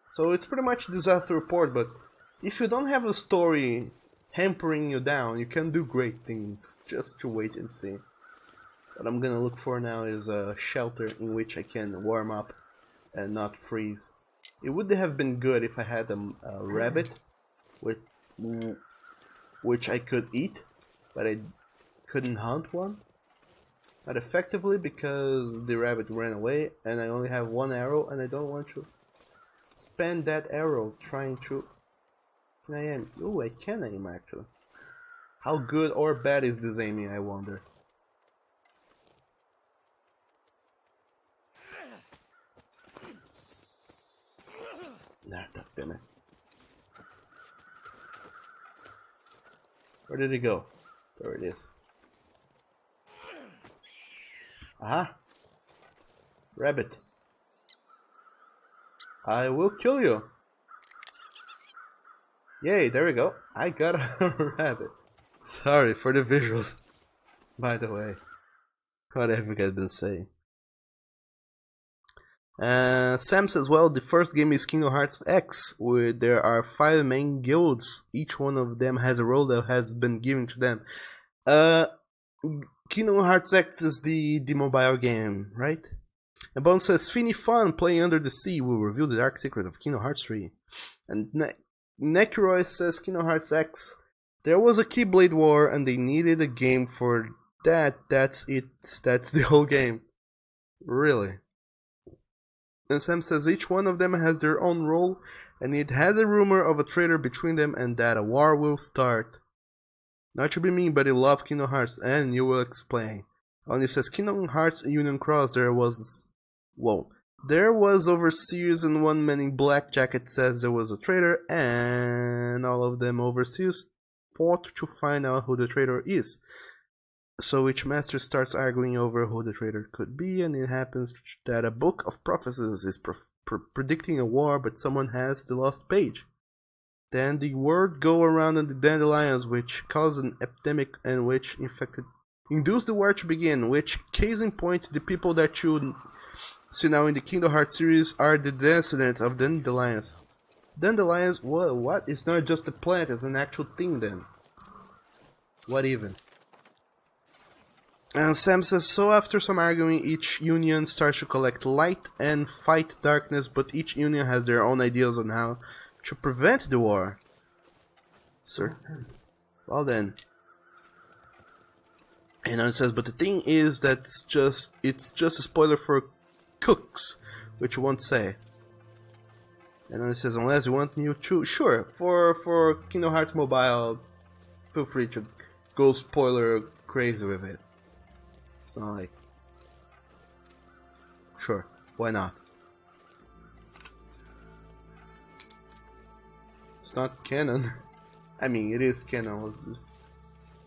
So it's pretty much Disaster Report, but if you don't have a story hampering you down, you can do great things. Just to wait and see. What I'm gonna look for now is a shelter in which I can warm up and not freeze. It would have been good if I had a rabbit with which I could eat, but I couldn't hunt one. Not effectively because the rabbit ran away and I only have one arrow and I don't want to spend that arrow trying to... Can I aim? Ooh, I can aim actually. How good or bad is this aiming, I wonder. Nah, damn it. Where did it go? There it is. Aha! Rabbit. I will kill you. Yay, there we go. I got a rabbit. Sorry for the visuals, by the way. Whatever I've been saying. Sam says, well, the first game is Kingdom Hearts X, where there are 5 main guilds. Each one of them has a role that has been given to them. Kingdom Hearts X is the mobile game, right? And Bone says, Finny Fun playing Under the Sea will reveal the dark secret of Kingdom Hearts 3. And Necroy says Kingdom Hearts X. There was a Keyblade War and they needed a game for that. That's it. That's the whole game. Really. And Sam says each one of them has their own role, and it has a rumor of a traitor between them and that a war will start. Not to be mean, but you love Kingdom Hearts, and you will explain. Only says Kingdom Hearts Union Cross, there was... Whoa. There was overseers and one man in black jacket says there was a traitor, and all of them overseers fought to find out who the traitor is. So each master starts arguing over who the traitor could be, and it happens that a book of prophecies is predicting a war, but someone has the lost page. Then the word go around on the dandelions, which cause an epidemic and which induce the war to begin. Which, case in point, the people that you see now in the Kingdom Hearts series are the descendants of dandelions. Dandelions? Whoa, what? It's not just a plant; it's an actual thing. Then, what even? And Sam says, so after some arguing, each union starts to collect light and fight darkness, but each union has their own ideas on how to prevent the war. Sir? Well then. And then it says, but the thing is that it's just a spoiler for cooks, which you won't say. And then it says, unless you want me to, sure, for Kingdom Hearts Mobile, feel free to go spoiler crazy with it. It's not like... Sure, why not? It's not canon. I mean, it is canon.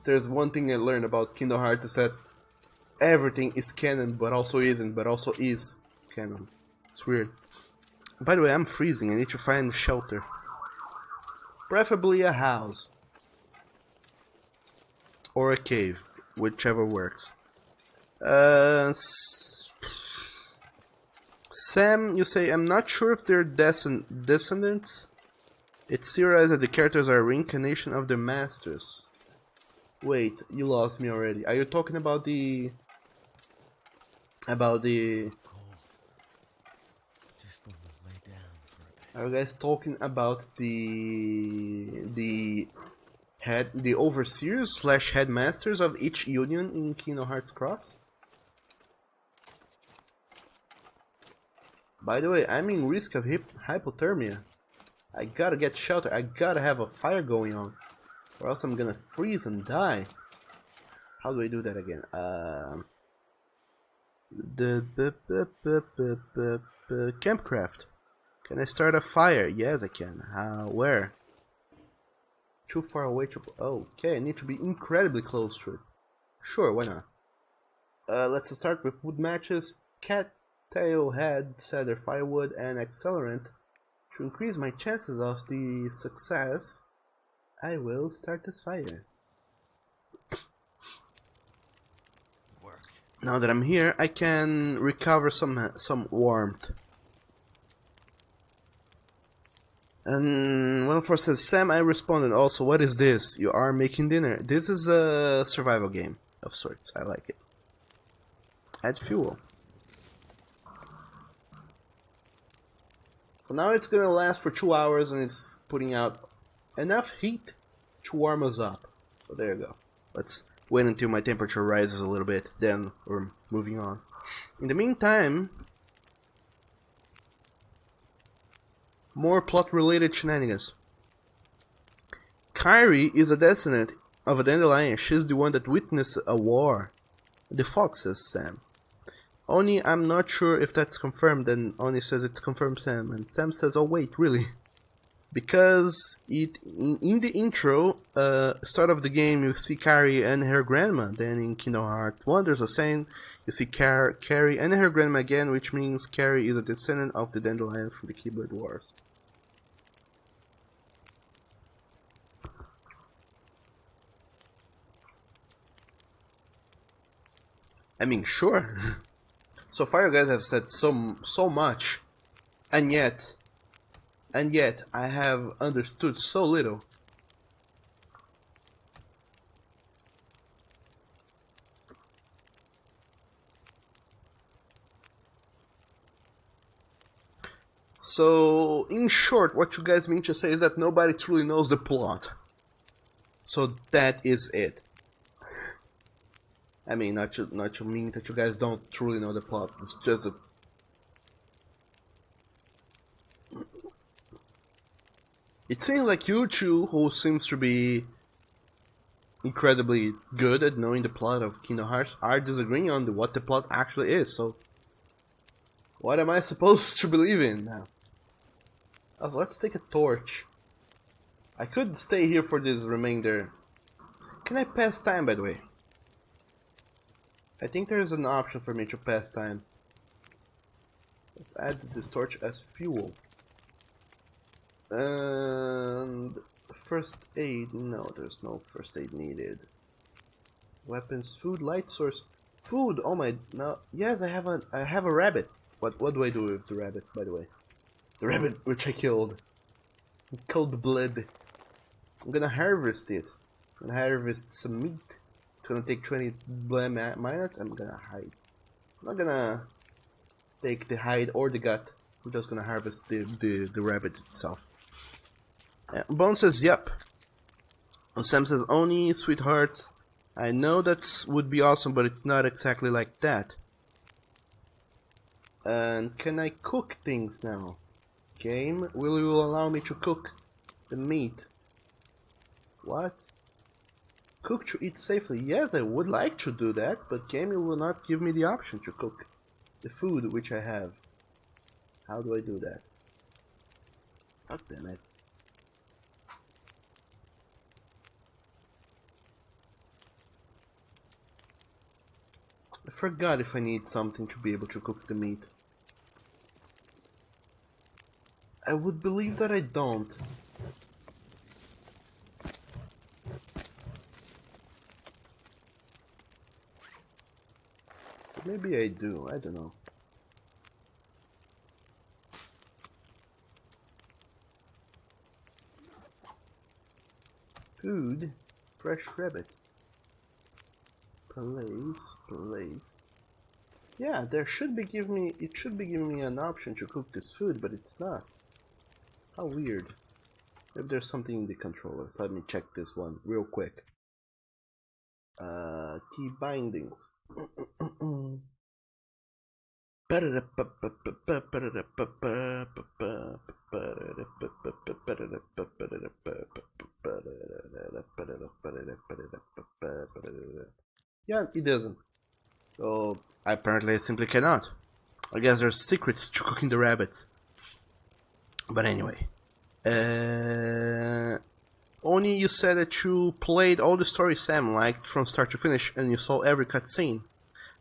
There's one thing I learned about Kingdom Hearts is that everything is canon, but also isn't, but also is canon. It's weird. By the way, I'm freezing. I need to find shelter. Preferably a house. Or a cave, whichever works. Sam, you say, I'm not sure if they're descendants. It's theorized that the characters are a reincarnation of their masters. Wait, you lost me already. Are you talking about the... Are you guys talking about the overseers / headmasters of each union in Kingdom Hearts Cross? By the way, I'm in risk of hypothermia. I gotta get shelter. I gotta have a fire going on, or else I'm gonna freeze and die. How do I do that again? Campcraft. Can I start a fire? Yes, I can. Where? Too far away to... Okay, I need to be incredibly close to it. Sure, why not? Let's start with wood matches, cattail head, cedar firewood, and accelerant. To increase my chances of the success, I will start this fire. Now that I'm here, I can recover some warmth. And 104 says, Sam, I responded also, what is this? You are making dinner. This is a survival game of sorts. I like it. Add fuel. So now it's gonna last for 2 hours and it's putting out enough heat to warm us up. So there you go. Let's wait until my temperature rises a little bit, then we're moving on. In the meantime, more plot-related shenanigans. Kairi is a descendant of a dandelion. She's the one that witnessed a war. The fox says Sam. Oni, I'm not sure if that's confirmed, and Oni says it's confirmed Sam, and Sam says, oh wait, really? Because in the intro, start of the game, you see Kairi and her grandma. Then in Kingdom Hearts 1, there's a scene, you see Kairi and her grandma again, which means Kairi is a descendant of the dandelion from the Keyblade Wars. I mean, sure. So far you guys have said so much, and yet I have understood so little. So, in short, what you guys mean to say is that nobody truly knows the plot. So that is it. I mean, not to mean that you guys don't truly know the plot. It's just a... It seems like you two, who seems to be incredibly good at knowing the plot of Kingdom Hearts, are disagreeing on what the plot actually is. So, what am I supposed to believe in now? Also, let's take a torch. I could stay here for this remainder. Can I pass time, by the way? I think there is an option for me to pass time. Let's add this torch as fuel. And first aid, no, there's no first aid needed. Weapons, food, light source, food. Oh my, no, yes, I have a rabbit. What do I do with the rabbit, by the way? The rabbit which I killed. Cold blood. I'm gonna harvest it. I'm gonna harvest some meat. It's gonna take 20 minutes. I'm gonna hide. I'm not gonna take the hide or the gut. I'm just gonna harvest the rabbit itself. Bone says, yep. And Sam says, Oni, sweethearts. I know that would be awesome, but it's not exactly like that. And can I cook things now? Game, will you allow me to cook the meat? What? Cook to eat safely. Yes, I would like to do that, but game, you will not give me the option to cook the food which I have. How do I do that? God damn it. I forgot if I need something to be able to cook the meat. I would believe that I don't. Maybe I do, I don't know. Food, fresh rabbit. Place. Yeah, it should be giving me an option to cook this food, but it's not. How weird. Maybe there's something in the controller. Let me check this one real quick. Key bindings. Yeah, it doesn't. So apparently I simply cannot. I guess there's secrets to cooking the rabbits. But anyway. Oni, you said that you played all the stories Sam liked from start to finish and you saw every cutscene.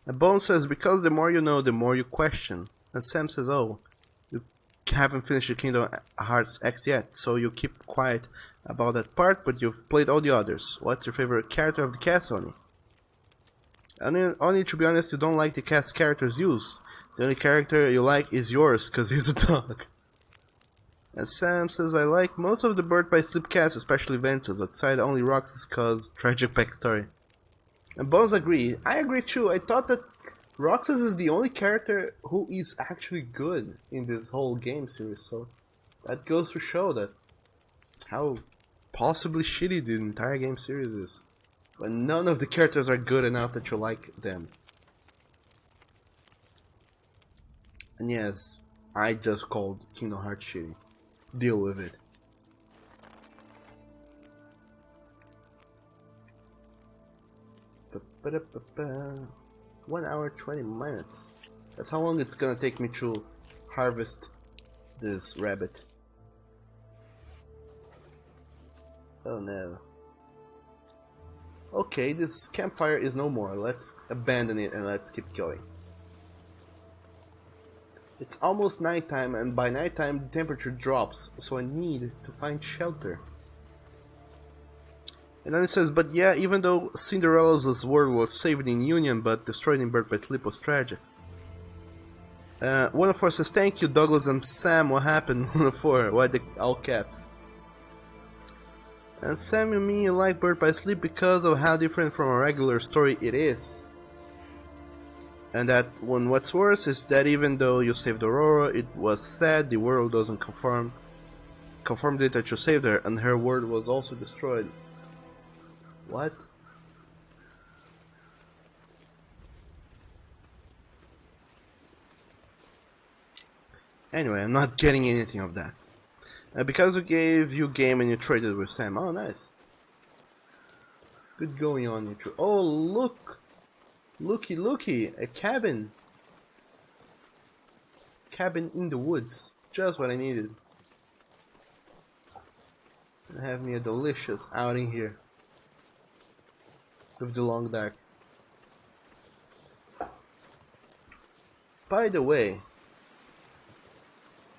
And Bone says, because the more you know, the more you question. And Sam says, oh, you haven't finished the Kingdom Hearts X yet, so you keep quiet about that part, but you've played all the others. What's your favorite character of the cast, Oni? Oni, to be honest, you don't like the cast characters used. The only character you like is yours, because he's a dog. And Sam says, I like most of the Birth by Sleep cast, especially Ventus, outside only Roxas cause tragic backstory. And Bones agree. I agree too. I thought that Roxas is the only character who is actually good in this whole game series, so that goes to show that how possibly shitty the entire game series is. When none of the characters are good enough that you like them. And yes, I just called Kingdom Hearts shitty. Deal with it. Ba-da-ba-ba. 1 hour 20 minutes. That's how long it's gonna take me to harvest this rabbit. Oh no. Okay, this campfire is no more. Let's abandon it and let's keep going. It's almost nighttime, and by nighttime the temperature drops, so I need to find shelter. And then it says, but yeah, even though Cinderella's world was saved in Union, but destroyed in Birth by Sleep was tragic. 104 says, thank you Douglas and Sam, what happened? 104, why the all caps? And Sam, you mean you like Birth by Sleep because of how different from a regular story it is? And that one, what's worse is that even though you saved Aurora, it was said the world doesn't confirmed it that you saved her, and her world was also destroyed. What? Anyway, I'm not getting anything of that. Because we gave you game and you traded with Sam. Oh, nice. Good going on, you. Oh, look! Looky! A cabin! Cabin in the woods. Just what I needed. Have me a delicious outing here. With the long dark. By the way,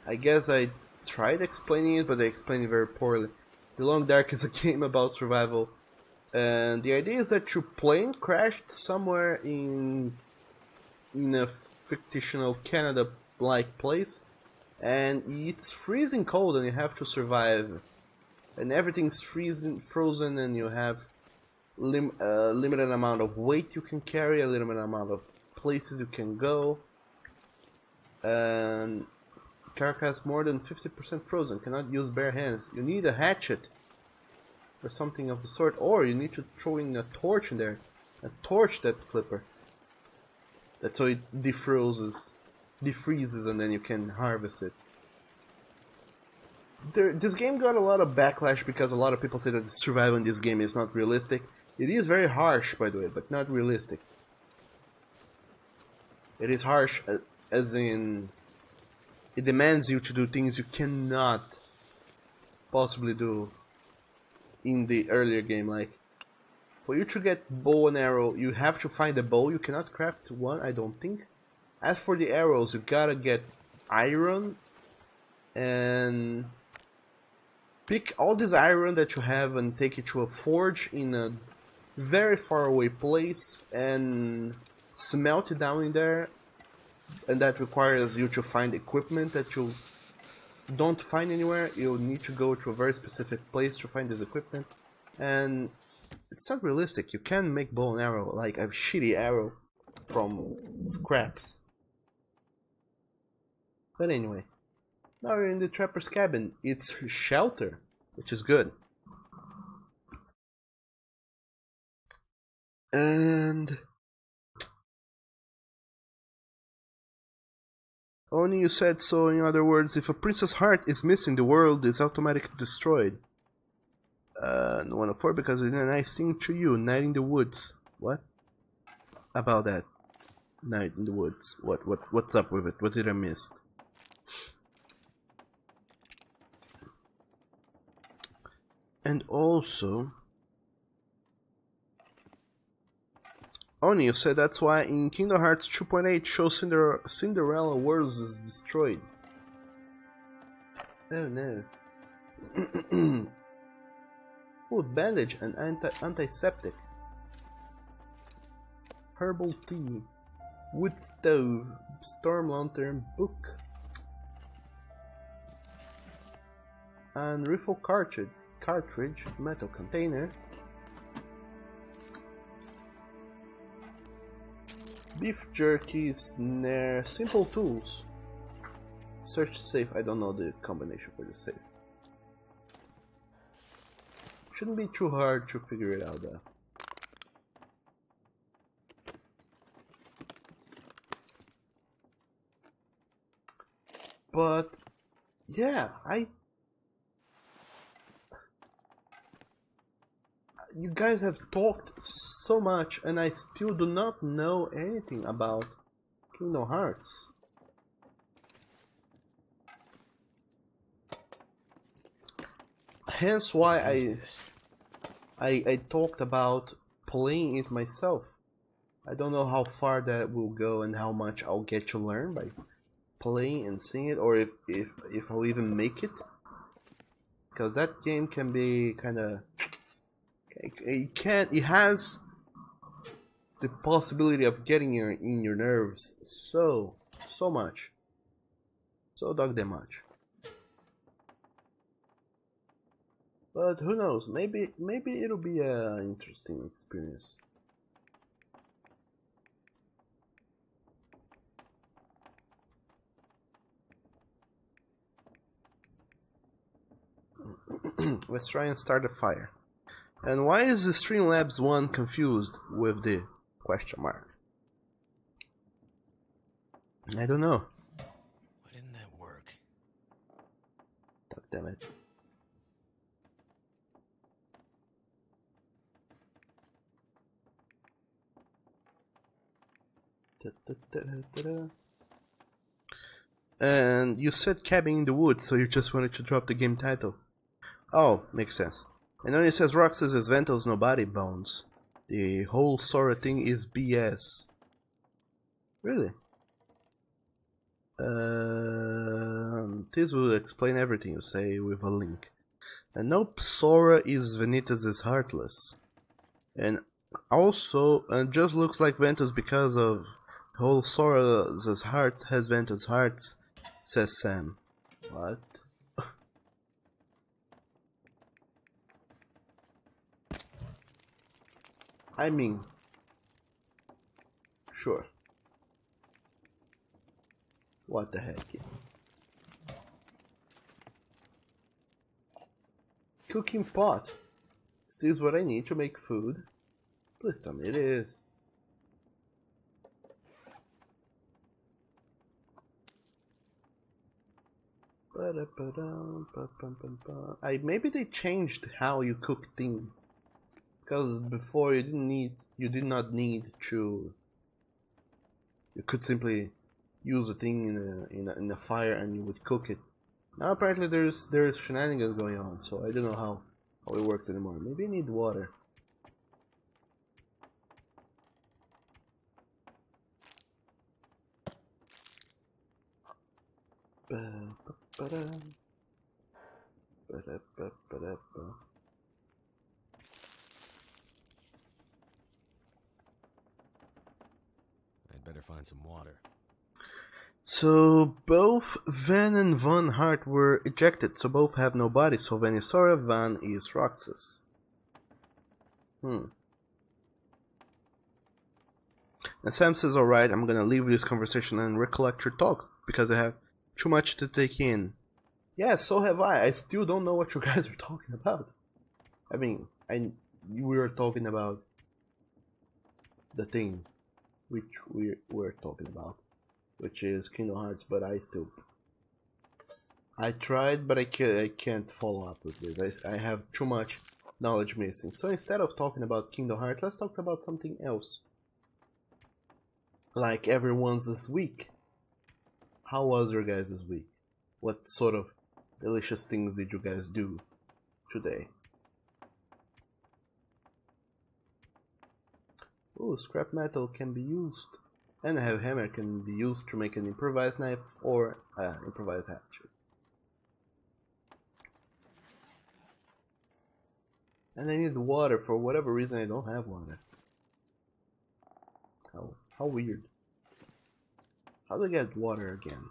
I guess I tried explaining it, but I explained it very poorly. The Long Dark is a game about survival, and the idea is that your plane crashed somewhere in a fictional Canada-like place, and it's freezing cold, and you have to survive. And everything's frozen, and you have limited amount of weight you can carry, a limited amount of places you can go, and character has more than 50% frozen, cannot use bare hands. You need a hatchet or something of the sort, or you need to throw in a torch in there and torch that flipper. That's so it defreezes, and then you can harvest it. This game got a lot of backlash because a lot of people say that the survival in this game is not realistic. It is very harsh, by the way, but not realistic. It is harsh as in it demands you to do things you cannot possibly do in the earlier game. Like, for you to get bow and arrow, you have to find a bow. You cannot craft one, I don't think. As for the arrows, you gotta get iron and pick all this iron that you have and take it to a forge in a very far away place and smelt it down in there. And that requires you to find equipment that you don't find anywhere. You need to go to a very specific place to find this equipment, and it's not realistic. You can make bow and arrow, like a shitty arrow from scraps. But anyway, now we're in the trapper's cabin. It's shelter, which is good. And Oni, you said so. In other words, if a princess heart is missing, the world is automatically destroyed. No 104 because we did a nice thing to you. Night in the woods. What? About that. Night in the woods. What's up with it? What did I miss? And also, Oni, you said that's why in Kingdom Hearts 2.8 shows Cinderella World is destroyed. Oh no. Oh, bandage and antiseptic. Herbal tea. Wood stove. Storm lantern. Book. And refill cartridge. Metal container. Beef jerky, snare, simple tools. Search safe. I don't know the combination for the safe. Shouldn't be too hard to figure it out though. But yeah, you guys have talked so much and I still do not know anything about Kingdom Hearts. Hence why I talked about playing it myself. I don't know how far that will go and how much I'll get to learn by playing and seeing it, or if I'll even make it. Because that game can be kinda... It has the possibility of getting in your nerves so much. So goddamn much. But who knows? Maybe it'll be an interesting experience. Let's try and start a fire. And why is the Streamlabs one confused with the question mark? I don't know. Why didn't that work? God damn it. And you said cabin in the woods, so you just wanted to drop the game title. Oh, makes sense. And then it says Roxas is Ventos, no body bones. The whole Sora thing is BS. Really? This will explain everything you say with a link. And nope, Sora is Vanitas' Heartless. And also, it just looks like Ventus because of whole Sora's heart has Ventus' hearts, says Sam. What? I mean, sure. What the heck? Cooking pot. Is this what I need to make food? Please tell me it is. Maybe they changed how you cook things. Because before you did not need to. You could simply use a thing in a fire and you would cook it. Now apparently there's shenanigans going on, so I don't know how it works anymore. Maybe I need water. I'd better find some water. So both Van and Von Hart were ejected, so both have no body, so Van is Sora, Van is Roxas. And Sam says, alright, I'm gonna leave this conversation and recollect your talks, because I have too much to take in. Yeah, so have I. I still don't know what you guys are talking about. I mean, we were talking about the thing which we were talking about, which is Kingdom Hearts, but I tried, but I can't follow up with this. I have too much knowledge missing. So instead of talking about Kingdom Hearts, let's talk about something else. Like everyone's this week. How was your guys this week? What sort of delicious things did you guys do today? Ooh, scrap metal can be used. And a heavy hammer can be used to make an improvised knife or improvised hatchet. And I need water. For whatever reason I don't have water. How weird. How do I get water again?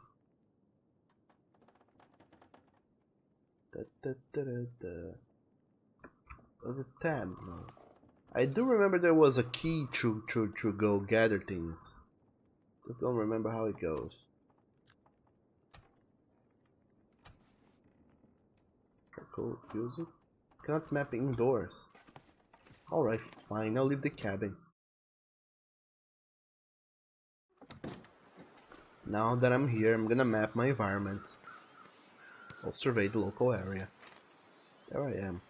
Was it tab? No. I do remember there was a key to go gather things. Just don't remember how it goes. Cool, use it. Cannot map indoors. Alright, fine, I'll leave the cabin. Now that I'm here, I'm gonna map my environment. I'll survey the local area. There I am.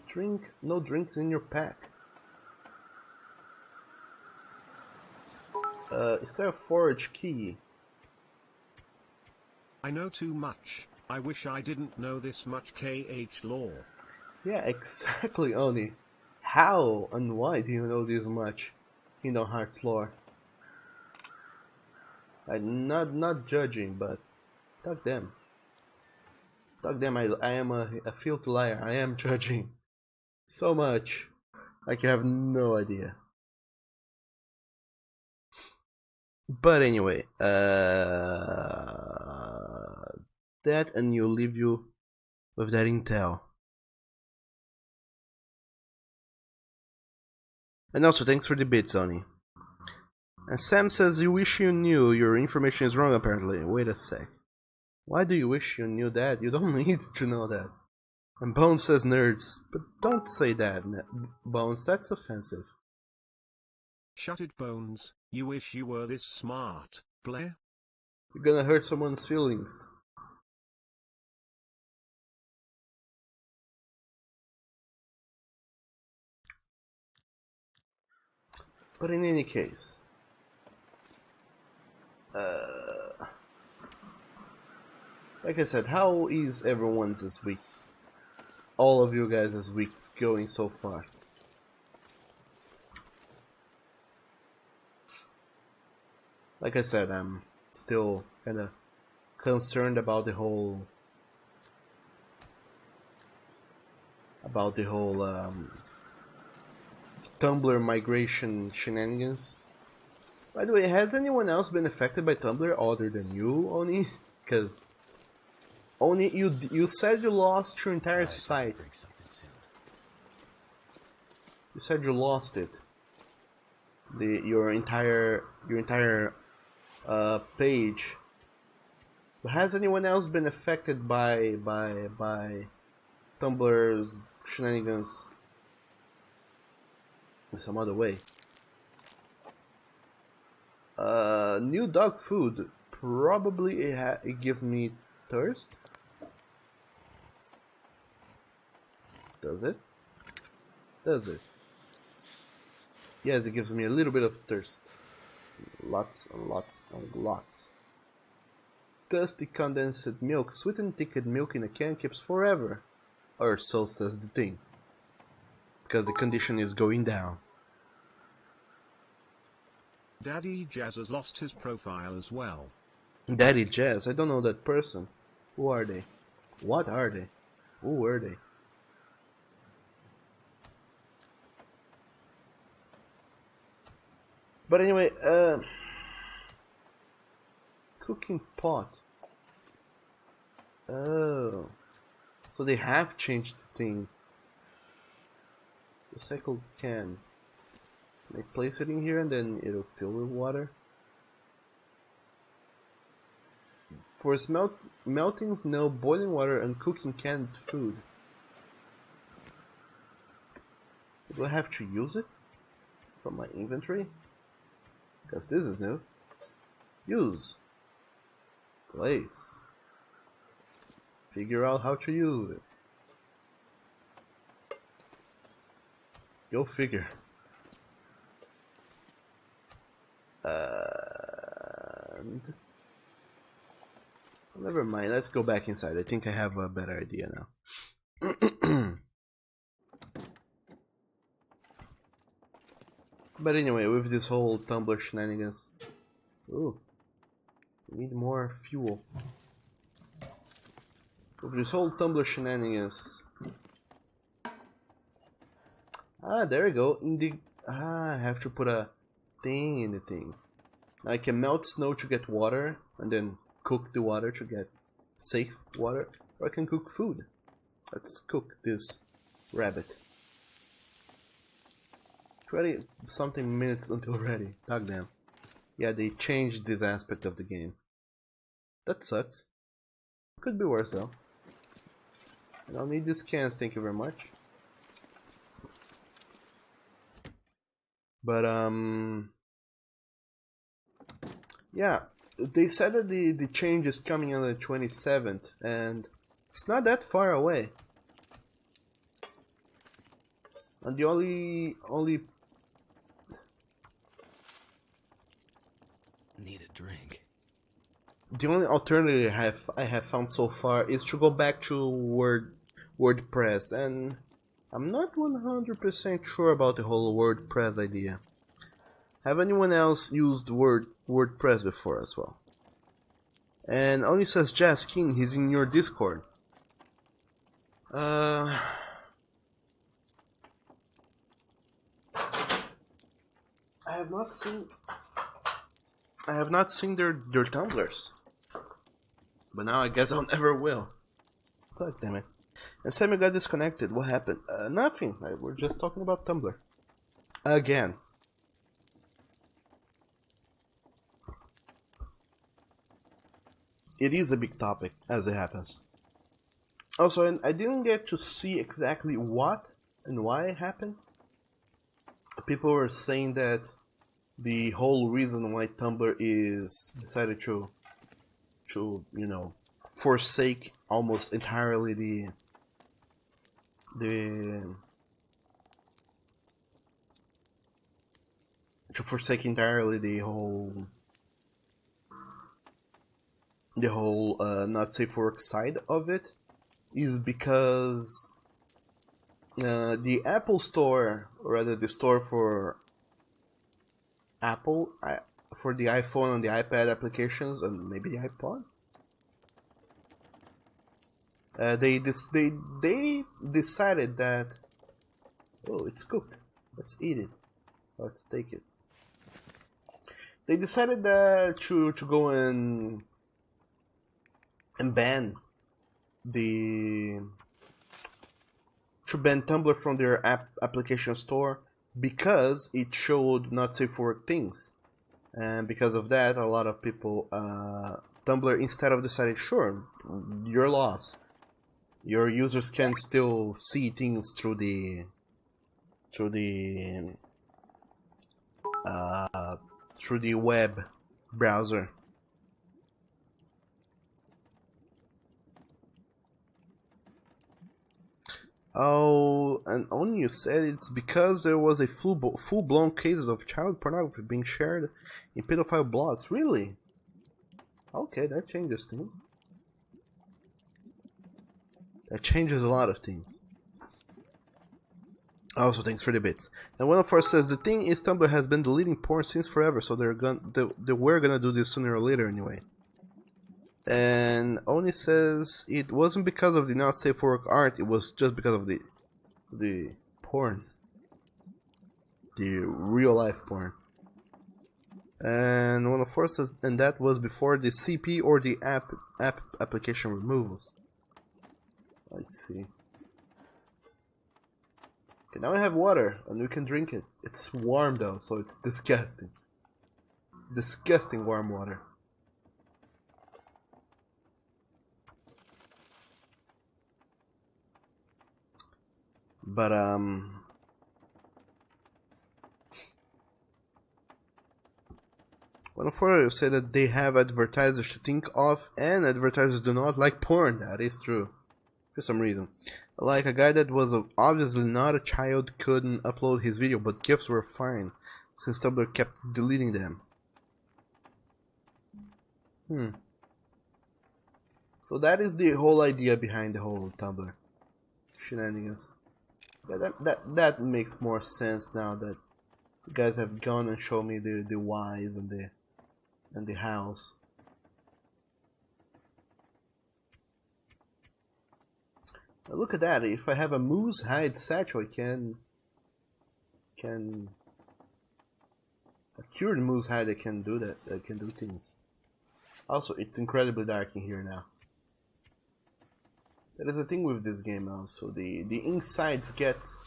Drink? No drinks in your pack. Is there a forage key? I know too much. I wish I didn't know this much KH lore. Yeah, exactly, Oni. How and why do you know this much Kingdom Hearts lore? I'm not judging, but fuck them. Fuck them, I am a filthy liar. I am judging so much. Like you have no idea. But anyway, that and you'll leave you with that intel. And also thanks for the bits, Oni. And Sam says you wish you knew. Your information is wrong apparently. Wait a sec. Why do you wish you knew that? You don't need to know that. And Bones says nerds. But don't say that, Bones. That's offensive. Shut it, Bones. You wish you were this smart, Blair. You're gonna hurt someone's feelings. But in any case, like I said, how is everyone's this week? All of you guys this week's going so far? Like I said, I'm still kind of concerned about the whole Tumblr migration shenanigans. By the way, has anyone else been affected by Tumblr other than you, Oni? Because Oni, you said you lost your entire site. You said you lost it. Your entire page. But has anyone else been affected by Tumblr's shenanigans in some other way? New dog food. Probably it gives me thirst. Does it? Does it? Yes, it gives me a little bit of thirst. Lots and lots and lots. Thirsty condensed milk. Sweetened thickened milk in a can keeps forever. Or so says the thing. Because the condition is going down. Daddy Jazz has lost his profile as well. Daddy Jazz? I don't know that person. Who are they? What are they? Who were they? But anyway, cooking pot. Oh. So they have changed things. Recycled can. Can I place it in here and then it'll fill with water? For meltings, no boiling water and cooking canned food. Do I have to use it from my inventory? Because this is new. Use. Place. Figure out how to use it. Go figure. And never mind, let's go back inside. I think I have a better idea now. But anyway, with this whole Tumblr shenanigans. Ooh. We need more fuel. With this whole Tumblr shenanigans. Ah, there we go. I have to put a thing in the thing. I can melt snow to get water, and then cook the water to get safe water. Or I can cook food. Let's cook this rabbit. 20 something minutes until ready. Goddamn. Yeah, they changed this aspect of the game. That sucks. Could be worse though. I don't need these cans, thank you very much. But yeah, they said that the change is coming on the 27th, and it's not that far away. And the only Need a drink. the only alternative I have found so far is to go back to WordPress, and I'm not 100% sure about the whole WordPress idea. Have anyone else used WordPress before as well? And only says Jazz King, he's in your Discord. I have not seen their Tumblrs. But now I guess I'll never will. God damn it. And Sammy got disconnected. What happened? Nothing. We're just talking about Tumblr. Again. it is a big topic as it happens. Also, and I didn't get to see exactly what and why it happened. People were saying that the whole reason why Tumblr is decided to you know, forsake almost entirely the to forsake entirely the whole not safe for work side of it is because the Apple Store, or rather the store for Apple, for the iPhone and the iPad applications and maybe the iPod, they decided that, oh, it's cooked, let's eat it, let's take it. They decided that to go and ban Tumblr from their application store because it showed not safe for work things, and because of that, a lot of people, Tumblr instead of deciding, sure, your loss, your users can still see things through the web browser. Oh, and only you said it's because there was a full-blown cases of child pornography being shared in pedophile blogs. Really? Okay, that changes things. That changes a lot of things. Also, thanks for the bits. And one of us says the thing is Tumblr has been deleting porn since forever, so they were gonna do this sooner or later anyway. And Oni says it wasn't because of the not safe for work art, it was just because of the porn, the real life porn. And one of us says, and that was before the CP or the application removals. I see. Okay, now I have water and we can drink it. It's warm though, so it's disgusting. Disgusting warm water. But one of you said that they have advertisers to think of, and advertisers do not like porn. That is true, for some reason. Like a guy that was obviously not a child couldn't upload his video, but GIFs were fine, since Tumblr kept deleting them. So that is the whole idea behind the whole Tumblr shenanigans. Yeah, that makes more sense now that you guys have gone and shown me the whys and the hows. Now look at that! If I have a moose hide satchel, I can a cured moose hide. I can do that. I can do things. Also, it's incredibly dark in here now. That is the thing with this game also. The insides gets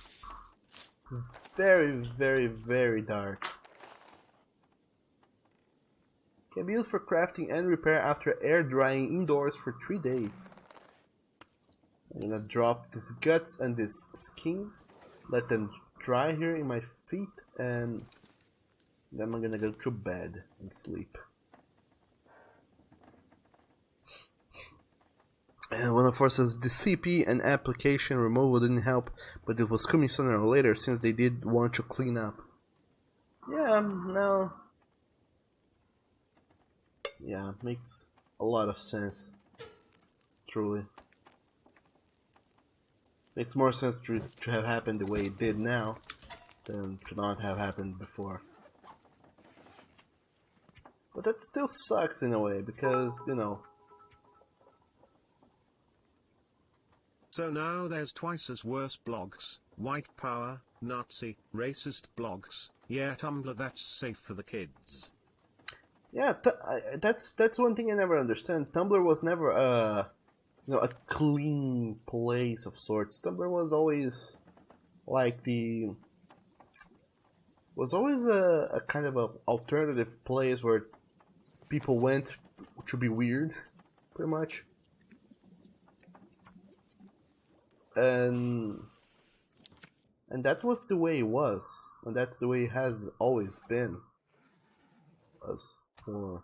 very, very, very dark. Can be used for crafting and repair after air drying indoors for 3 days. I'm gonna drop these guts and this skin, let them dry here in my feet, and then I'm gonna go to bed and sleep. And one of us says the CP and application removal didn't help, but it was coming sooner or later since they did want to clean up. Yeah, no. Yeah, makes a lot of sense. Truly. Makes more sense to have happened the way it did now than to not have happened before. But that still sucks in a way because, you know. So now there's twice as worse blogs, white power, Nazi, racist blogs, yeah, Tumblr that's safe for the kids. Yeah, that's one thing I never understand. Tumblr was never a clean place of sorts. Tumblr was always like a kind of a alternative place where people went to be weird, pretty much. And that was the way it was, and that's the way it has always been. As for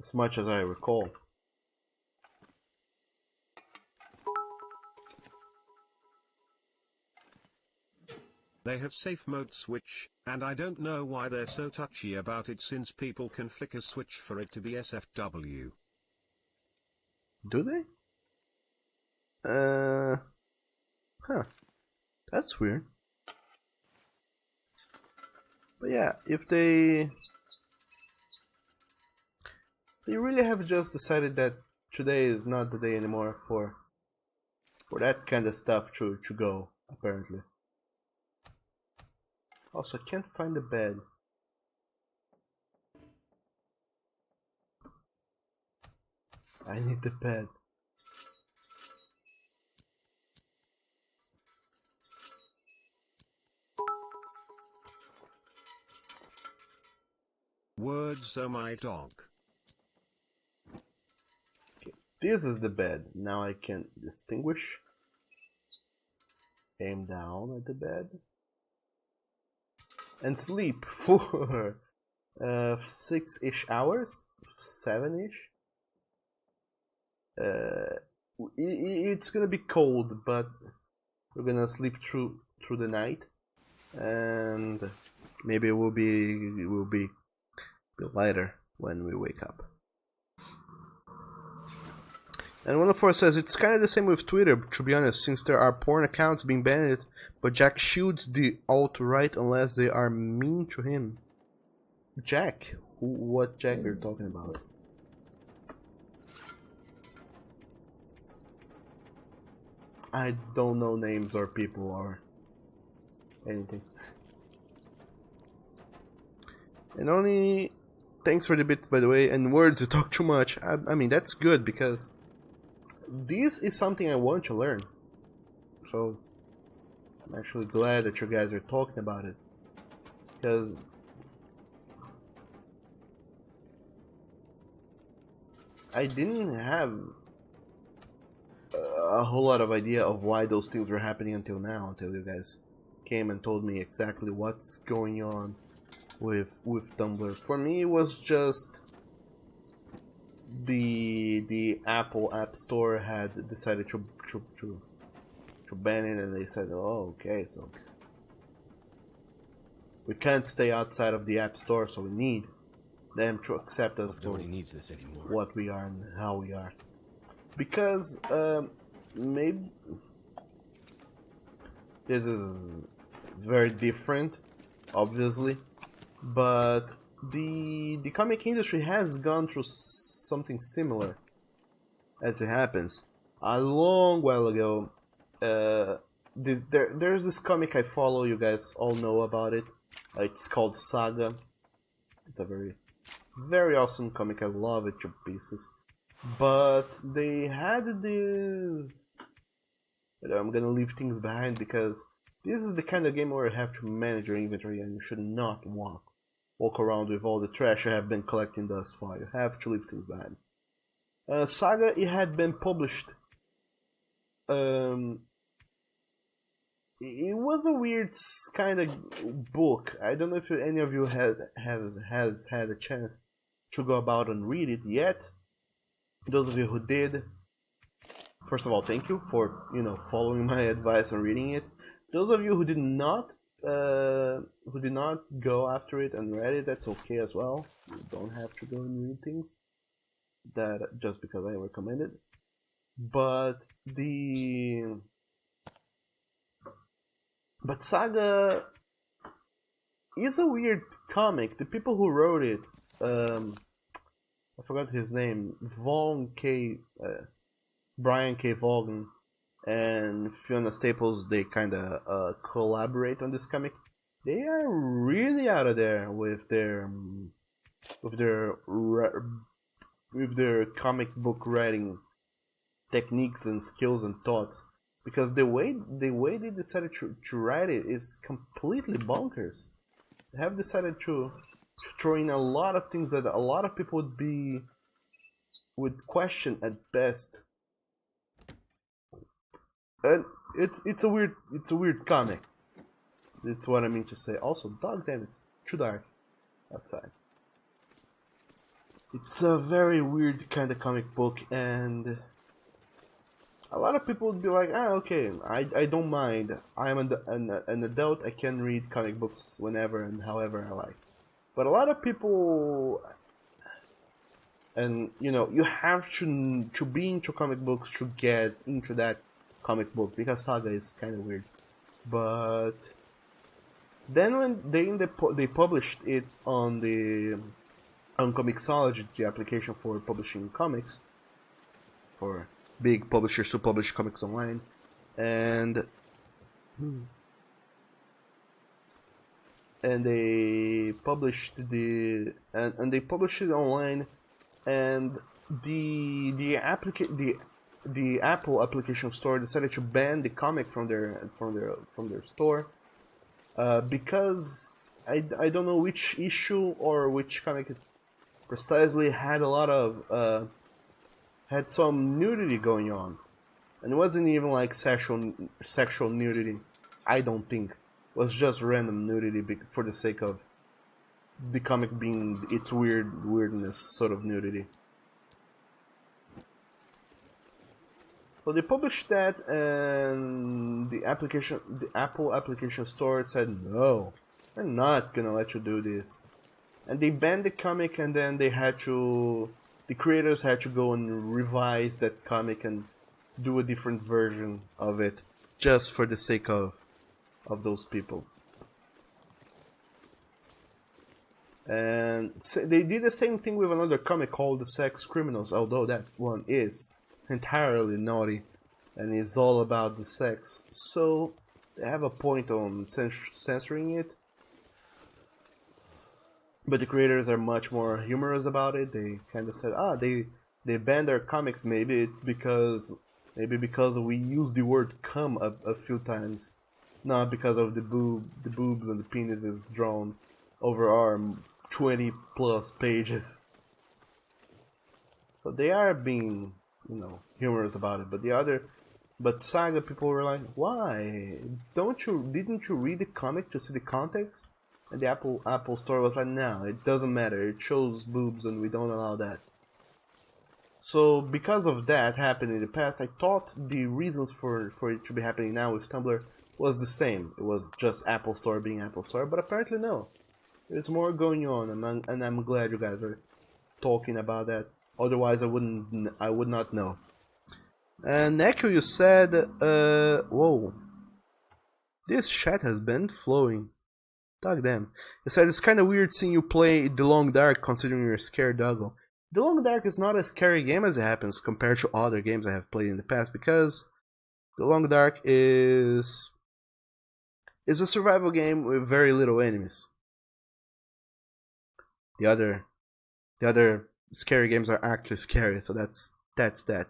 as much as I recall. They have safe mode switch, and I don't know why they're so touchy about it since people can flick a switch for it to be SFW. Do they? Huh. That's weird. But yeah, if they really have just decided that today is not the day anymore for that kind of stuff to go, apparently. Also, I can't find the bed. I need the bed. Words, oh my dog. Okay, this is the bed. Now I can distinguish. Aim down at the bed. And sleep for 6-ish hours, 7-ish. It's gonna be cold, but we're gonna sleep through the night, and maybe it will be lighter when we wake up. And 104 says it's kind of the same with Twitter, to be honest, since there are porn accounts being banned, but Jack shoots the alt-right unless they are mean to him. Jack? What Jack are you talking about? I don't know names or people or anything. And only thanks for the bits, by the way, and words, you talk too much. I mean, that's good because this is something I want to learn. So I'm actually glad that you guys are talking about it, because I didn't have a whole lot of idea of why those things were happening until now, until you guys came and told me exactly what's going on with Tumblr. For me, it was just the Apple App Store had decided to ban it, and they said, oh, okay, so we can't stay outside of the App Store, so we need them to accept us for needs this anymore. what we are and how we are. Because maybe this is very different, obviously, but the comic industry has gone through something similar, as it happens. A long while ago, there's this comic I follow. You guys all know about it. It's called Saga. It's a very awesome comic. I love it to pieces. But they had this... I'm gonna leave things behind because this is the kind of game where you have to manage your inventory and you should not walk around with all the trash you have been collecting thus far. You have to leave things behind. Saga, it had been published. It was a weird kind of book. I don't know if any of you has had a chance to go about and read it yet. Those of you who did, first of all, thank you for following my advice and reading it. Those of you who did not go after it and read it, that's okay as well. You don't have to go and read things that just because I recommend it. But Saga is a weird comic. The people who wrote it, I forgot his name, Brian K. Vaughan and Fiona Staples, they kinda collaborate on this comic. They are really out of there with their comic book writing techniques and skills and thoughts, because the way they decided to write it is completely bonkers. have decided to throw in a lot of things that a lot of people would question at best. And it's a weird comic. It's what I mean to say. Also, dog damn, it's too dark outside. It's a very weird kind of comic book, and a lot of people would be like, ah, okay, I don't mind. I'm an adult, I can read comic books whenever and however I like. But a lot of people, and you know, you have to be into comic books to get into that comic book, because Saga is kind of weird. But then when they published it on Comixology, the application for publishing comics, for big publishers to publish comics online, and they published they published it online, and the Apple application store decided to ban the comic from their store, because I don't know which issue or which comic it precisely had a lot of had some nudity going on, and it wasn't even like sexual nudity. I don't think it was just random nudity for the sake of the comic being its weirdness sort of nudity. So they published that, and the Apple application store said, no, we're not gonna let you do this. And they banned the comic, and then the creators had to go and revise that comic and do a different version of it, just for the sake of those people. And they did the same thing with another comic called The Sex Criminals, although that one is entirely naughty and is all about the sex. So they have a point on censoring it. But the creators are much more humorous about it. They kind of said, they banned our comics. Maybe it's because we use the word "cum" a few times, not because of the boobs and the penises drawn over our 20 plus pages. So they are being, humorous about it. But Saga people were like, why? Didn't you read the comic to see the context? And the Apple store was like, no, it doesn't matter. It shows boobs and we don't allow that. So because of that happened in the past, I thought the reasons for it to be happening now with Tumblr was the same. It was just Apple Store being Apple Store, but apparently no. There's more going on, and I'm glad you guys are talking about that. Otherwise, I would not know. And Neko, you said, whoa, this chat has been flowing. Dog damn. You said it's kind of weird seeing you play The Long Dark, considering you're a scared doggo. The Long Dark is not a scary game as it happens compared to other games I have played in the past, because The Long Dark is a survival game with very little enemies. The other scary games are actually scary, so that's that.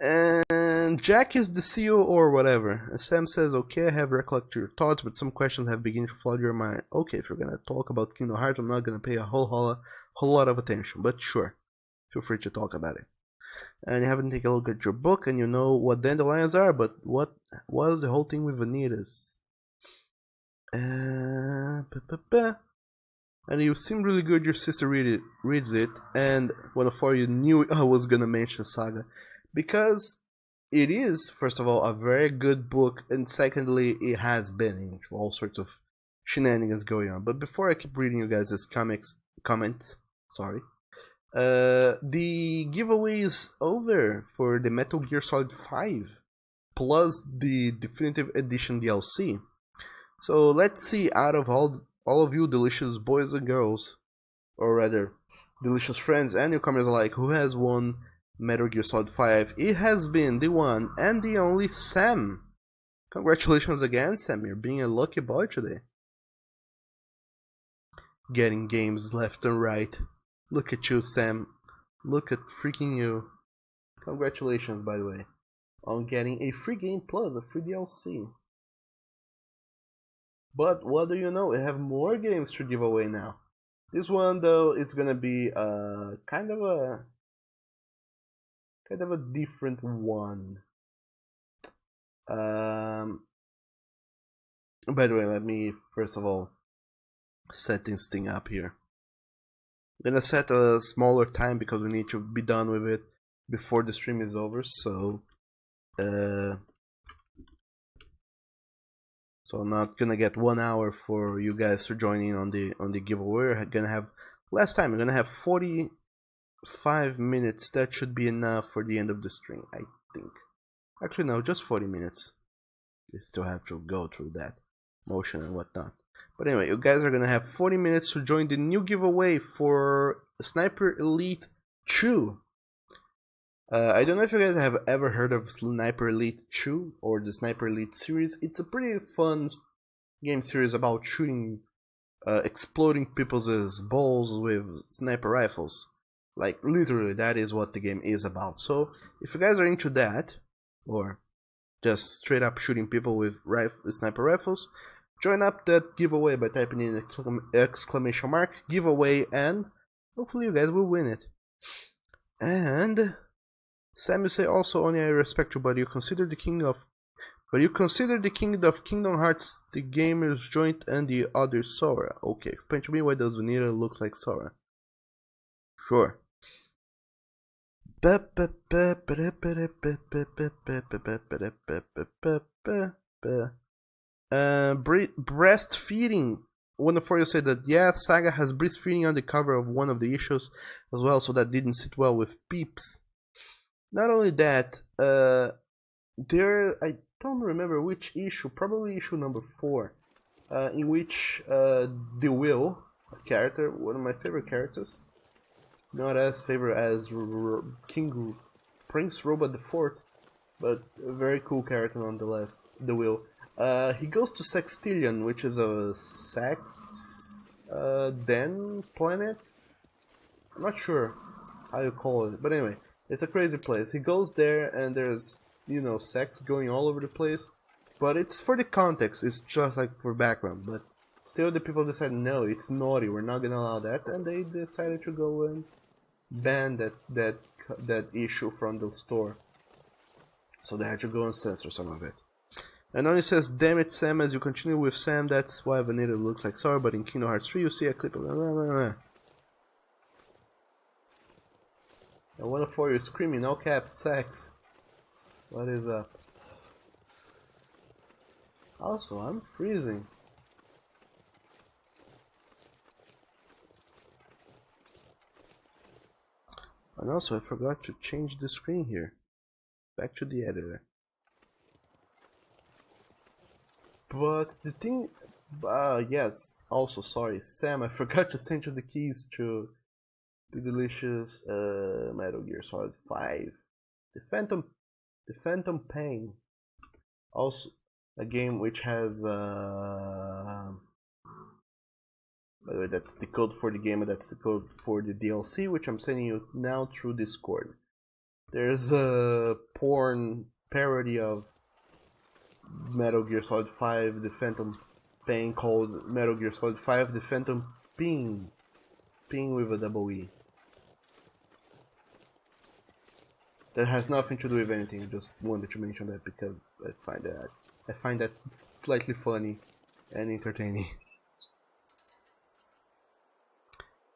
And Jack is the CEO or whatever. And Sam says, okay, I have recollected your thoughts, but some questions have begun to flood your mind. Okay, if you're gonna talk about Kingdom Hearts, I'm not gonna pay a whole lot of attention, but sure, feel free to talk about it. And you haven't taken a look at your book, and you know what dandelions are, but what was the whole thing with Vanitas? And you seem really good. Your sister reads it, and one of you knew I was gonna mention Saga, because it is, first of all, a very good book, and secondly, it has been into all sorts of shenanigans going on. But before I keep reading you guys' comments, sorry, the giveaway is over for the Metal Gear Solid 5 plus the Definitive Edition DLC. So let's see, out of all of you delicious boys and girls, or rather, delicious friends and newcomers alike, who has won Metal Gear Solid 5, it has been the one and the only Sam. Congratulations again, Sam, you're being a lucky boy today. Getting games left and right. Look at you, Sam. Look at freaking you. Congratulations, by the way, on getting a free game plus a free DLC. But what do you know? We have more games to give away now. This one though is gonna be kind of a different one. By the way, let me first of all set this thing up here. I'm gonna set a smaller time because we need to be done with it before the stream is over. So I'm not gonna get 1 hour for you guys to join in on the giveaway. We're gonna have less time. We're gonna have 45 minutes. That should be enough for the end of the stream, I think. Actually, no, just 40 minutes. You still have to go through that motion and whatnot. But anyway, you guys are gonna have 40 minutes to join the new giveaway for Sniper Elite 2. I don't know if you guys have ever heard of Sniper Elite 2 or the Sniper Elite series. It's a pretty fun game series about shooting, exploding people's balls with sniper rifles. Like, literally, that is what the game is about. So, if you guys are into that, or just straight up shooting people with sniper rifles, join up that giveaway by typing in exclamation mark giveaway, and hopefully you guys will win it. And Sam, you say also, only I respect you, but you consider the king of Kingdom Hearts the gamer's joint and the other Sora. Okay, explain to me, why does Vanilla look like Sora? Sure. Breastfeeding. One of you said that, yeah, Saga has breastfeeding on the cover of one of the issues as well, so that didn't sit well with peeps. Not only that, I don't remember which issue, probably issue number 4, in which the Will, a character, one of my favorite characters, not as favorite as King Prince Robot IV, but a very cool character nonetheless, the Will. He goes to Sextillion, which is a sex den planet. I'm not sure how you call it, but anyway, it's a crazy place. He goes there and there's, you know, sex going all over the place, but it's for the context. It's just like for background, but still the people decided, no, it's naughty, we're not gonna allow that, and they decided to go and ban that issue from the store. So they had to go and censor some of it. And then it says, damn it, Sam, as you continue with Sam, that's why Vanilla looks like Sora, but in Kingdom Hearts 3 you see a clip of I wanna for you screaming, all caps, sex. What is up? Also, I'm freezing. And also, I forgot to change the screen here. Back to the editor. But the thing... yes, also, sorry, Sam, I forgot to send you the keys to the delicious Metal Gear Solid 5. The Phantom Pain. Also, a game which has... by the way, that's the code for the game, and that's the code for the DLC, which I'm sending you now through Discord. There's a porn parody of Metal Gear Solid 5, the Phantom Pain, called Metal Gear Solid 5, the Phantom Ping. Ping with a double E. That has nothing to do with anything, I just wanted to mention that because I find that slightly funny and entertaining.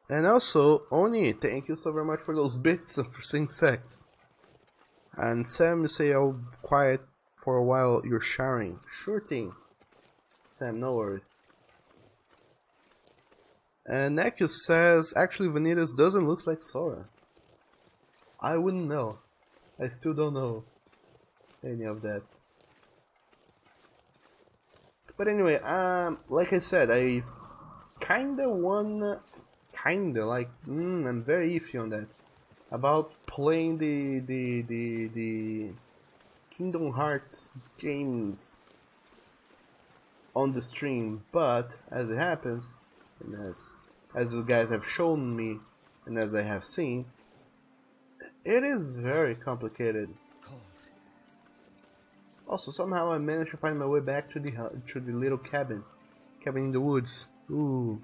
And also, Oni, thank you so very much for those bits and for saying sex. And Sam, you say I'll quiet for a while, you're showering. Sure thing. Sam, no worries. And Nekus says, actually Vanitas doesn't look like Sora. I wouldn't know. I still don't know any of that. But anyway, like I said, I kinda like, I'm very iffy on that. About playing the Kingdom Hearts games on the stream, but as it happens, and as you guys have shown me, and as I have seen, it is very complicated. Also, somehow I managed to find my way back to the little cabin Cabin in the Woods. Ooh.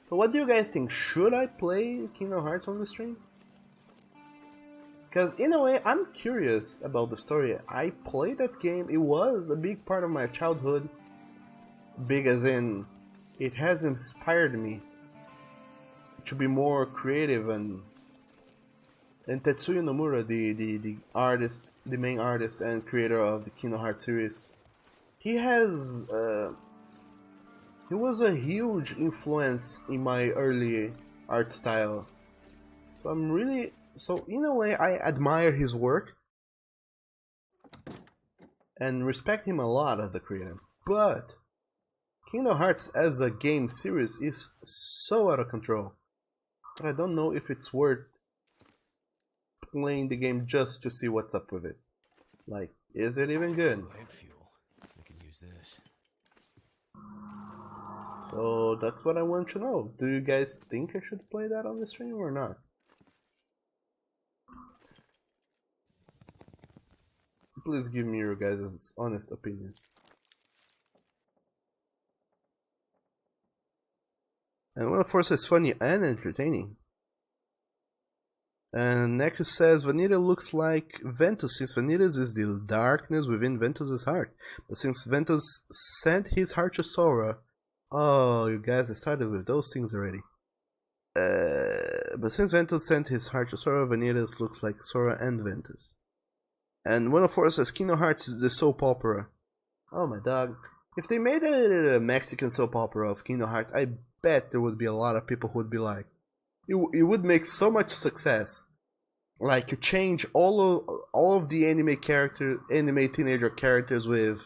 So what do you guys think? Should I play Kingdom Hearts on the stream? Because in a way, I'm curious about the story. I played that game, it was a big part of my childhood. Big as in, it has inspired me to be more creative, and Tetsuya Nomura, the artist, the main artist and creator of the Kingdom Hearts series, he was a huge influence in my early art style. So in a way I admire his work and respect him a lot as a creator. But Kingdom Hearts as a game series is so out of control that I don't know if it's worth playing the game just to see what's up with it. Like, is it even good? Plant fuel. We can use this. So that's what I want to know. Do you guys think I should play that on the stream or not? Please give me your guys' honest opinions. And well, of course, it's funny and entertaining. And Neku says Vanilla looks like Ventus, since Vanilla is the darkness within Ventus's heart. But since Ventus sent his heart to Sora, oh, you guys, I started with those things already. But since Ventus sent his heart to Sora, Vanilla looks like Sora and Ventus. And one of course says Kingdom Hearts is the soap opera. Oh my dog. If they made a Mexican soap opera of Kingdom Hearts, I bet there would be a lot of people who would be like, it would make so much success. Like, you change all of the anime teenager characters with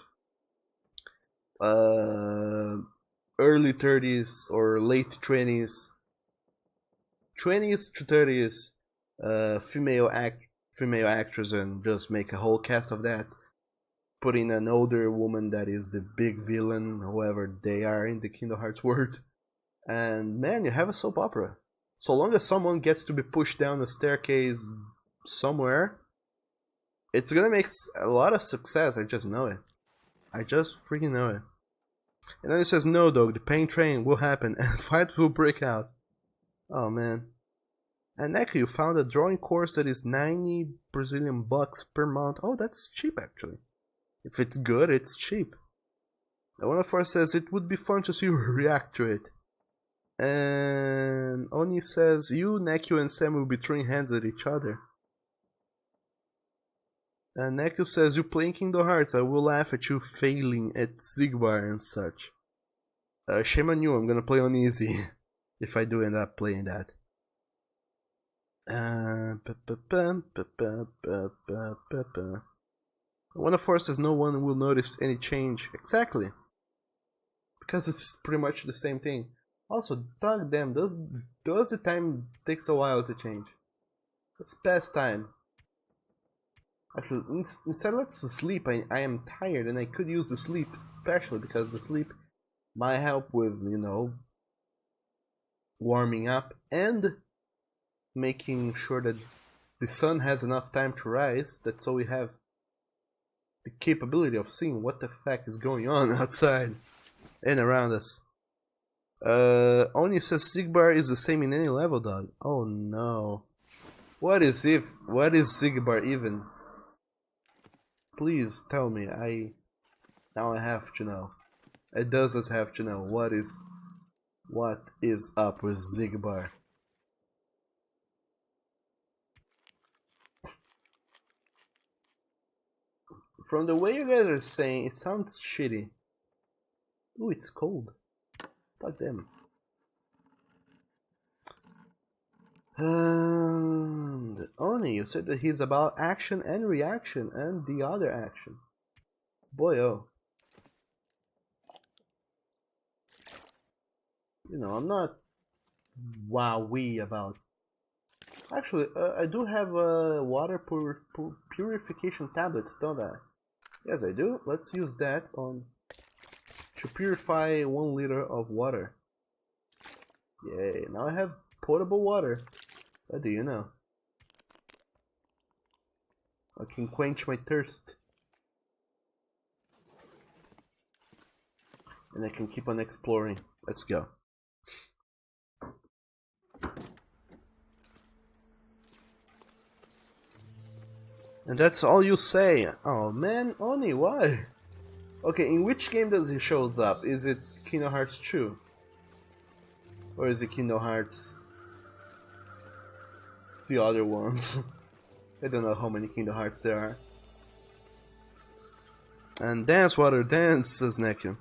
early 30s or late 20s to 30s female actress, and just make a whole cast of that. Put in an older woman that is the big villain, whoever they are in the Kingdom Hearts world, and man, you have a soap opera. So long as someone gets to be pushed down a staircase somewhere, it's gonna make a lot of success. I just know it. I just freaking know it. And then it says, no dog, the pain train will happen and fight will break out. Oh man. And Neku, you found a drawing course that is 90 Brazilian bucks per month. Oh, that's cheap actually. If it's good, it's cheap. And one of us says it would be fun to see you react to it. And Oni says, you, Neku, and Sam will be throwing hands at each other. And Neku says, you playing Kingdom Hearts, I will laugh at you failing at Xigbar and such. Shame on you, I'm gonna play on easy if I do end up playing that. One of course says no one will notice any change. Exactly. Because it's pretty much the same thing. Also, dog damn, does the time takes a while to change? It's past time. Actually, instead let's sleep. I am tired and I could use the sleep, especially because the sleep might help with, you know, warming up and making sure that the sun has enough time to rise. That's so we have the capability of seeing what the fuck is going on outside and around us. Oni says Xigbar is the same in any level, dog. Oh no. What is Xigbar even? Please tell me. Now I have to know. It does just have to know what is up with Xigbar. From the way you guys are saying, it sounds shitty. Ooh, it's cold. Fuck them. And Oni, you said that he's about action and reaction and the other action. Boy, oh. You know, I'm not wowee about. Actually, I do have water purification tablets, don't I? Yes, I do. Let's use that on to purify 1 liter of water. Yay! Now I have potable water. What do you know? I can quench my thirst. and I can keep on exploring. Let's go. And that's all you say. Oh man, Oni, why? Okay, in which game does he shows up? Is it Kingdom Hearts 2? Or is it Kingdom Hearts... the other ones? I don't know how many Kingdom Hearts there are. And Dance Water Dance, says Neku.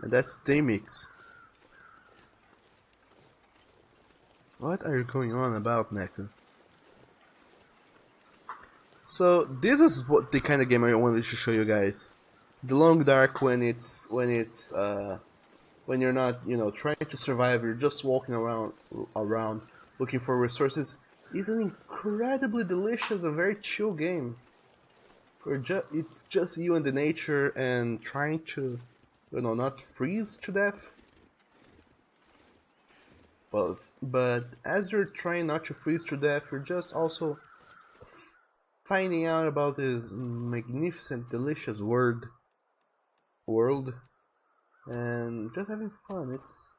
And that's Demix. What are you going on about, Neku? So this is what the kind of game I wanted to show you guys. The Long Dark when you're not, you know, trying to survive, you're just walking around looking for resources, is an incredibly delicious and very chill game. It's just you and the nature and trying to, you know, not freeze to death. Well, but as you're trying not to freeze to death, you're just also finding out about this magnificent, delicious world, and just having fun. It's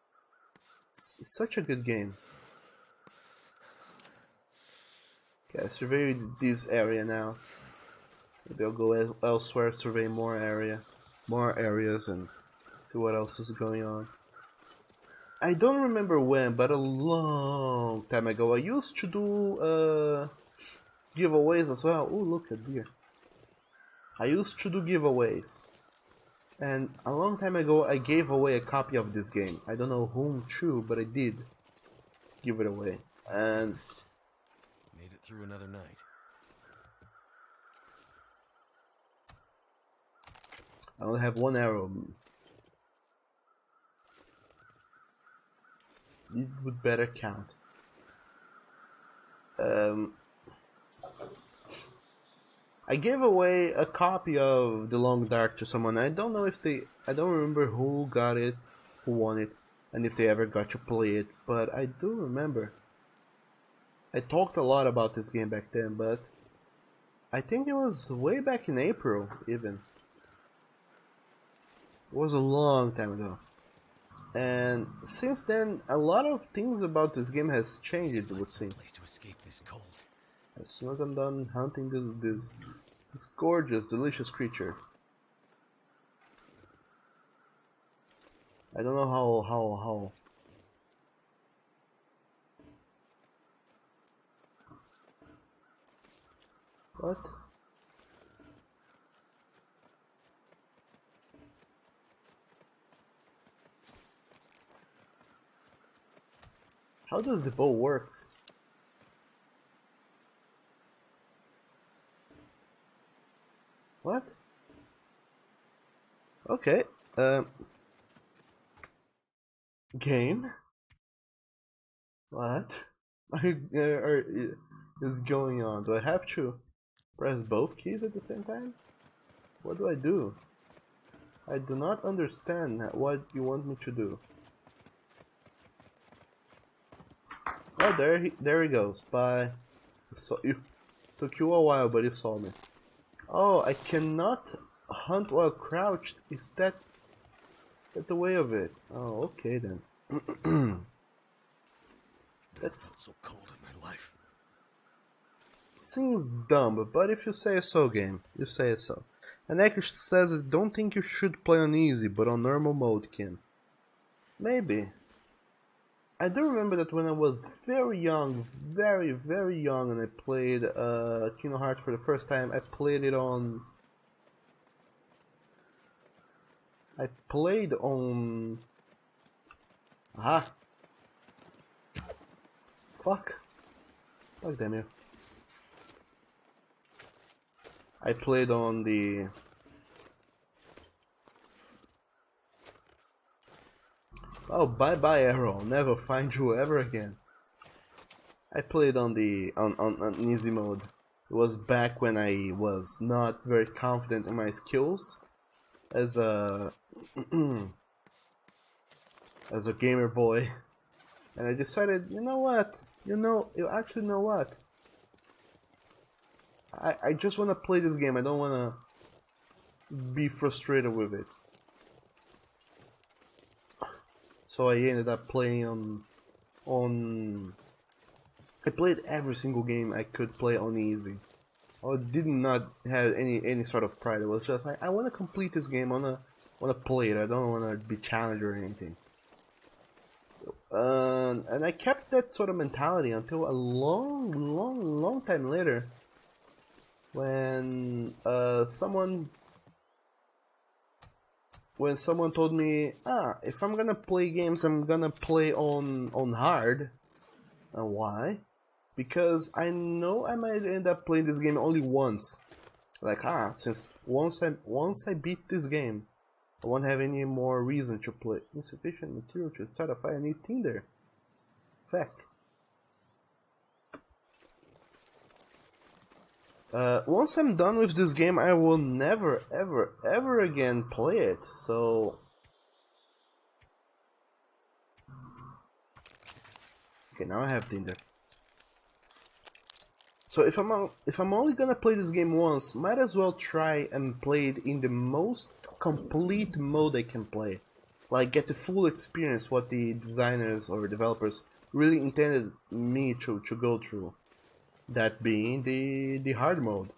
such a good game. Okay, I surveyed this area now. Maybe I'll go elsewhere, survey more areas, and see what else is going on. I don't remember when, but a long time ago, I used to do giveaways as well. Oh, look at deer. I used to do giveaways. And a long time ago, I gave away a copy of this game. I don't know whom to, but I did give it away. And made it through another night. I only have one arrow. It would better count. I gave away a copy of The Long Dark to someone. I don't know if they... I don't remember who got it, who won it, and if they ever got to play it, but I do remember. I talked a lot about this game back then, but I think it was way back in April, even. It was a long time ago. And since then, a lot of things about this game has changed, it would seem. Place to escape this cold. As soon as I'm done hunting this gorgeous, delicious creature. I don't know how. What? How does the bow works? What? Okay. Game? What? Is going on? Do I have to press both keys at the same time? What do I do? I do not understand what you want me to do. Oh, there he goes. Bye. So you took you a while, but you saw me. Oh, I cannot hunt while crouched. Is that the way of it? Oh, okay then. That's so cold in my life. Seems dumb, but if you say so, game, you say so. And Akish says, I don't think you should play on easy, but on normal mode, Ken. Maybe. I do remember that when I was very young, very, very young, and I played Kingdom Hearts for the first time, I played on... Aha! Fuck. Fuck damn you. I played on the... Oh, bye-bye Arrow, I'll never find you ever again. I played on the on easy mode. It was back when I was not very confident in my skills as a as a gamer boy, and I decided, you know what? You actually know what? I just want to play this game. I don't want to be frustrated with it. so I ended up playing on. I played every single game I could play on easy. I did not have any sort of pride. It was just like, I want to complete this game. I wanna play it. I don't want to be challenged or anything. And I kept that sort of mentality until a long time later, when someone told me, if I'm gonna play games, I'm gonna play on hard. Why? Because I know I might end up playing this game only once. Like, since once I beat this game, I won't have any more reason to play. Insufficient material to start a fire. I need Tinder. Fact. Once I'm done with this game, I will never, ever again play it. So, okay, now I have Tinder. So if I'm only gonna play this game once, might as well try and play it in the most complete mode I can play. Like, get the full experience what the designers or developers really intended me to go through. That being the hard mode.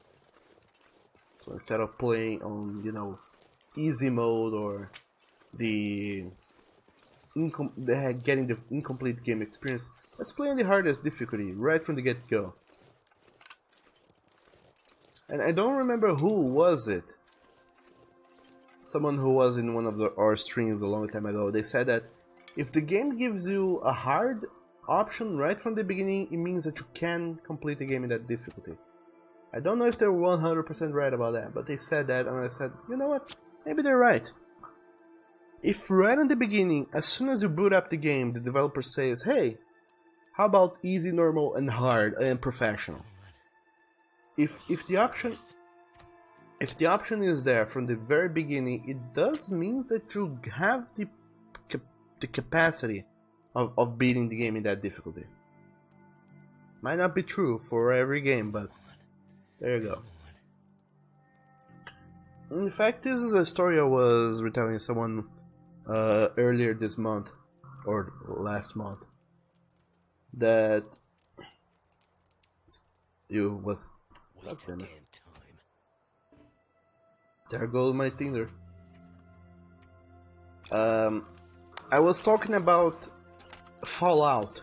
So instead of playing on, easy mode or getting the incomplete game experience, let's play on the hardest difficulty right from the get-go. And I don't remember who was it. Someone who was in one of our streams a long time ago. They said that if the game gives you a hard option right from the beginning, it means that you can complete the game in that difficulty. I don't know if they're 100% right about that, but they said that, and I said, you know what? Maybe they're right. If right in the beginning, as soon as you boot up the game, the developer says, hey, how about easy, normal, and hard, and professional? If the option is there from the very beginning, it does mean that you have the capacity of beating the game in that difficulty. Might not be true for every game, but there you go. In fact, this is a story I was retelling someone earlier this month, or last month, that you was. There goes my Tinder. I was talking about Fallout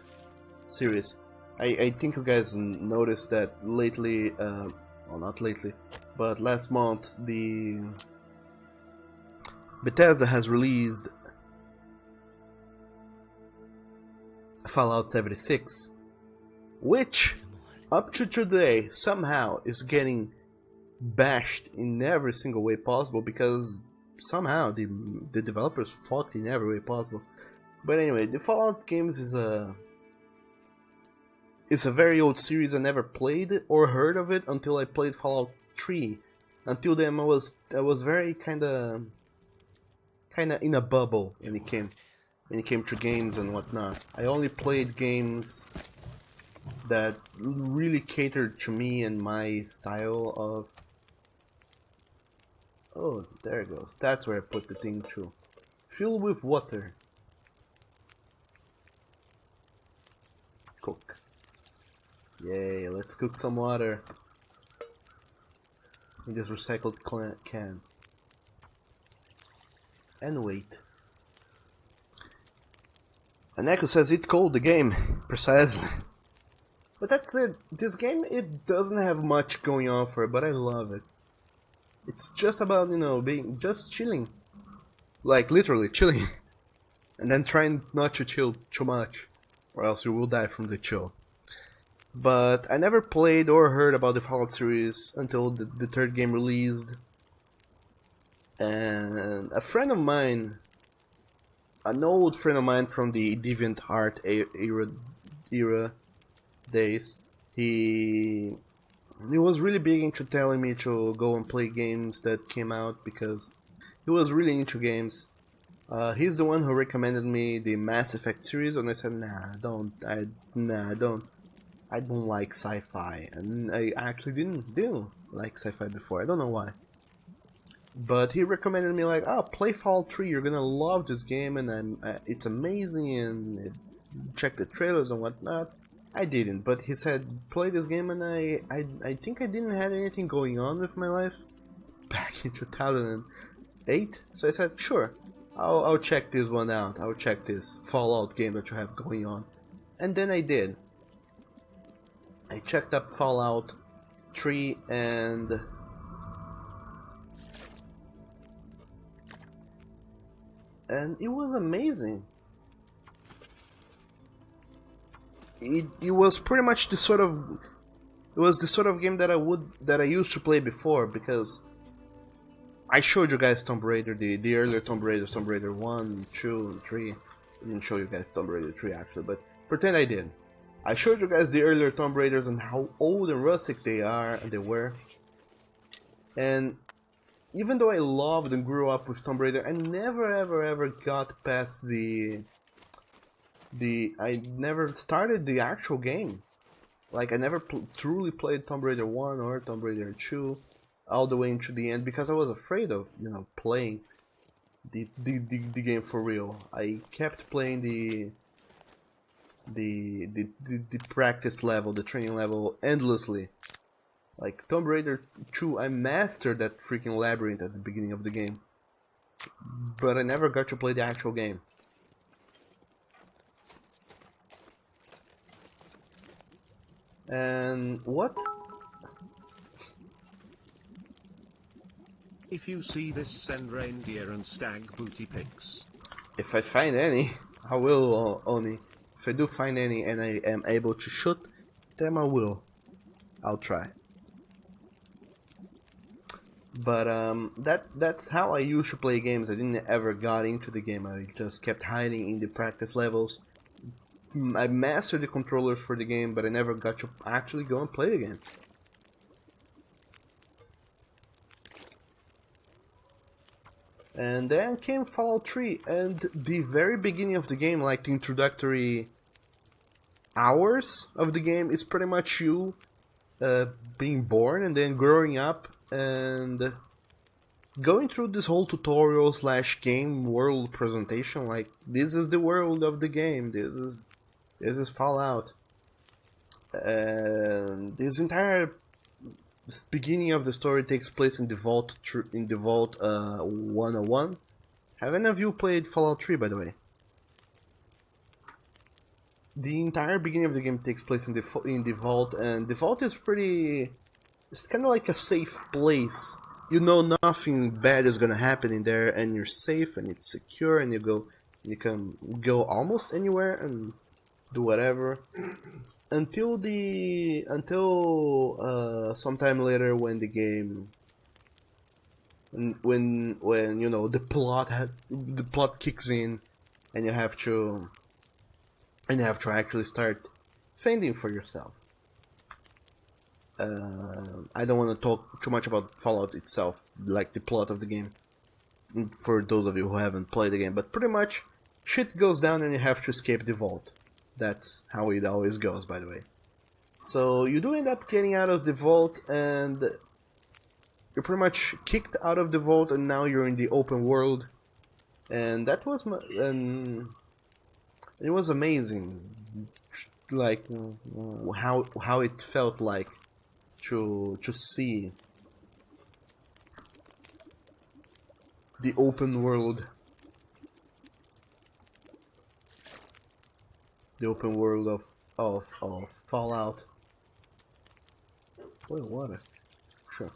series. I think you guys noticed that lately, well, not lately, but last month, the Bethesda has released Fallout 76, which up to today somehow is getting bashed in every single way possible, because somehow the developers fought in every way possible. But anyway, the Fallout games is a very old series. I never played or heard of it until I played Fallout 3. Until then, I was very kinda in a bubble when it came to games and whatnot. I only played games that really catered to me and my style of. Oh, there it goes. That's where I put the thing through. Fill with water. Cook. Yay, let's cook some water in this recycled can. And wait. And Echo says it cold the game. Precisely. But that's it. This game, it doesn't have much going on for it, but I love it. It's just about, being just chilling. Like, literally chilling. And then trying not to chill too much, or else you will die from the chill. But I never played or heard about the Fallout series until the third game released. And a friend of mine, an old friend of mine from the DeviantArt era days, he was really big into telling me to go and play games that came out, because he was really into games. He's the one who recommended me the Mass Effect series, and I said, I don't like sci-fi, and I actually didn't like sci-fi before. I don't know why. But he recommended me like, oh, play Fallout 3. You're gonna love this game, and it's amazing. And check the trailers and whatnot. I didn't, but he said play this game, and I think I didn't have anything going on with my life back in 2008. So I said, sure, I'll check this one out. I'll check this Fallout game that you have going on, and then I did. I checked up Fallout 3 and it was amazing. It was pretty much the sort of game that I used to play before, because I showed you guys Tomb Raider, the earlier Tomb Raider 1, 2, and 3. I didn't show you guys Tomb Raider 3 actually, but pretend I did. I showed you guys the earlier Tomb Raiders and how old and rustic they were. And even though I loved and grew up with Tomb Raider, I never ever got past I never started the actual game. Like, I never truly played Tomb Raider 1 or Tomb Raider 2 all the way into the end, because I was afraid of, playing the game for real. I kept playing the practice level, the training level, endlessly. Like Tomb Raider 2, I mastered that freaking labyrinth at the beginning of the game, but I never got to play the actual game. And what? If you see this, send reindeer and stag booty pics. If I find any, I will, Oni. If I do find any and I am able to shoot them, I will. I'll try. But that's how I used to play games. I didn't ever got into the game. I just kept hiding in the practice levels. I mastered the controllers for the game, but I never got to actually go and play the game. And then came Fallout 3, and the very beginning of the game, like the introductory hours of the game, is pretty much you being born and then growing up and going through this whole tutorial / game world presentation. Like, this is the world of the game, this is Fallout, and this entire beginning of the story takes place in the Vault 101. Have any of you played Fallout 3, by the way? The entire beginning of the game takes place in the Vault, and the Vault is pretty... It's kind of like a safe place. You know nothing bad is gonna happen in there, and you're safe and it's secure, and you can go almost anywhere and do whatever. Until sometime later, when the game, when you know the plot kicks in, and you have to actually start fending for yourself. I don't want to talk too much about Fallout itself, like the plot of the game, for those of you who haven't played the game, but pretty much shit goes down and you have to escape the vault. That's how it always goes, by the way. So you do end up getting out of the vault, and you're pretty much kicked out of the vault, and now you're in the open world. And that was it was amazing, like how it felt like to see the open world. The open world of Fallout. Boil water. Sure.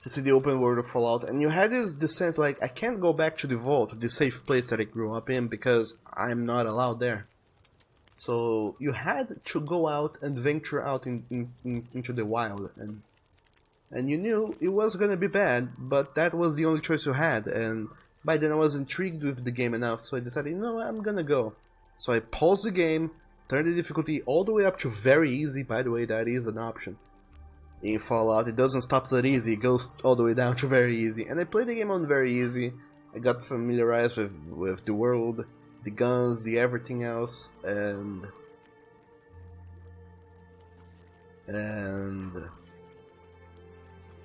To see the open world of Fallout, and you had the sense like, I can't go back to the vault, the safe place that I grew up in, because I'm not allowed there. So you had to go out and venture out into the wild, and you knew it was gonna be bad, but that was the only choice you had. And by then I was intrigued with the game enough, so I decided, you know, I'm gonna go. So I paused the game, turned the difficulty all the way up to very easy. By the way, that is an option in Fallout. It doesn't stop that easy, it goes all the way down to very easy. And I played the game on very easy. I got familiarized with the world, the guns, the everything else, and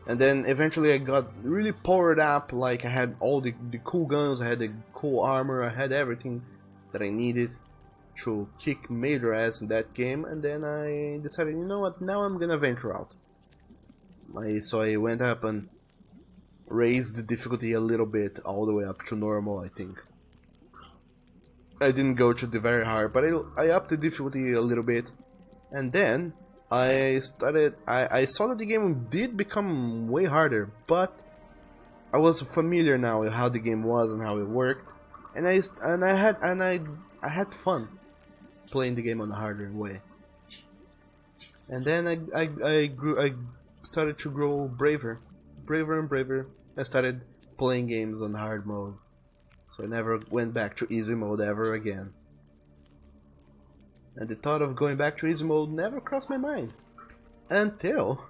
And then eventually I got really powered up, like I had all the cool guns, I had the cool armor, I had everything that I needed to kick major ass in that game. And then I decided, you know what, now I'm gonna venture out. So I went up and raised the difficulty a little bit, all the way up to normal, I think. I didn't go to the very hard, but I upped the difficulty a little bit. And then I saw that the game did become way harder, but I was familiar now with how the game was and how it worked, and I had fun playing the game on a harder way. And then I started to grow braver and braver. I started playing games on hard mode, so I never went back to easy mode ever again. And the thought of going back to easy mode never crossed my mind. Until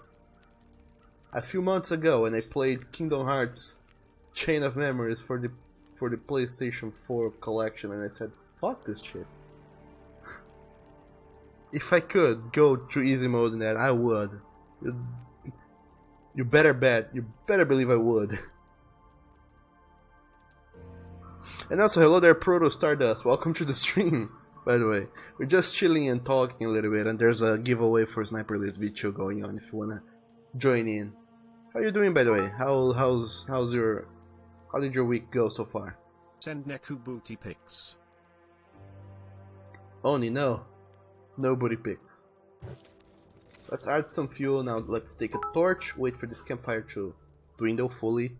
a few months ago when I played Kingdom Hearts Chain of Memories for the PlayStation 4 collection, and I said, fuck this shit. If I could go to easy mode in that, I would. You better bet, you better believe I would. And also, hello there, Proto Stardust. Welcome to the stream. By the way, we're just chilling and talking a little bit, and there's a giveaway for Sniper Elite video going on if you wanna join in. How you doing, by the way? How did your week go so far? Send Neku booty pics. Only no booty pics. Let's add some fuel now. Let's take a torch. Wait for this campfire to dwindle fully.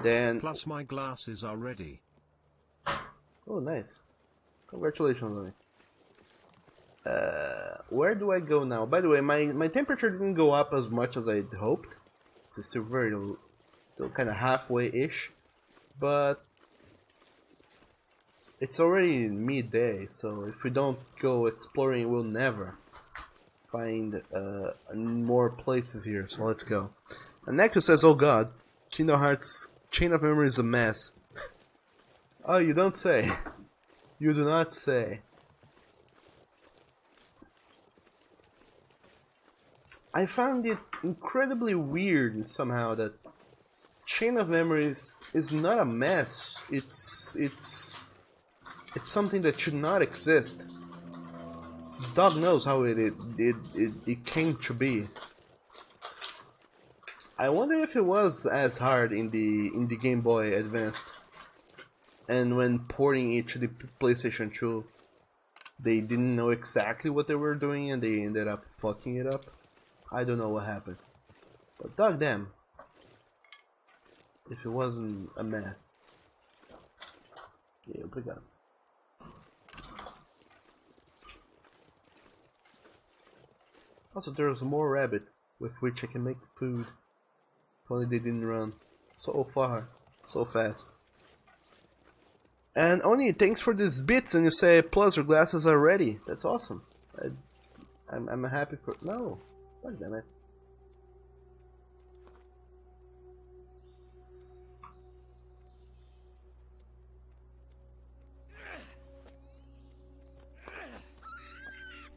Then. Plus my glasses are ready. Oh, nice. Congratulations on it. Where do I go now? By the way, my temperature didn't go up as much as I'd hoped. It's still still kind of halfway-ish, but it's already midday, so if we don't go exploring, we'll never find more places here. So let's go. And Neko says, "Oh God, Kingdom Hearts Chain of Memories is a mess." Oh, you don't say. You do not say. I found it incredibly weird somehow that Chain of Memories is not a mess. It's something that should not exist. Dog knows how it came to be. I wonder if it was as hard in the Game Boy Advanced. And when porting it to the PlayStation 2, they didn't know exactly what they were doing and they ended up fucking it up. I don't know what happened. But dog damn. If it wasn't a mess. Yeah, obrigado. Also, there's more rabbits with which I can make food. If only they didn't run so far, so fast. And Oni, thanks for these bits, and you say plus your glasses are ready. That's awesome. I'm happy for no. God damn it.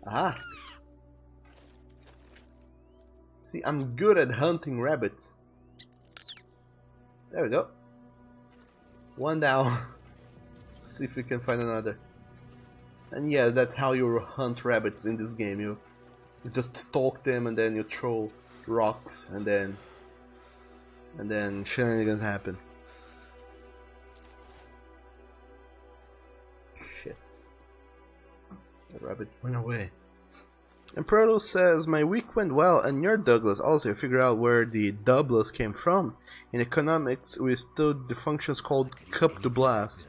Aha. See, I'm good at hunting rabbits. There we go. One down. See if we can find another. And yeah, that's how you hunt rabbits in this game. You just stalk them and then you throw rocks and then shenanigans happen. Shit. The rabbit went away. And Proto says, my week went well, and your Douglas also figured out where the Douglas came from. In economics, we studied the functions called cup de blast.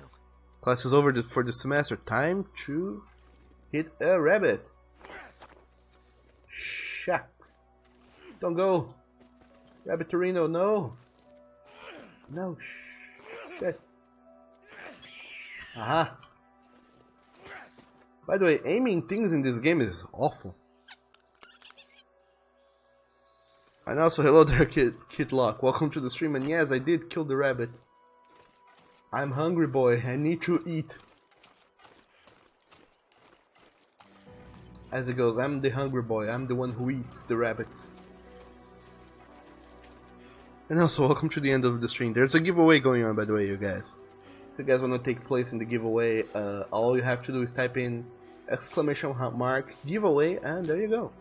Class is over for the semester. Time to hit a rabbit. Shucks. Don't go. Rabbit Torino, no. No, shit. Aha. By the way, aiming things in this game is awful. And also, hello there, Kid Lock. Welcome to the stream. And yes, I did kill the rabbit. I'm hungry, boy. I need to eat. As it goes, I'm the hungry boy. I'm the one who eats the rabbits. And also, welcome to the end of the stream. There's a giveaway going on, by the way, you guys. If you guys want to take place in the giveaway, all you have to do is type in exclamation mark giveaway, and there you go.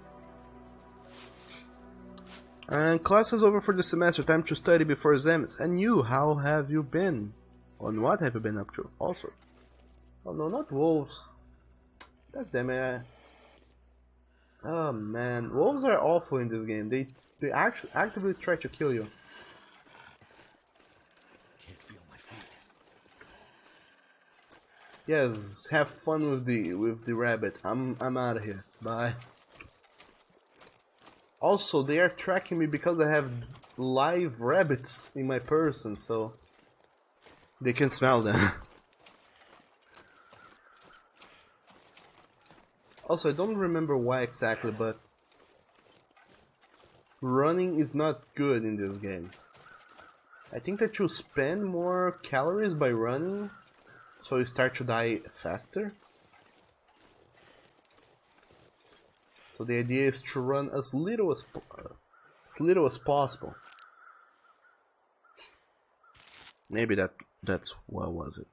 And class is over for the semester, time to study before exams. And you, how have you been? On what have you been up to? Also. Oh no, not wolves. God damn it. Oh man, wolves are awful in this game. They actually actively try to kill you. Can't feel my feet. Yes, have fun with the rabbit. I'm out of here. Bye. Also, they are tracking me because I have live rabbits in my person, so they can smell them. Also, I don't remember why exactly, but running is not good in this game. I think that you spend more calories by running, so you start to die faster. So the idea is to run as little as possible. Maybe that's what was it.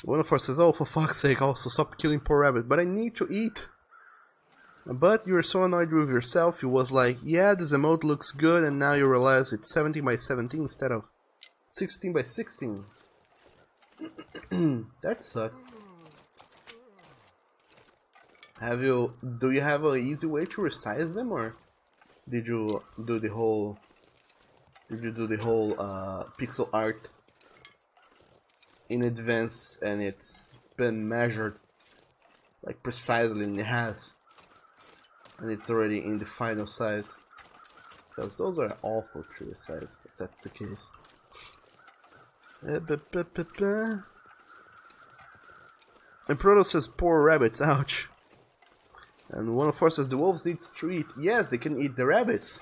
One of us says, "Oh, for fuck's sake, also stop killing poor rabbit, but I need to eat." But you were so annoyed with yourself, you was like, "Yeah, this emote looks good," and now you realize it's 17 by 17 instead of 16 by 16. That sucks. Do you have an easy way to resize them, or did you do the whole pixel art in advance and it's been measured like precisely, and it has, and it's already in the final size? Because those are awful to resize if that's the case. And Proto says, "Poor rabbits, ouch." And one of us says, "The wolves need to eat." Yes, they can eat the rabbits.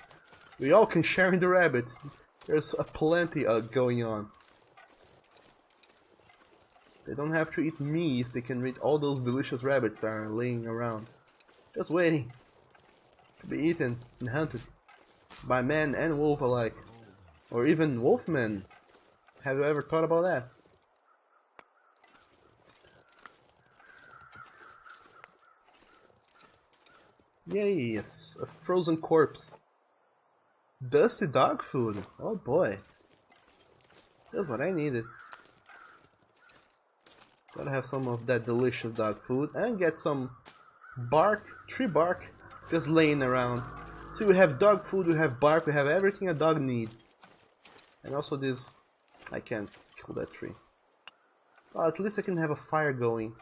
We all can share in the rabbits. There's a plenty going on. They don't have to eat me if they can eat all those delicious rabbits that are laying around, just waiting to be eaten and hunted by man and wolf alike. Or even wolfmen. Have you ever thought about that? Yes, a frozen corpse. Dusty dog food. Oh boy. That's what I needed. Gotta have some of that delicious dog food and get some bark, tree bark, just laying around. See, we have dog food, we have bark, we have everything a dog needs. And also this... I can't kill that tree. Well, at least I can have a fire going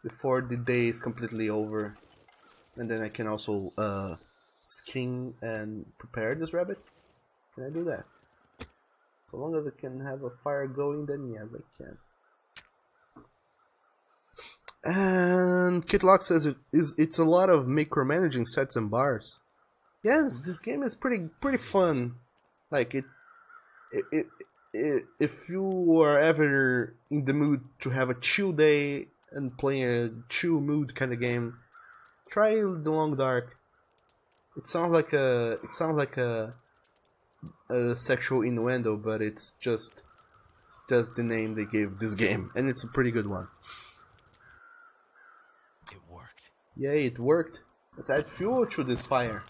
before the day is completely over. And then I can also skin and prepare this rabbit. Can I do that? So long as I can have a fire going, then yes, I can. And Kitlock says it's a lot of micromanaging sets and bars. Yes, this game is pretty fun. Like if you are ever in the mood to have a chill day and play a chill mood kind of game, try The Long Dark. It sounds like a sexual innuendo, but it's just the name they gave this game, and it's a pretty good one. It worked. Yay, it worked. Let's add fuel to this fire.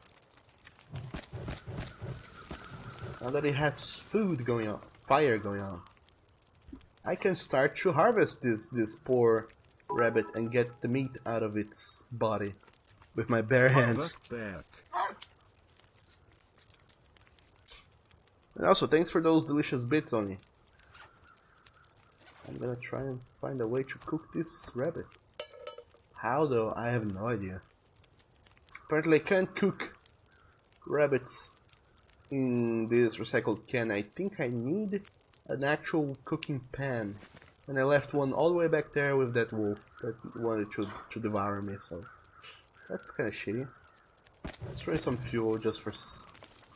Now that it has food going on, fire going on, I can start to harvest this poor rabbit and get the meat out of its body with my bare hands. And also, thanks for those delicious bits, Oni. I'm gonna try and find a way to cook this rabbit. How though? I have no idea. Apparently I can't cook rabbits in this recycled can. I think I need an actual cooking pan. And I left one all the way back there with that wolf that wanted to devour me, so that's kinda shitty. Let's try some fuel just for...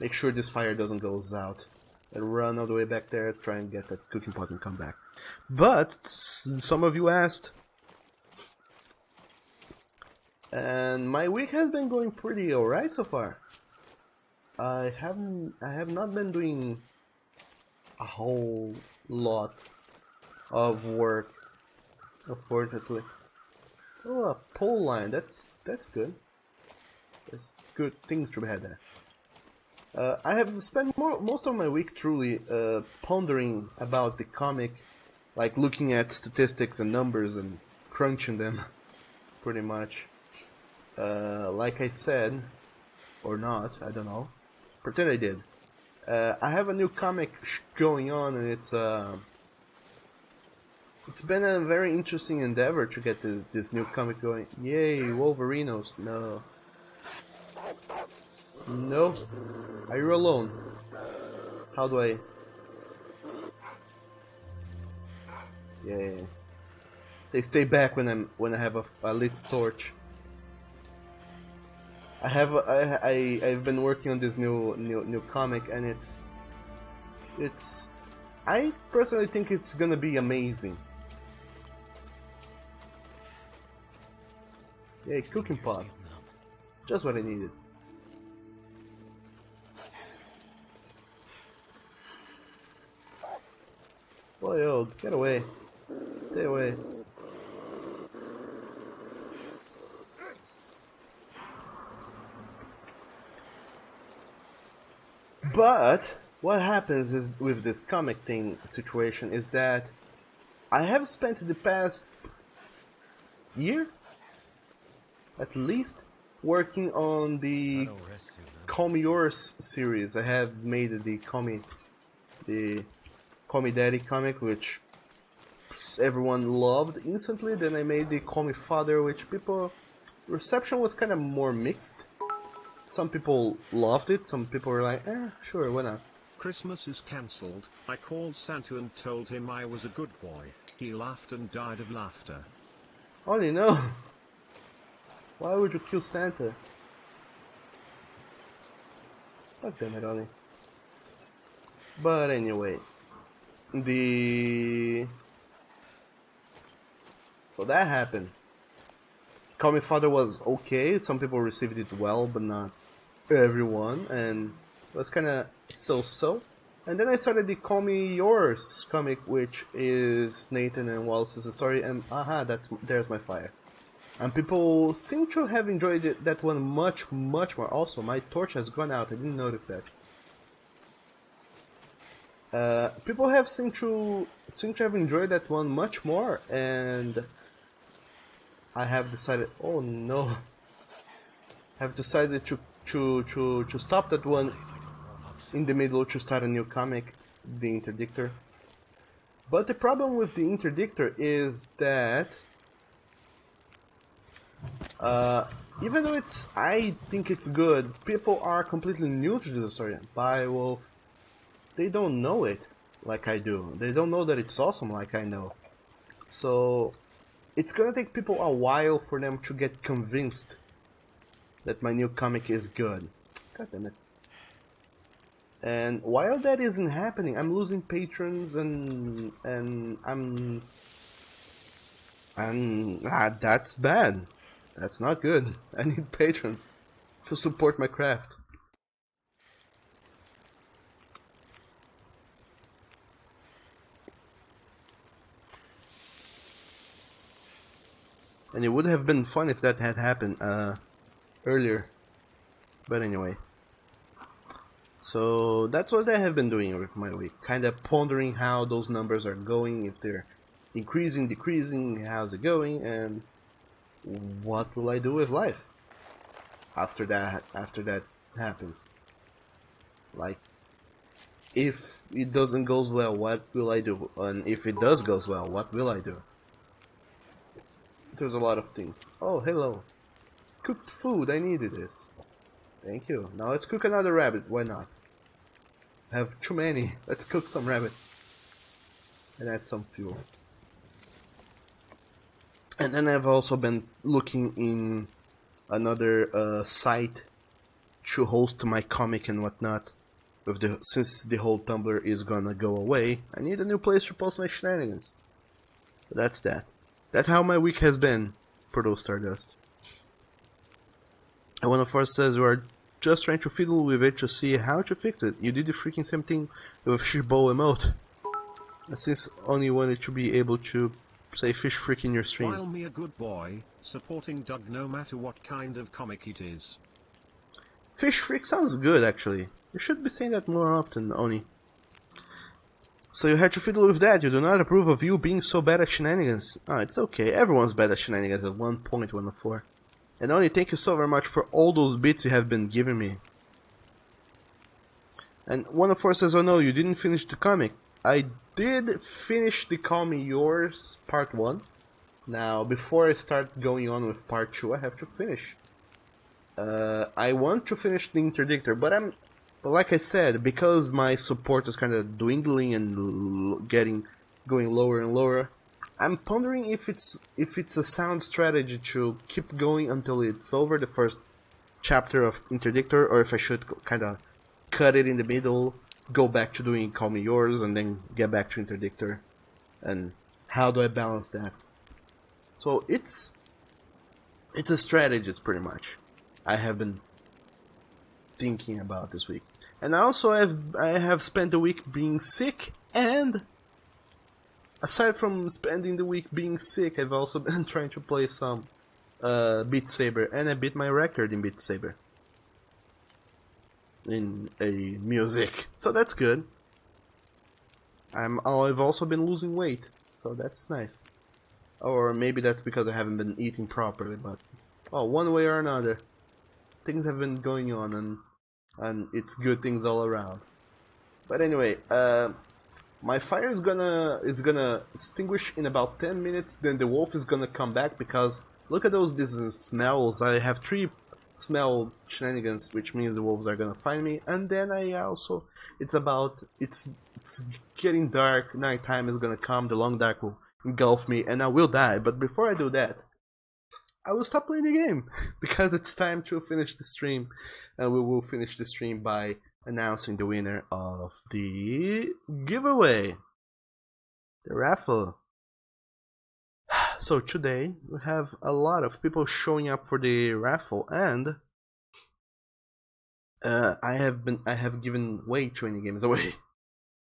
make sure this fire doesn't go out. And run all the way back there, try and get that cooking pot and come back. But some of you asked, and my week has been going pretty alright so far. I have not been doing a whole lot of work, unfortunately. Oh, a pole line, that's good. There's good things to be had there. I have spent most of my week truly pondering about the comic, like looking at statistics and numbers and crunching them, pretty much. Like I said, or not, I don't know. Pretend I did. I have a new comic going on, and it's been a very interesting endeavor to get this new comic going. Yay, Wolverinos! No, no. Are you alone? How do I? Yeah. They stay back when I have a lit torch. I've been working on this new comic, and it's I personally think it's gonna be amazing. Yeah, cooking pot. Just what I needed. Oh yo, get away. Stay away. But what happens is with this comic thing situation is that I have spent the past year at least working on the Call Me Yours series. I have made the Call Me Daddy comic, which everyone loved instantly. Then I made the Call Me Father, which reception was kind of more mixed. Some people loved it, some people were like, sure, why not? Christmas is cancelled. I called Santa and told him I was a good boy. He laughed and died of laughter. Ollie, no! Why would you kill Santa? God damn it, Ollie. But anyway, so that happened. Call Me Father was okay, some people received it well, but not everyone, and it was kinda so-so. And then I started the Call Me Yours comic, which is Nathan and Wallace's story, and there's my fire. And people seem to have enjoyed that one much more. Also, my torch has gone out, I didn't notice that. People have seem to have enjoyed that one much more, and I have decided, oh no, have decided to stop that one in the middle to start a new comic, The Interdictor. But the problem with The Interdictor is that even though I think it's good, people are completely new to the story. Beowulf, they don't know it like I do. They don't know that it's awesome like I know. So it's gonna take people a while for them to get convinced that my new comic is good. God damn it. And while that isn't happening, I'm losing patrons and that's bad. That's not good. I need patrons to support my craft. And it would have been fun if that had happened earlier. But anyway. So that's what I have been doing with my week. Kind of pondering how those numbers are going, if they're increasing, decreasing, how's it going, and what will I do with life after that happens. Like, if it doesn't goes well, what will I do? And if it does goes well, what will I do? There's a lot of things. Oh, hello. Cooked food, I needed this. Thank you. Now let's cook another rabbit, why not? I have too many. Let's cook some rabbit. And add some fuel. And then I've also been looking in another site to host my comic and whatnot. Since the whole Tumblr is gonna go away, I need a new place to post my shenanigans. So that's that. That's how my week has been, Proto Stardust. And one of us says we are just trying to fiddle with it to see how to fix it. You did the freaking same thing with Shibbo emote. Since only wanted to be able to say fish freak in your stream. While me a good boy, supporting Doug no matter what kind of comic it is. Fish freak sounds good actually. You should be saying that more often, Oni. So you had to fiddle with that. You do not approve of you being so bad at shenanigans. Oh, it's okay. Everyone's bad at shenanigans at one point, 104. And Oni, thank you so very much for all those bits you have been giving me. And 104 says, oh no, you didn't finish the comic. I did finish the Call Me Yours part 1. Now, before I start going on with part 2, I have to finish. I want to finish the Interdictor, but like I said, because my support is kind of dwindling and going lower and lower, I'm pondering if it's a sound strategy to keep going until it's over the first chapter of Interdictor, or if I should kind of cut it in the middle, go back to doing Call Me Yours, and then get back to Interdictor. And how do I balance that? So it's a strategist pretty much. I have been thinking about this week. And also I have spent the week being sick, and aside from spending the week being sick, I've also been trying to play some Beat Saber, and I beat my record in Beat Saber. In a music. So that's good. I've also been losing weight, so that's nice. Or maybe that's because I haven't been eating properly, but one way or another, things have been going on, and it's good things all around. But anyway, my fire is gonna extinguish in about 10 minutes. Then the wolf is gonna come back, because look at these smells. I have 3 smell shenanigans, which means the wolves are gonna find me. And then it's getting dark. Nighttime is gonna come. The long dark will engulf me, and I will die. But before I do that, I will stop playing the game because it's time to finish the stream, and we will finish the stream by announcing the winner of the giveaway, the raffle. So today we have a lot of people showing up for the raffle, and I have given way too many games away.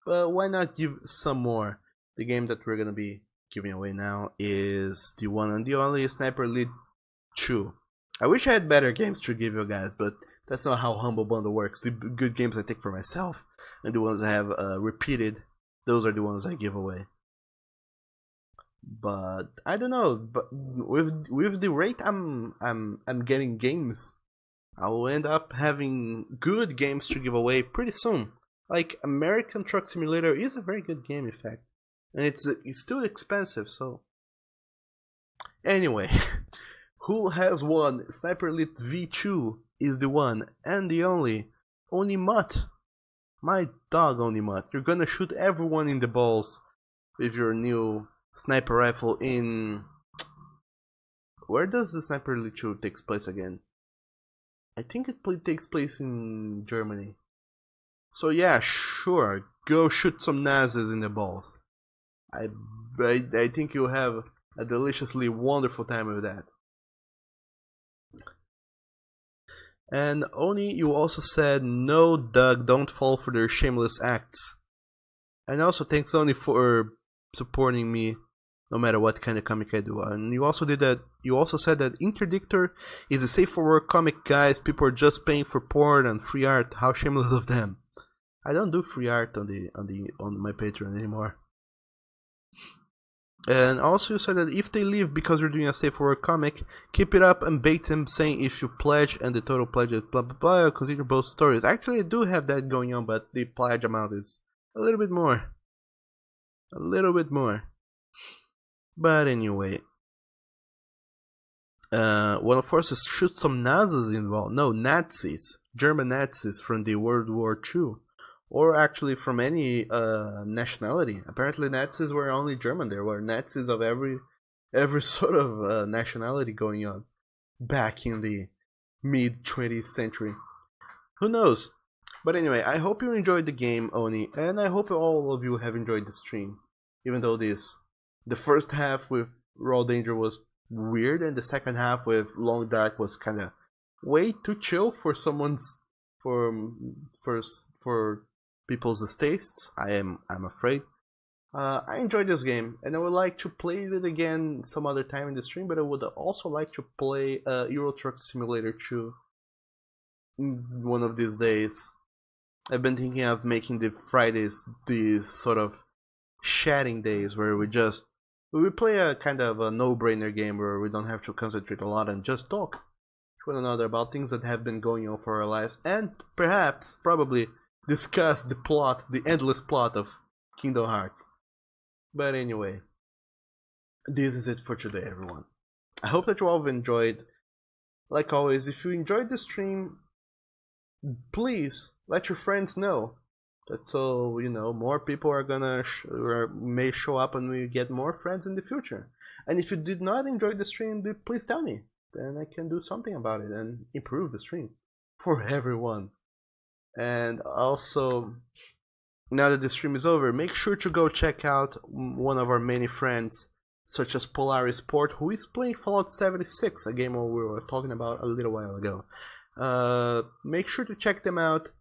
But why not give some more? The game that we're gonna be giving away now is the one and the only Sniper Elite 2. I wish I had better games to give you guys, but that's not how Humble Bundle works. The good games I take for myself, and the ones I have repeated, those are the ones I give away. But I don't know. But with the rate I'm getting games, I will end up having good games to give away pretty soon. Like American Truck Simulator is a very good game, in fact, and it's still expensive. So anyway, who has won? Sniper Elite V2 is the one and the only Onimutt. My dog Onimutt. You're gonna shoot everyone in the balls with your new sniper rifle in... Where does the Sniper Elite 2 takes place again? I think it takes place in Germany. So yeah, sure, go shoot some Nazis in the balls. I think you'll have a deliciously wonderful time with that. And Oni, you also said, no Doug, don't fall for their shameless acts. And also thanks Oni for supporting me no matter what kind of comic I do. And you also did that. You also said that Interdictor is a safe for work comic, guys. People are just paying for porn and free art. How shameless of them. I don't do free art on my Patreon anymore. And also you said that if they leave because you're doing a safe for work comic, keep it up and bait them, saying if you pledge and the total pledge is blah blah blah, continue both stories. Actually I do have that going on, but the pledge amount is a little bit more. A little bit more. But anyway, one of us is shoot some Nazis involved. No, Nazis, German Nazis from the World War II, or actually from any nationality. Apparently, Nazis were only German. There were Nazis of every sort of nationality going on back in the mid 20th century. Who knows? But anyway, I hope you enjoyed the game, Oni, and I hope all of you have enjoyed the stream, even though the first half with Raw Danger was weird, and the second half with Long Dark was kind of way too chill for someone's for people's tastes. I'm afraid. I enjoyed this game, and I would like to play it again some other time in the stream. But I would also like to play Euro Truck Simulator 2 one of these days. I've been thinking of making the Fridays these sort of chatting days where we play a kind of a no-brainer game where we don't have to concentrate a lot and just talk to one another about things that have been going on for our lives, and perhaps, probably, discuss the plot, the endless plot of Kingdom Hearts. But anyway, this is it for today, everyone. I hope that you all have enjoyed. Like always, if you enjoyed the stream, please let your friends know, so you know more people are gonna may show up and we get more friends in the future. And if you did not enjoy the stream, please tell me, then I can do something about it and improve the stream for everyone. And also, now that the stream is over, make sure to go check out one of our many friends, such as Polaris Sport, who is playing Fallout 76, a game we were talking about a little while ago. Make sure to check them out.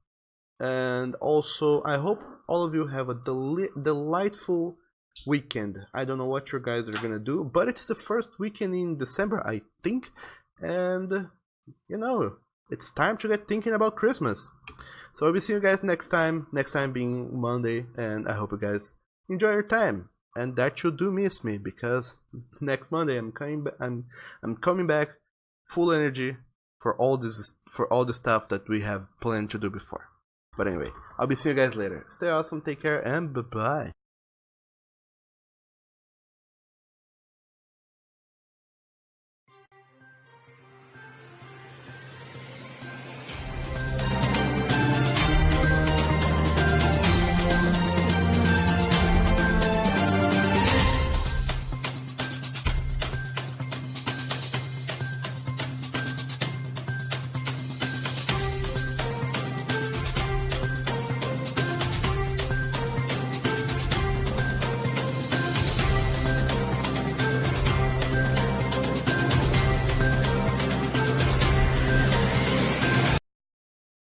And also, I hope all of you have a delightful weekend. I don't know what you guys are gonna do, but it's the first weekend in December, I think. And, you know, it's time to get thinking about Christmas. So I'll be seeing you guys next time being Monday. And I hope you guys enjoy your time. And that you do miss me, because next Monday I'm coming back full energy for all the stuff that we have planned to do before. But anyway, I'll be seeing you guys later. Stay awesome, take care, and bye-bye.